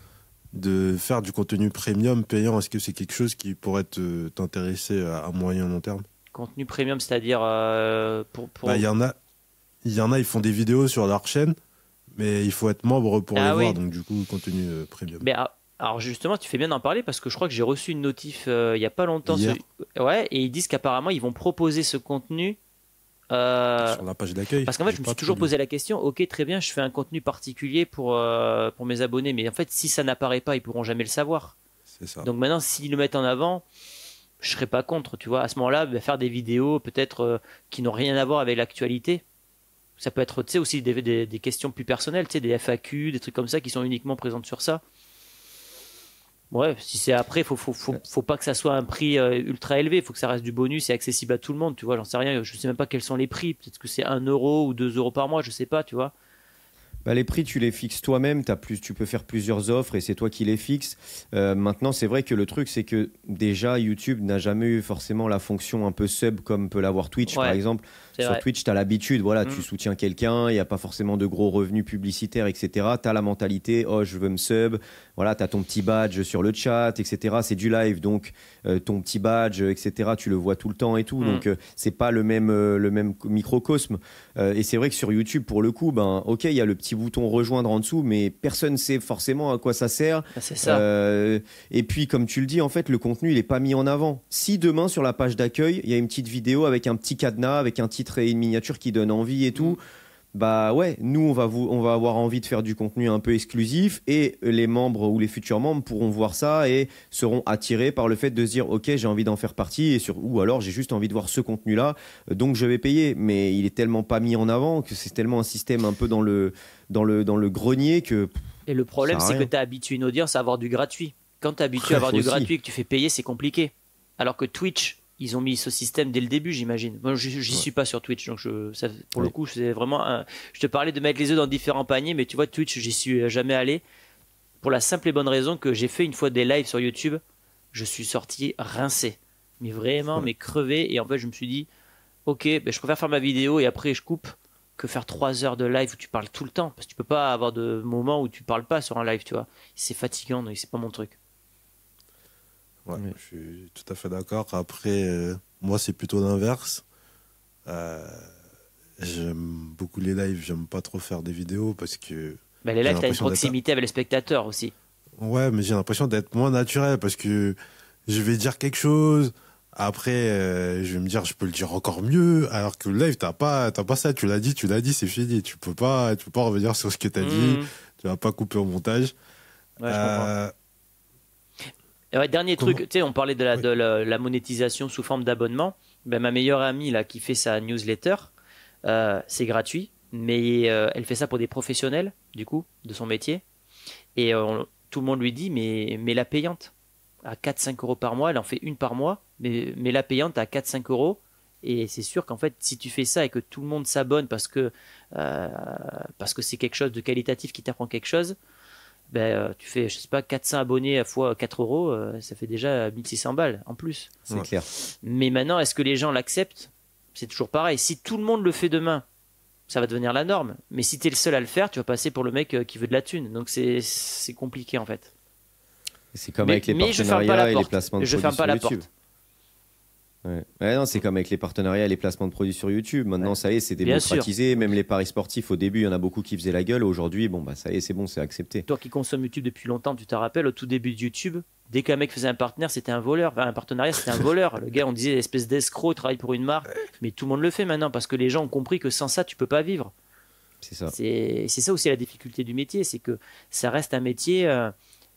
de faire du contenu premium payant? Est-ce que c'est quelque chose qui pourrait t'intéresser à moyen long terme?
Contenu premium, c'est-à-dire pour...
Il y en a, ils font des vidéos sur leur chaîne, mais il faut être membre pour les
oui.
voir, donc du coup, contenu premium.
Mais alors justement, tu fais bien d'en parler parce que je crois que j'ai reçu une notif il y a pas longtemps.
Hier.
Ouais, et ils disent qu'apparemment ils vont proposer ce contenu
Sur la page d'accueil.
parce qu'en fait, je me suis toujours posé la question. Ok, très bien, je fais un contenu particulier pour mes abonnés, mais en fait, si ça n'apparaît pas, ils pourront jamais le savoir.
C'est ça.
Donc maintenant, s'ils le mettent en avant, je serais pas contre, tu vois. À ce moment-là, faire des vidéos peut-être qui n'ont rien à voir avec l'actualité. Ça peut être, tu sais, aussi des questions plus personnelles, tu sais, des FAQ, des trucs comme ça qui sont uniquement présentes sur ça. Ouais, si c'est après, faut pas que ça soit un prix ultra élevé, faut que ça reste du bonus et accessible à tout le monde, tu vois. J'en sais rien, je sais même pas quels sont les prix. Peut-être que c'est 1 euro ou 2 euros par mois, je sais pas, tu vois.
Bah, les prix, tu les fixes toi-même. Tu peux faire plusieurs offres et c'est toi qui les fixes. Maintenant, c'est vrai que le truc, c'est que déjà, YouTube n'a jamais eu forcément la fonction un peu sub comme peut l'avoir Twitch, par exemple. Sur Twitch, tu as l'habitude, voilà, tu soutiens quelqu'un, il n'y a pas forcément de gros revenus publicitaires, etc. Tu as la mentalité, oh, je veux me sub. Voilà, tu as ton petit badge sur le chat, etc. C'est du live, donc ton petit badge, etc. Tu le vois tout le temps et tout. Donc, c'est pas le même microcosme. Et c'est vrai que sur YouTube, pour le coup, ok, il y a le petit bouton rejoindre en dessous, mais personne ne sait forcément à quoi ça sert.
C'est ça.
Et puis, comme tu le dis, en fait, le contenu, il n'est pas mis en avant. Si demain, sur la page d'accueil, il y a une petite vidéo avec un petit cadenas, avec un titre et une miniature qui donne envie et tout, bah ouais, nous, on va avoir envie de faire du contenu un peu exclusif et les membres ou les futurs membres pourront voir ça et seront attirés par le fait de se dire, ok, j'ai envie d'en faire partie ou alors j'ai juste envie de voir ce contenu-là, donc je vais payer. Mais il est tellement pas mis en avant que c'est tellement un système un peu dans le grenier que...
Et le problème, c'est que tu as habitué une audience à avoir du gratuit. Quand tu es habitué à avoir du gratuit et que tu fais payer, c'est compliqué. Alors que Twitch, ils ont mis ce système dès le début, j'imagine. Moi, j'y suis pas sur Twitch, donc pour le coup, c'est vraiment. Je te parlais de mettre les œufs dans différents paniers, mais tu vois, Twitch, j'y suis jamais allé. Pour la simple et bonne raison que j'ai fait une fois des lives sur YouTube, je suis sorti rincé, mais vraiment, mais crevé. Et en fait, je me suis dit, ok, ben, je préfère faire ma vidéo et après je coupe que faire 3 heures de live où tu parles tout le temps, parce que tu peux pas avoir de moments où tu parles pas sur un live, tu vois. C'est fatigant, donc c'est pas mon truc.
Ouais, je suis tout à fait d'accord. Après, moi, c'est plutôt l'inverse. J'aime beaucoup les lives, j'aime pas trop faire des vidéos parce que.
Ben, les lives, t'as une proximité avec les spectateurs aussi.
Ouais, mais j'ai l'impression d'être moins naturel parce que je vais dire quelque chose. Après, je vais me dire, je peux le dire encore mieux. Alors que le live, t'as pas ça. Tu l'as dit, c'est fini. Tu peux pas revenir sur ce que t'as dit. Tu vas pas couper au montage.
Ouais, je comprends. Ouais, dernier truc, tu sais, on parlait de la monétisation sous forme d'abonnement. Ben, ma meilleure amie là, qui fait sa newsletter, c'est gratuit, mais elle fait ça pour des professionnels, du coup, de son métier. Et tout le monde lui dit, mais la payante, à 4-5 euros par mois, elle en fait une par mois, mais la payante à 4-5 euros. Et c'est sûr qu'en fait, si tu fais ça et que tout le monde s'abonne parce que c'est quelque chose de qualitatif qui t'apprend quelque chose, ben, tu fais, je sais pas, 400 abonnés à fois 4 euros, ça fait déjà 1600 balles en plus.
C'est clair.
Mais maintenant, est-ce que les gens l'acceptent? C'est toujours pareil. Si tout le monde le fait demain, ça va devenir la norme. Mais si tu es le seul à le faire, tu vas passer pour le mec qui veut de la thune. Donc c'est compliqué en fait.
C'est comme avec les partenariats et les placements de produits sur YouTube. Ouais, non, c'est comme avec les partenariats et les placements de produits sur YouTube. Maintenant, ça y est, c'est démocratisé. Même les paris sportifs, au début, il y en a beaucoup qui faisaient la gueule. Aujourd'hui, bon, bah, ça y est, c'est bon, c'est accepté.
Toi qui consommes YouTube depuis longtemps, tu te rappelles, au tout début de YouTube, dès qu'un mec faisait un partenaire, c'était un voleur. Enfin, un partenariat, c'était un voleur. Le gars, on disait espèce d'escroc, il travaille pour une marque. Mais tout le monde le fait maintenant parce que les gens ont compris que sans ça, tu peux pas vivre.
C'est ça.
C'est ça aussi la difficulté du métier, c'est que ça reste un métier,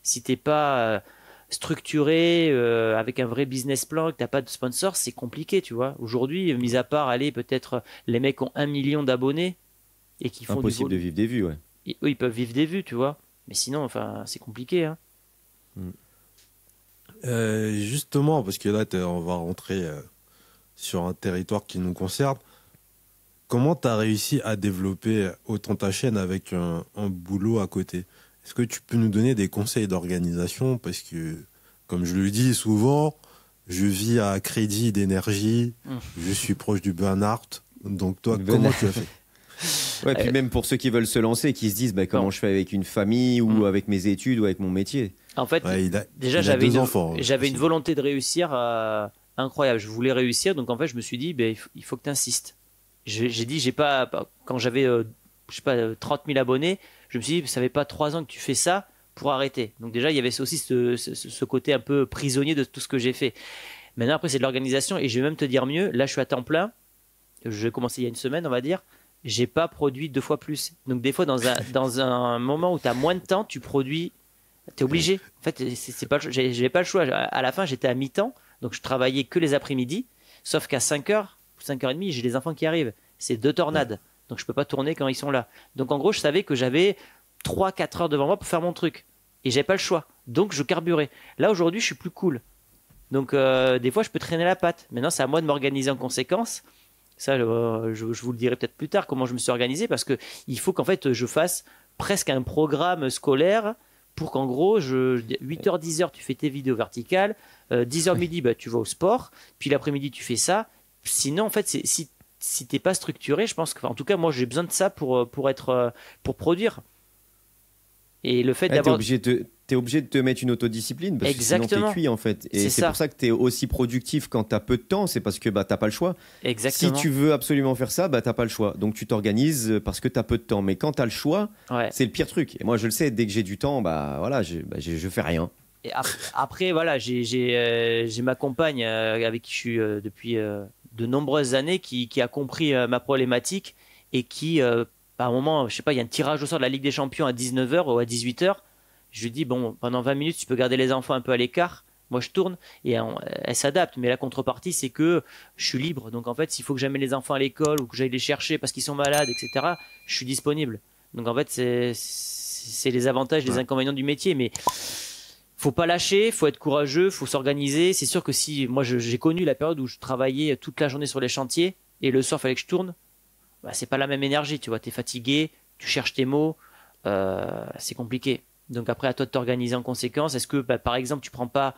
si t'es pas structuré, avec un vrai business plan, que t'as pas de sponsor, c'est compliqué, tu vois. Aujourd'hui, mis à part, allez, peut-être les mecs ont 1 million d'abonnés et qui font
impossible de vivre des vues, ouais.
Eux, ils peuvent vivre des vues, tu vois. Mais sinon, enfin, c'est compliqué, hein.
Justement, parce que là, on va rentrer sur un territoire qui nous concerne. Comment tu as réussi à développer autant ta chaîne avec un boulot à côté? Est-ce que tu peux nous donner des conseils d'organisation? Parce que, comme je le dis souvent, je vis à crédit d'énergie, je suis proche du burn-out. Donc toi, comment tu as fait?
Ouais, puis même pour ceux qui veulent se lancer, qui se disent bah, comment je fais avec une famille ou avec mes études ou avec mon métier.
En fait, déjà j'avais une volonté de réussir incroyable. Je voulais réussir, donc en fait je me suis dit il faut que tu insistes. J'ai dit quand j'avais 30 000 abonnés, je me suis dit ça fait pas 3 ans que tu fais ça pour arrêter. Donc déjà il y avait aussi ce côté un peu prisonnier de tout ce que j'ai fait. Maintenant après c'est de l'organisation et je vais même te dire mieux. Là je suis à temps plein. Je vais commencer il y a une semaine on va dire. J'ai pas produit 2 fois plus. Donc des fois dans un moment où tu as moins de temps, tu produis. T'es obligé. En fait, j'avais pas le choix. À la fin, j'étais à mi-temps, donc je travaillais que les après-midi. Sauf qu'à 5h, 5h30, j'ai les enfants qui arrivent. C'est 2 tornades. Donc je peux pas tourner quand ils sont là. Donc en gros, je savais que j'avais 3-4 heures devant moi pour faire mon truc. Et j'avais pas le choix. Donc je carburais. Là, aujourd'hui, je suis plus cool. Donc des fois, je peux traîner la patte. Maintenant, c'est à moi de m'organiser en conséquence. Ça, je vous le dirai peut-être plus tard, comment je me suis organisé. Parce qu'il faut qu'en fait, je fasse presque un programme scolaire pour qu'en gros, 8h, 10h, tu fais tes vidéos verticales, 10h midi, tu vas au sport, puis l'après-midi, tu fais ça. Sinon, en fait, si t'es pas structuré, je pense que, en tout cas, moi, j'ai besoin de ça pour produire. Et le fait d'avoir...
T'es obligé de te mettre une autodiscipline parce
Exactement.
que sinon t'es cuit en fait. Et c'est pour ça que t'es aussi productif quand t'as peu de temps, c'est parce que t'as pas le choix.
Exactement.
Si tu veux absolument faire ça, t'as pas le choix. Donc tu t'organises parce que t'as peu de temps. Mais quand t'as le choix, c'est le pire truc. Et moi je le sais, dès que j'ai du temps, je fais rien.
Et après voilà, j'ai ma compagne avec qui je suis depuis de nombreuses années qui a compris ma problématique et qui, à un moment, je sais pas, il y a un tirage au sort de la Ligue des Champions à 19h ou à 18h. Je lui dis, bon, pendant 20 minutes, tu peux garder les enfants un peu à l'écart. Moi, je tourne et elle s'adapte. Mais la contrepartie, c'est que je suis libre. Donc, en fait, s'il faut que j'amène les enfants à l'école ou que j'aille les chercher parce qu'ils sont malades, etc., je suis disponible. Donc, en fait, c'est les avantages, les inconvénients du métier. Mais faut pas lâcher, faut être courageux, faut s'organiser. C'est sûr que si moi j'ai connu la période où je travaillais toute la journée sur les chantiers et le soir fallait que je tourne, bah, c'est pas la même énergie, tu vois, t'es fatigué, tu cherches tes mots, c'est compliqué. Donc après à toi de t'organiser en conséquence. Est-ce que bah, par exemple tu prends pas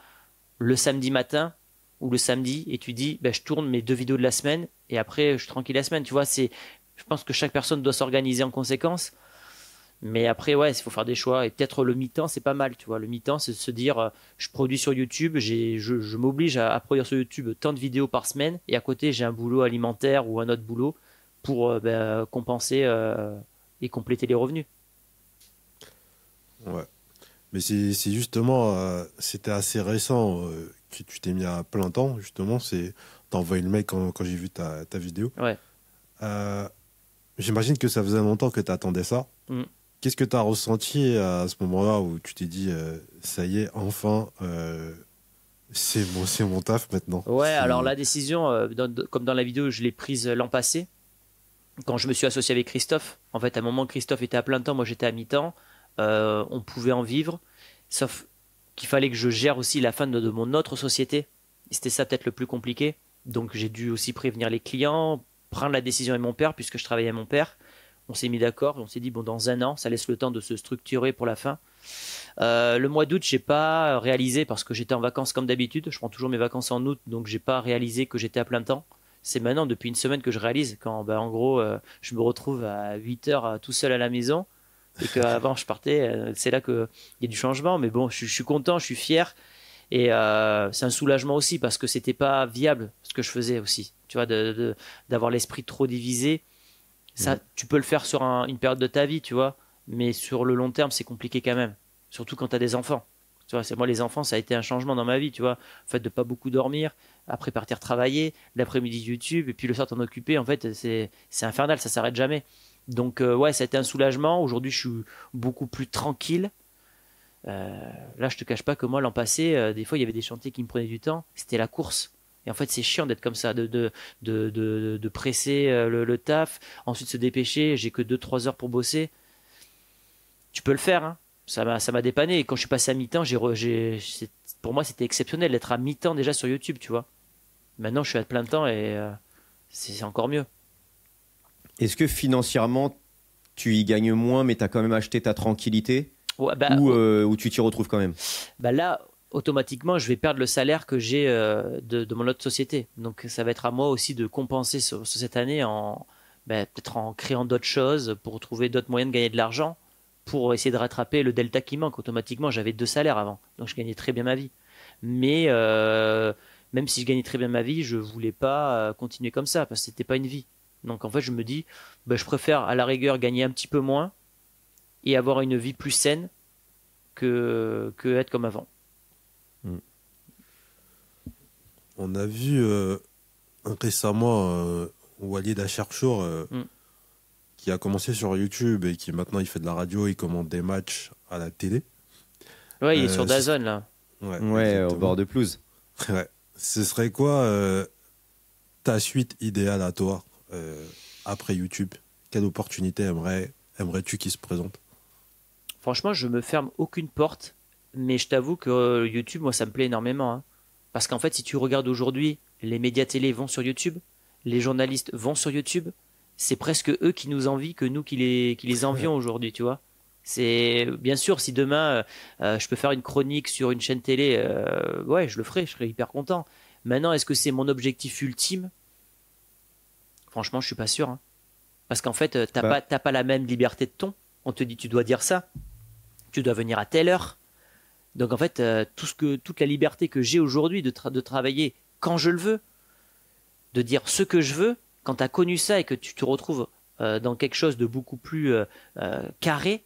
le samedi matin ou le samedi et tu dis bah, je tourne mes 2 vidéos de la semaine et après je suis tranquille la semaine, tu vois, je pense que chaque personne doit s'organiser en conséquence. Mais après, ouais, il faut faire des choix. Et peut-être le mi-temps, c'est pas mal, tu vois. Le mi-temps, c'est de se dire, je produis sur YouTube, je m'oblige à produire sur YouTube tant de vidéos par semaine. Et à côté, j'ai un boulot alimentaire ou un autre boulot pour compenser et compléter les revenus.
Ouais. Mais c'est justement, c'était assez récent que tu t'es mis à plein temps, justement. T'as envoyé le mail quand j'ai vu ta vidéo.
Ouais.
J'imagine que ça faisait longtemps que tu attendais ça.
Mm.
Qu'est-ce que tu as ressenti à ce moment-là où tu t'es dit, ça y est, enfin, c'est mon taf maintenant?
Ouais, alors la décision, comme dans la vidéo, je l'ai prise l'an passé, quand je me suis associé avec Christophe. En fait, à un moment, Christophe était à plein temps, moi j'étais à mi-temps. On pouvait en vivre, sauf qu'il fallait que je gère aussi la fin de mon autre société. Et c'était ça peut-être le plus compliqué. Donc j'ai dû aussi prévenir les clients, prendre la décision avec mon père, puisque je travaillais avec mon père. On s'est mis d'accord, on s'est dit bon, dans un an, ça laisse le temps de se structurer pour la fin. Le mois d'août, j'ai pas réalisé parce que j'étais en vacances comme d'habitude. Je prends toujours mes vacances en août, donc j'ai pas réalisé que j'étais à plein temps. C'est maintenant, depuis une semaine, que je réalise quand, en gros, je me retrouve à 8 heures tout seul à la maison et qu'avant je partais. C'est là qu'il y a du changement, mais bon, je suis content, je suis fier. Et c'est un soulagement aussi parce que c'était pas viable ce que je faisais aussi. Tu vois, d'avoir l'esprit trop divisé. Ça, tu peux le faire sur une période de ta vie, tu vois, mais sur le long terme, c'est compliqué quand même. Surtout quand tu as des enfants. Tu vois, moi, les enfants, ça a été un changement dans ma vie, tu vois. Le fait de pas beaucoup dormir, après partir travailler, l'après-midi YouTube, et puis le soir t'en occuper, en fait, c'est infernal, ça s'arrête jamais. Donc, ouais, ça a été un soulagement. Aujourd'hui, je suis beaucoup plus tranquille. Là, je te cache pas que moi, l'an passé, des fois, il y avait des chantiers qui me prenaient du temps. C'était la course. Et en fait, c'est chiant d'être comme ça, de presser le taf, ensuite se dépêcher. J'ai que 2-3 heures pour bosser. Tu peux le faire, hein. Ça m'a dépanné. Et quand je suis passé à mi-temps, pour moi, c'était exceptionnel d'être à mi-temps déjà sur YouTube, tu vois. Maintenant, je suis à plein temps et c'est encore mieux.
Est-ce que financièrement, tu y gagnes moins, mais tu as quand même acheté ta tranquillité,
ouais,
ou tu t'y retrouves quand même?
Là, automatiquement, je vais perdre le salaire que j'ai de mon autre société. Donc, ça va être à moi aussi de compenser sur cette année peut-être en créant d'autres choses pour trouver d'autres moyens de gagner de l'argent pour essayer de rattraper le delta qui manque. Automatiquement, j'avais 2 salaires avant, donc je gagnais très bien ma vie. Mais même si je gagnais très bien ma vie, je voulais pas continuer comme ça parce que c'était pas une vie. Donc en fait, je me dis, je préfère à la rigueur gagner un petit peu moins et avoir une vie plus saine que être comme avant.
On a vu récemment Walid Acharchour qui a commencé sur YouTube et qui maintenant il fait de la radio, il commente des matchs à la télé.
Ouais, il est sur DAZN là.
Ouais, au bord de pelouse.
Ouais. Ce serait quoi ta suite idéale à toi après YouTube? Quelle opportunité aimerais-tu qu'il se présente?
Franchement, je me ferme aucune porte, mais je t'avoue que YouTube, moi, ça me plaît énormément, hein. Parce qu'en fait, si tu regardes aujourd'hui, les médias télé vont sur YouTube, les journalistes vont sur YouTube, c'est presque eux qui nous envient que nous qui les envions aujourd'hui, tu vois. C'est bien sûr, si demain je peux faire une chronique sur une chaîne télé, ouais, je le ferai, je serai hyper content. Maintenant, est-ce que c'est mon objectif ultime? Franchement, je suis pas sûr, hein. Parce qu'en fait, t'as pas la même liberté de ton. On te dit tu dois dire ça, tu dois venir à telle heure. Donc en fait, toute la liberté que j'ai aujourd'hui de travailler quand je le veux, de dire ce que je veux, quand tu as connu ça et que tu te retrouves dans quelque chose de beaucoup plus carré,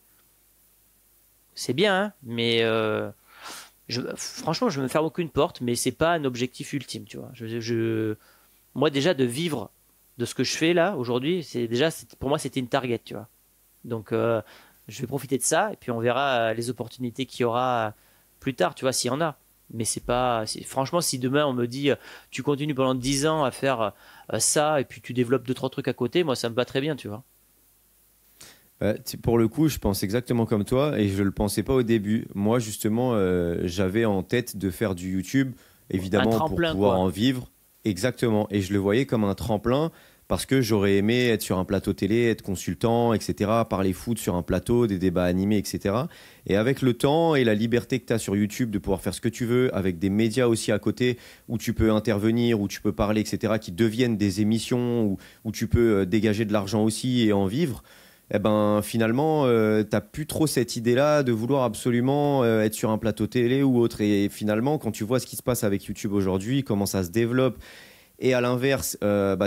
c'est bien, hein, mais franchement, je me ferme aucune porte, mais c'est pas un objectif ultime, tu vois. Moi déjà de vivre de ce que je fais là aujourd'hui, pour moi c'était une target, tu vois. Donc je vais profiter de ça et puis on verra les opportunités qu'il y aura plus tard, tu vois, s'il y en a. Mais franchement, si demain on me dit tu continues pendant 10 ans à faire ça et puis tu développes 2-3 trucs à côté, moi ça me va très bien, tu vois.
Pour le coup, je pense exactement comme toi et je le pensais pas au début. Moi, justement, j'avais en tête de faire du YouTube, évidemment, pour
tremplin,
pouvoir
quoi.
en vivre. Exactement. Et je le voyais comme un tremplin parce que j'aurais aimé être sur un plateau télé, être consultant, etc., parler foot sur un plateau, des débats animés, etc. Et avec le temps et la liberté que tu as sur YouTube de pouvoir faire ce que tu veux, avec des médias aussi à côté où tu peux intervenir, où tu peux parler, etc., qui deviennent des émissions, où tu peux dégager de l'argent aussi et en vivre, eh ben, finalement, t'as plus trop cette idée-là de vouloir absolument être sur un plateau télé ou autre. Et finalement, quand tu vois ce qui se passe avec YouTube aujourd'hui, comment ça se développe, et à l'inverse,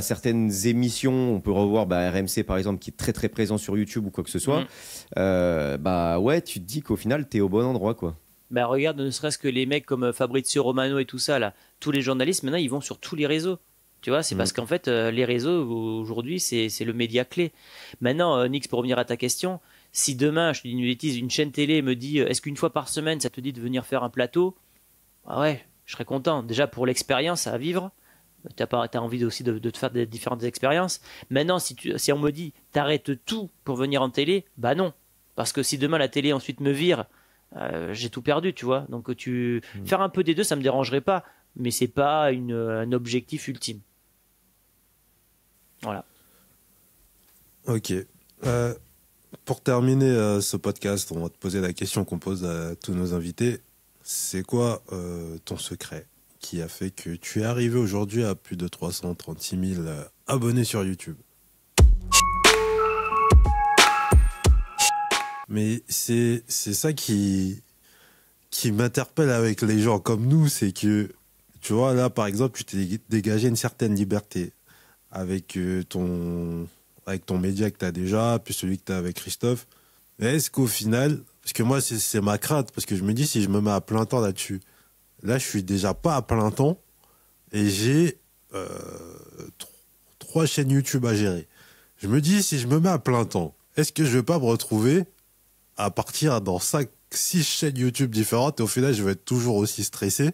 certaines émissions, on peut revoir RMC par exemple, qui est très très présent sur YouTube ou quoi que ce soit, ouais, tu te dis qu'au final, t'es au bon endroit, quoi.
Bah regarde, ne serait-ce que les mecs comme Fabrizio Romano et tout ça, là, tous les journalistes, maintenant, ils vont sur tous les réseaux. Tu vois, c'est parce qu'en fait, les réseaux, aujourd'hui, c'est le média clé. Maintenant, Nix, pour revenir à ta question, si demain, je te dis une bêtise, une chaîne télé me dit, est-ce qu'une fois par semaine, ça te dit de venir faire un plateau? Ah ouais, je serais content. Déjà, pour l'expérience à vivre, t'as envie aussi de te faire des différentes expériences. Maintenant, si on me dit, t'arrêtes tout pour venir en télé, bah non. Parce que si demain, la télé ensuite me vire, j'ai tout perdu, tu vois. Donc, faire un peu des deux, ça me dérangerait pas. Mais c'est pas un objectif ultime. Voilà.
Ok. Pour terminer ce podcast, on va te poser la question qu'on pose à tous nos invités. C'est quoi ton secret qui a fait que tu es arrivé aujourd'hui à plus de 336 000 abonnés sur YouTube? Mais c'est ça qui m'interpelle avec les gens comme nous, c'est que, tu vois, là, par exemple, tu t'es dégagé une certaine liberté avec ton média que tu as déjà, puis celui que tu as avec Christophe. Mais est-ce qu'au final, parce que moi, c'est ma crainte, parce que je me dis, si je me mets à plein temps là-dessus, là, je suis déjà pas à plein temps, et j'ai 3 chaînes YouTube à gérer. Je me dis, si je me mets à plein temps, est-ce que je vais pas me retrouver à partir dans 5-6 chaînes YouTube différentes, et au final, je vais être toujours aussi stressé.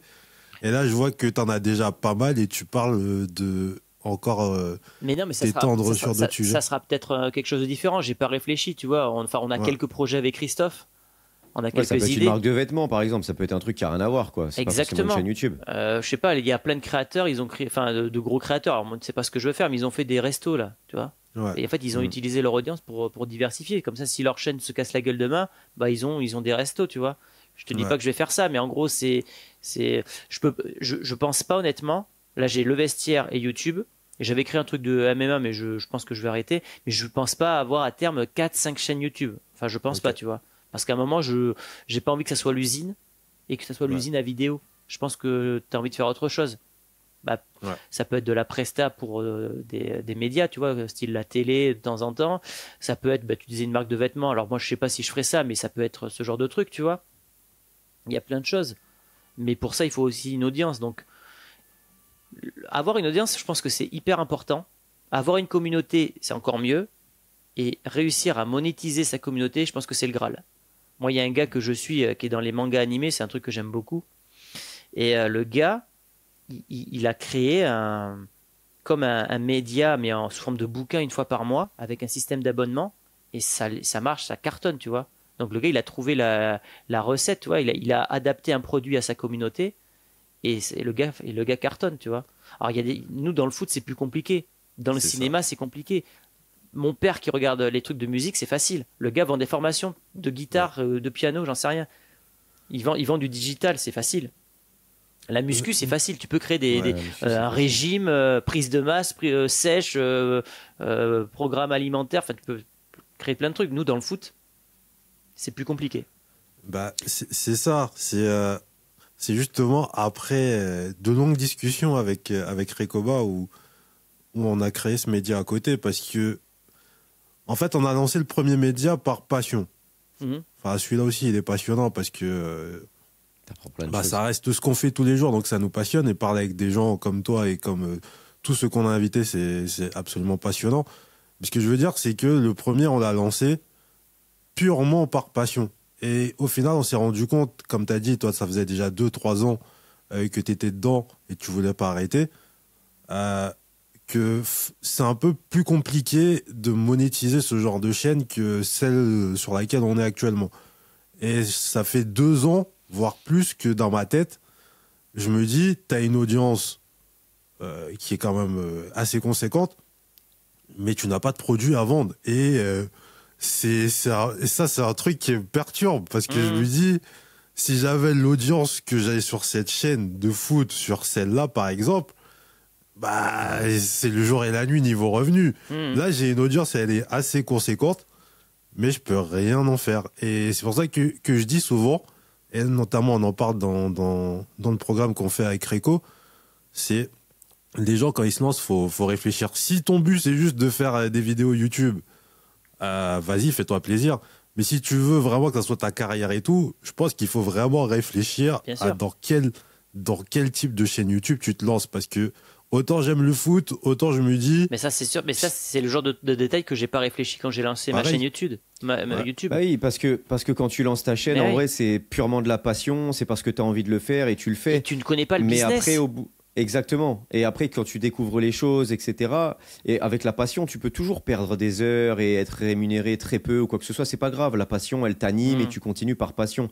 Et là, je vois que tu en as déjà pas mal, et tu parles de encore
mais non, mais
t'étendre sur d'autres sujets.
Ça sera peut-être quelque chose de différent. J'ai pas réfléchi, tu vois. On a quelques projets avec Christophe. On a quelques
ça peut être
idées.
une marque de vêtements, par exemple. Ça peut être un truc qui a rien à voir, quoi. C'est
Exactement.
pas forcément une chaîne YouTube.
Je sais pas, il y a plein de créateurs. Ils ont créé, enfin, de gros créateurs. Alors, moi, je sais pas ce que je veux faire, mais ils ont fait des restos là, tu vois.
Ouais.
Et en fait, ils ont utilisé leur audience pour diversifier. Comme ça, si leur chaîne se casse la gueule demain, bah ils ont des restos, tu vois. Je te dis pas que je vais faire ça, mais en gros, je pense pas honnêtement. Là, j'ai le vestiaire et YouTube. Et j'avais créé un truc de MMA, mais je pense que je vais arrêter. Mais je pense pas avoir à terme 4-5 chaînes YouTube. Enfin, je pense pas, tu vois. Parce qu'à un moment, j'ai pas envie que ça soit l'usine et que ça soit l'usine à vidéo. Je pense que tu as envie de faire autre chose. Ça peut être de la presta pour des médias, tu vois, style la télé de temps en temps. Ça peut être, tu disais une marque de vêtements. Alors moi, je sais pas si je ferais ça, mais ça peut être ce genre de truc, tu vois. Il y a plein de choses. Mais pour ça, il faut aussi une audience. Donc, avoir une audience, je pense que c'est hyper important. Avoir une communauté, c'est encore mieux. Et réussir à monétiser sa communauté, je pense que c'est le Graal. Moi, il y a un gars que je suis qui est dans les mangas animés, c'est un truc que j'aime beaucoup. Et le gars, il a créé comme un média, mais sous forme de bouquin une fois par mois, avec un système d'abonnement. Et ça marche, ça cartonne, tu vois. Donc le gars, il a trouvé la recette, tu vois. Il a adapté un produit à sa communauté. Et le gars cartonne, tu vois. Alors, nous, dans le foot, c'est plus compliqué. Dans le cinéma, c'est compliqué. Mon père qui regarde les trucs de musique, c'est facile. Le gars vend des formations de guitare, de piano, j'en sais rien. Il vend du digital, c'est facile. La muscu, c'est facile. Tu peux créer un régime, prise de masse, sèche, programme alimentaire. Enfin, tu peux créer plein de trucs. Nous, dans le foot, c'est plus compliqué.
C'est ça. C'est justement après de longues discussions avec Recoba où on a créé ce média à côté parce que en fait on a lancé le premier média par passion. Enfin celui-là aussi il est passionnant parce que ça reste ce qu'on fait tous les jours donc ça nous passionne et parler avec des gens comme toi et comme tous ceux qu'on a invités c'est absolument passionnant. Mais ce que je veux dire c'est que le premier on l'a lancé purement par passion. Et au final, on s'est rendu compte, comme tu as dit, toi, ça faisait déjà 2-3 ans que tu étais dedans et que tu voulais pas arrêter, que c'est un peu plus compliqué de monétiser ce genre de chaîne que celle sur laquelle on est actuellement. Et ça fait 2 ans, voire plus, que dans ma tête, je me dis, t'as une audience qui est quand même assez conséquente, mais tu n'as pas de produit à vendre. Et ça, c'est un truc qui me perturbe, parce que je me dis, si j'avais l'audience que j'avais sur cette chaîne de foot, sur celle-là, par exemple, bah, c'est le jour et la nuit niveau revenu. Là, j'ai une audience, elle est assez conséquente, mais je peux rien en faire. Et c'est pour ça que je dis souvent, et notamment on en parle dans le programme qu'on fait avec Réco, c'est les gens, quand ils se lancent, faut réfléchir. Si ton but, c'est juste de faire des vidéos YouTube, vas-y, fais-toi plaisir. Mais si tu veux vraiment que ça soit ta carrière et tout, je pense qu'il faut vraiment réfléchir à dans quel type de chaîne YouTube tu te lances. Parce que autant j'aime le foot, autant je me dis...
Mais ça, c'est sûr. Mais ça, c'est le genre de détail que j'ai pas réfléchi quand j'ai lancé ma chaîne YouTube. YouTube.
Bah oui, parce que quand tu lances ta chaîne, en vrai, c'est purement de la passion. C'est parce que tu as envie de le faire et tu le fais.
Et tu ne connais pas le business.
Mais après, au bout... Exactement. Et après, quand tu découvres les choses, etc., et avec la passion, tu peux toujours perdre des heures et être rémunéré très peu ou quoi que ce soit. C'est pas grave. La passion, elle t'anime et tu continues par passion.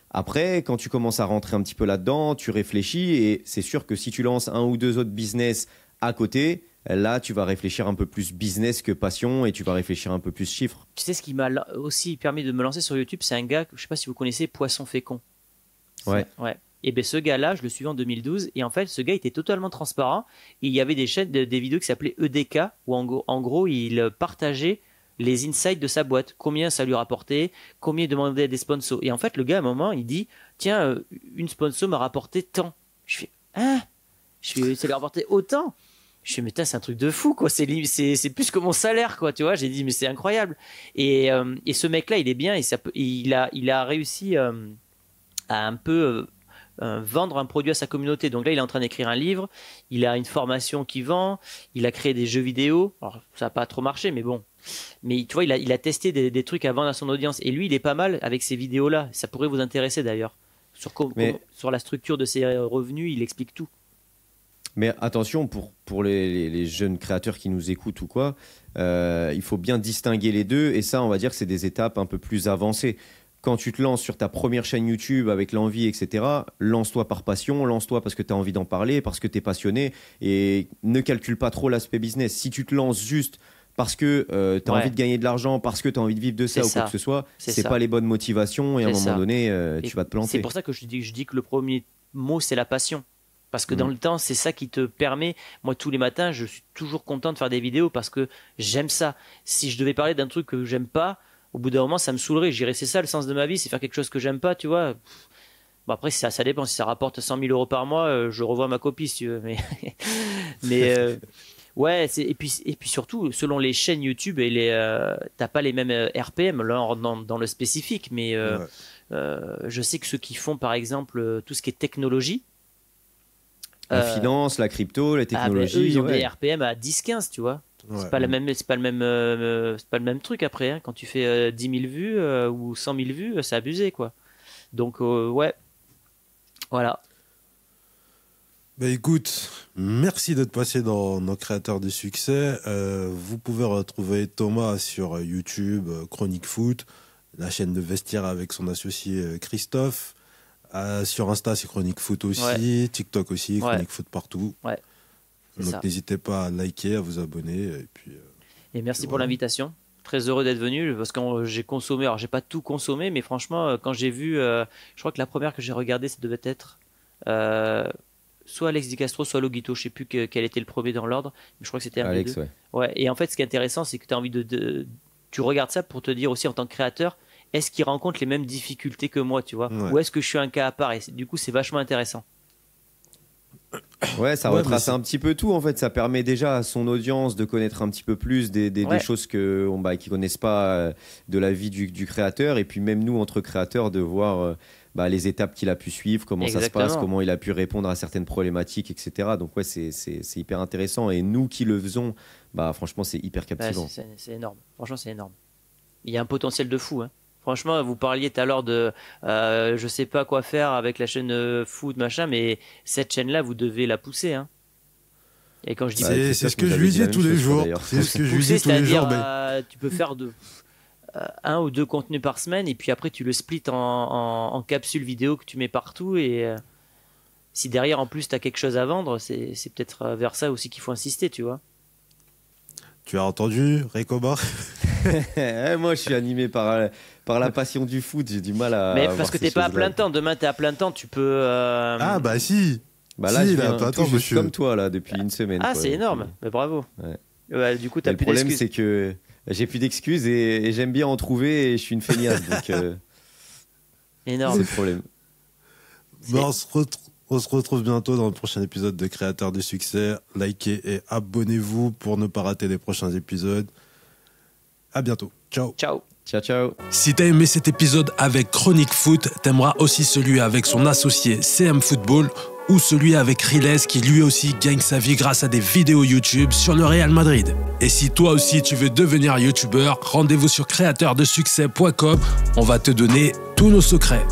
Après, quand tu commences à rentrer un petit peu là-dedans, tu réfléchis et c'est sûr que si tu lances un ou deux autres business à côté, là, tu vas réfléchir un peu plus business que passion et tu vas réfléchir un peu plus chiffres.
Tu sais ce qui m'a aussi permis de me lancer sur YouTube, c'est un gars, je sais pas si vous connaissez, Poisson Fécond.
Ouais.
Et bien ce gars-là, je le suivais en 2012 et en fait ce gars était totalement transparent. Et il y avait des chaînes, des vidéos qui s'appelaient EDK où en gros il partageait les insights de sa boîte, combien ça lui rapportait, combien il demandait des sponsors. Et en fait le gars à un moment il dit tiens une sponsor m'a rapporté tant. Je fais hein, ça lui a rapporté autant. Je fais mais putain c'est un truc de fou quoi, c'est plus que mon salaire quoi, tu vois. J'ai dit mais c'est incroyable. Et ce mec là il est bien et il a réussi à un peu vendre un produit à sa communauté. Donc là, il est en train d'écrire un livre, il a une formation qui vend, il a créé des jeux vidéo. Alors, ça n'a pas trop marché, mais bon. Mais tu vois, il a testé des trucs à vendre à son audience. Et lui, il est pas mal avec ces vidéos-là. Ça pourrait vous intéresser d'ailleurs. Sur la structure de ses revenus, il explique tout.
Mais attention, pour les jeunes créateurs qui nous écoutent ou quoi, il faut bien distinguer les deux. Et ça, on va dire que c'est des étapes un peu plus avancées. Quand tu te lances sur ta première chaîne YouTube avec l'envie, etc., lance-toi par passion, lance-toi parce que tu as envie d'en parler, parce que tu es passionné et ne calcule pas trop l'aspect business. Si tu te lances juste parce que tu as envie de gagner de l'argent, parce que tu as envie de vivre de ça ou quoi que ce soit, c'est pas les bonnes motivations et à un moment donné, tu vas te planter.
C'est pour ça que je dis que le premier mot, c'est la passion. Parce que dans le temps, c'est ça qui te permet. Moi, tous les matins, je suis toujours content de faire des vidéos parce que j'aime ça. Si je devais parler d'un truc que j'aime pas, au bout d'un moment, ça me saoulerait. Je dirais, c'est ça le sens de ma vie, c'est faire quelque chose que j'aime pas, tu vois. Bon, après, ça dépend. Si ça rapporte 100 000 euros par mois, je revois ma copie, si tu veux. Mais ouais, et puis surtout, selon les chaînes YouTube, t'as pas les mêmes RPM. Là, on rentre dans le spécifique. Mais je sais que ceux qui font, par exemple, tout ce qui est technologie,
la finance, la crypto, la technologie,
eux, ils ont des RPM à 10-15, tu vois.
Ouais.
C'est pas le même truc après. Hein. Quand tu fais 10 000 vues ou 100 000 vues, c'est abusé, quoi. Donc, ouais. Voilà.
Bah écoute, merci d'être passé dans nos créateurs de succès. Vous pouvez retrouver Thomas sur YouTube, Chronique Foot, la chaîne de Vestiaire avec son associé Christophe. Sur Insta, c'est Chronique Foot aussi, TikTok aussi, Chronique Foot partout.
Ouais.
Donc n'hésitez pas à liker, à vous abonner.
Et merci pour l'invitation. Très heureux d'être venu parce que j'ai consommé. Alors j'ai pas tout consommé, mais franchement, quand j'ai vu, je crois que la première que j'ai regardée, ça devait être soit Alex Di Castro, soit Loguito. Je sais plus quel était le premier dans l'ordre, mais je crois que c'était
Alex.
Ouais. Et en fait, ce qui est intéressant, c'est que tu as envie tu regardes ça pour te dire aussi en tant que créateur, est-ce qu'il rencontre les mêmes difficultés que moi, tu vois, ou est-ce que je suis un cas à part. Et du coup, c'est vachement intéressant.
Ouais, ça retrace un petit peu tout en fait. Ça permet déjà à son audience de connaître un petit peu plus des choses qu'ils ne connaissent pas de la vie du créateur. Et puis même nous, entre créateurs, de voir les étapes qu'il a pu suivre, comment ça se passe, comment il a pu répondre à certaines problématiques, etc. Donc ouais, c'est hyper intéressant. Et nous qui le faisons, franchement, c'est hyper captivant.
C'est énorme. Franchement, c'est énorme. Il y a un potentiel de fou, hein. Franchement, vous parliez tout à l'heure de je sais pas quoi faire avec la chaîne foot, machin, mais cette chaîne-là, vous devez la pousser. Hein. Et quand je dis
c'est ce que je lui dis tous les jours. C'est ce que je lui dis tous les jours.
Tu peux faire un ou deux contenus par semaine et puis après tu le splits en capsules vidéo que tu mets partout et si derrière en plus tu as quelque chose à vendre, c'est peut-être vers ça aussi qu'il faut insister, tu vois.
Tu as entendu, Recobar?
Moi, je suis animé par la passion du foot. J'ai du mal à.
Mais parce que t'es pas à plein temps. Demain, t'es à plein temps. Tu peux.
Ah bah si.
Bah là,
si,
je viens tout juste comme toi là depuis une semaine.
Ah,
quoi,
c'est énorme. Mais bravo.
Ouais.
Du coup, t'as plus
d'excuses. Le problème,
d'excuses.
c'est que j'ai plus d'excuses et j'aime bien en trouver et je suis une feignasse. Donc.
Énorme.
C'est le problème.
Bah, on se retrouve bientôt dans le prochain épisode de Créateurs de Succès. Likez et abonnez-vous pour ne pas rater les prochains épisodes. À bientôt. Ciao.
Ciao.
Ciao, ciao.
Si t'as aimé cet épisode avec Chronique Foot, t'aimeras aussi celui avec son associé CM Football ou celui avec Riles qui lui aussi gagne sa vie grâce à des vidéos YouTube sur le Real Madrid. Et si toi aussi tu veux devenir YouTubeur, rendez-vous sur créateursdesuccès.com. On va te donner tous nos secrets.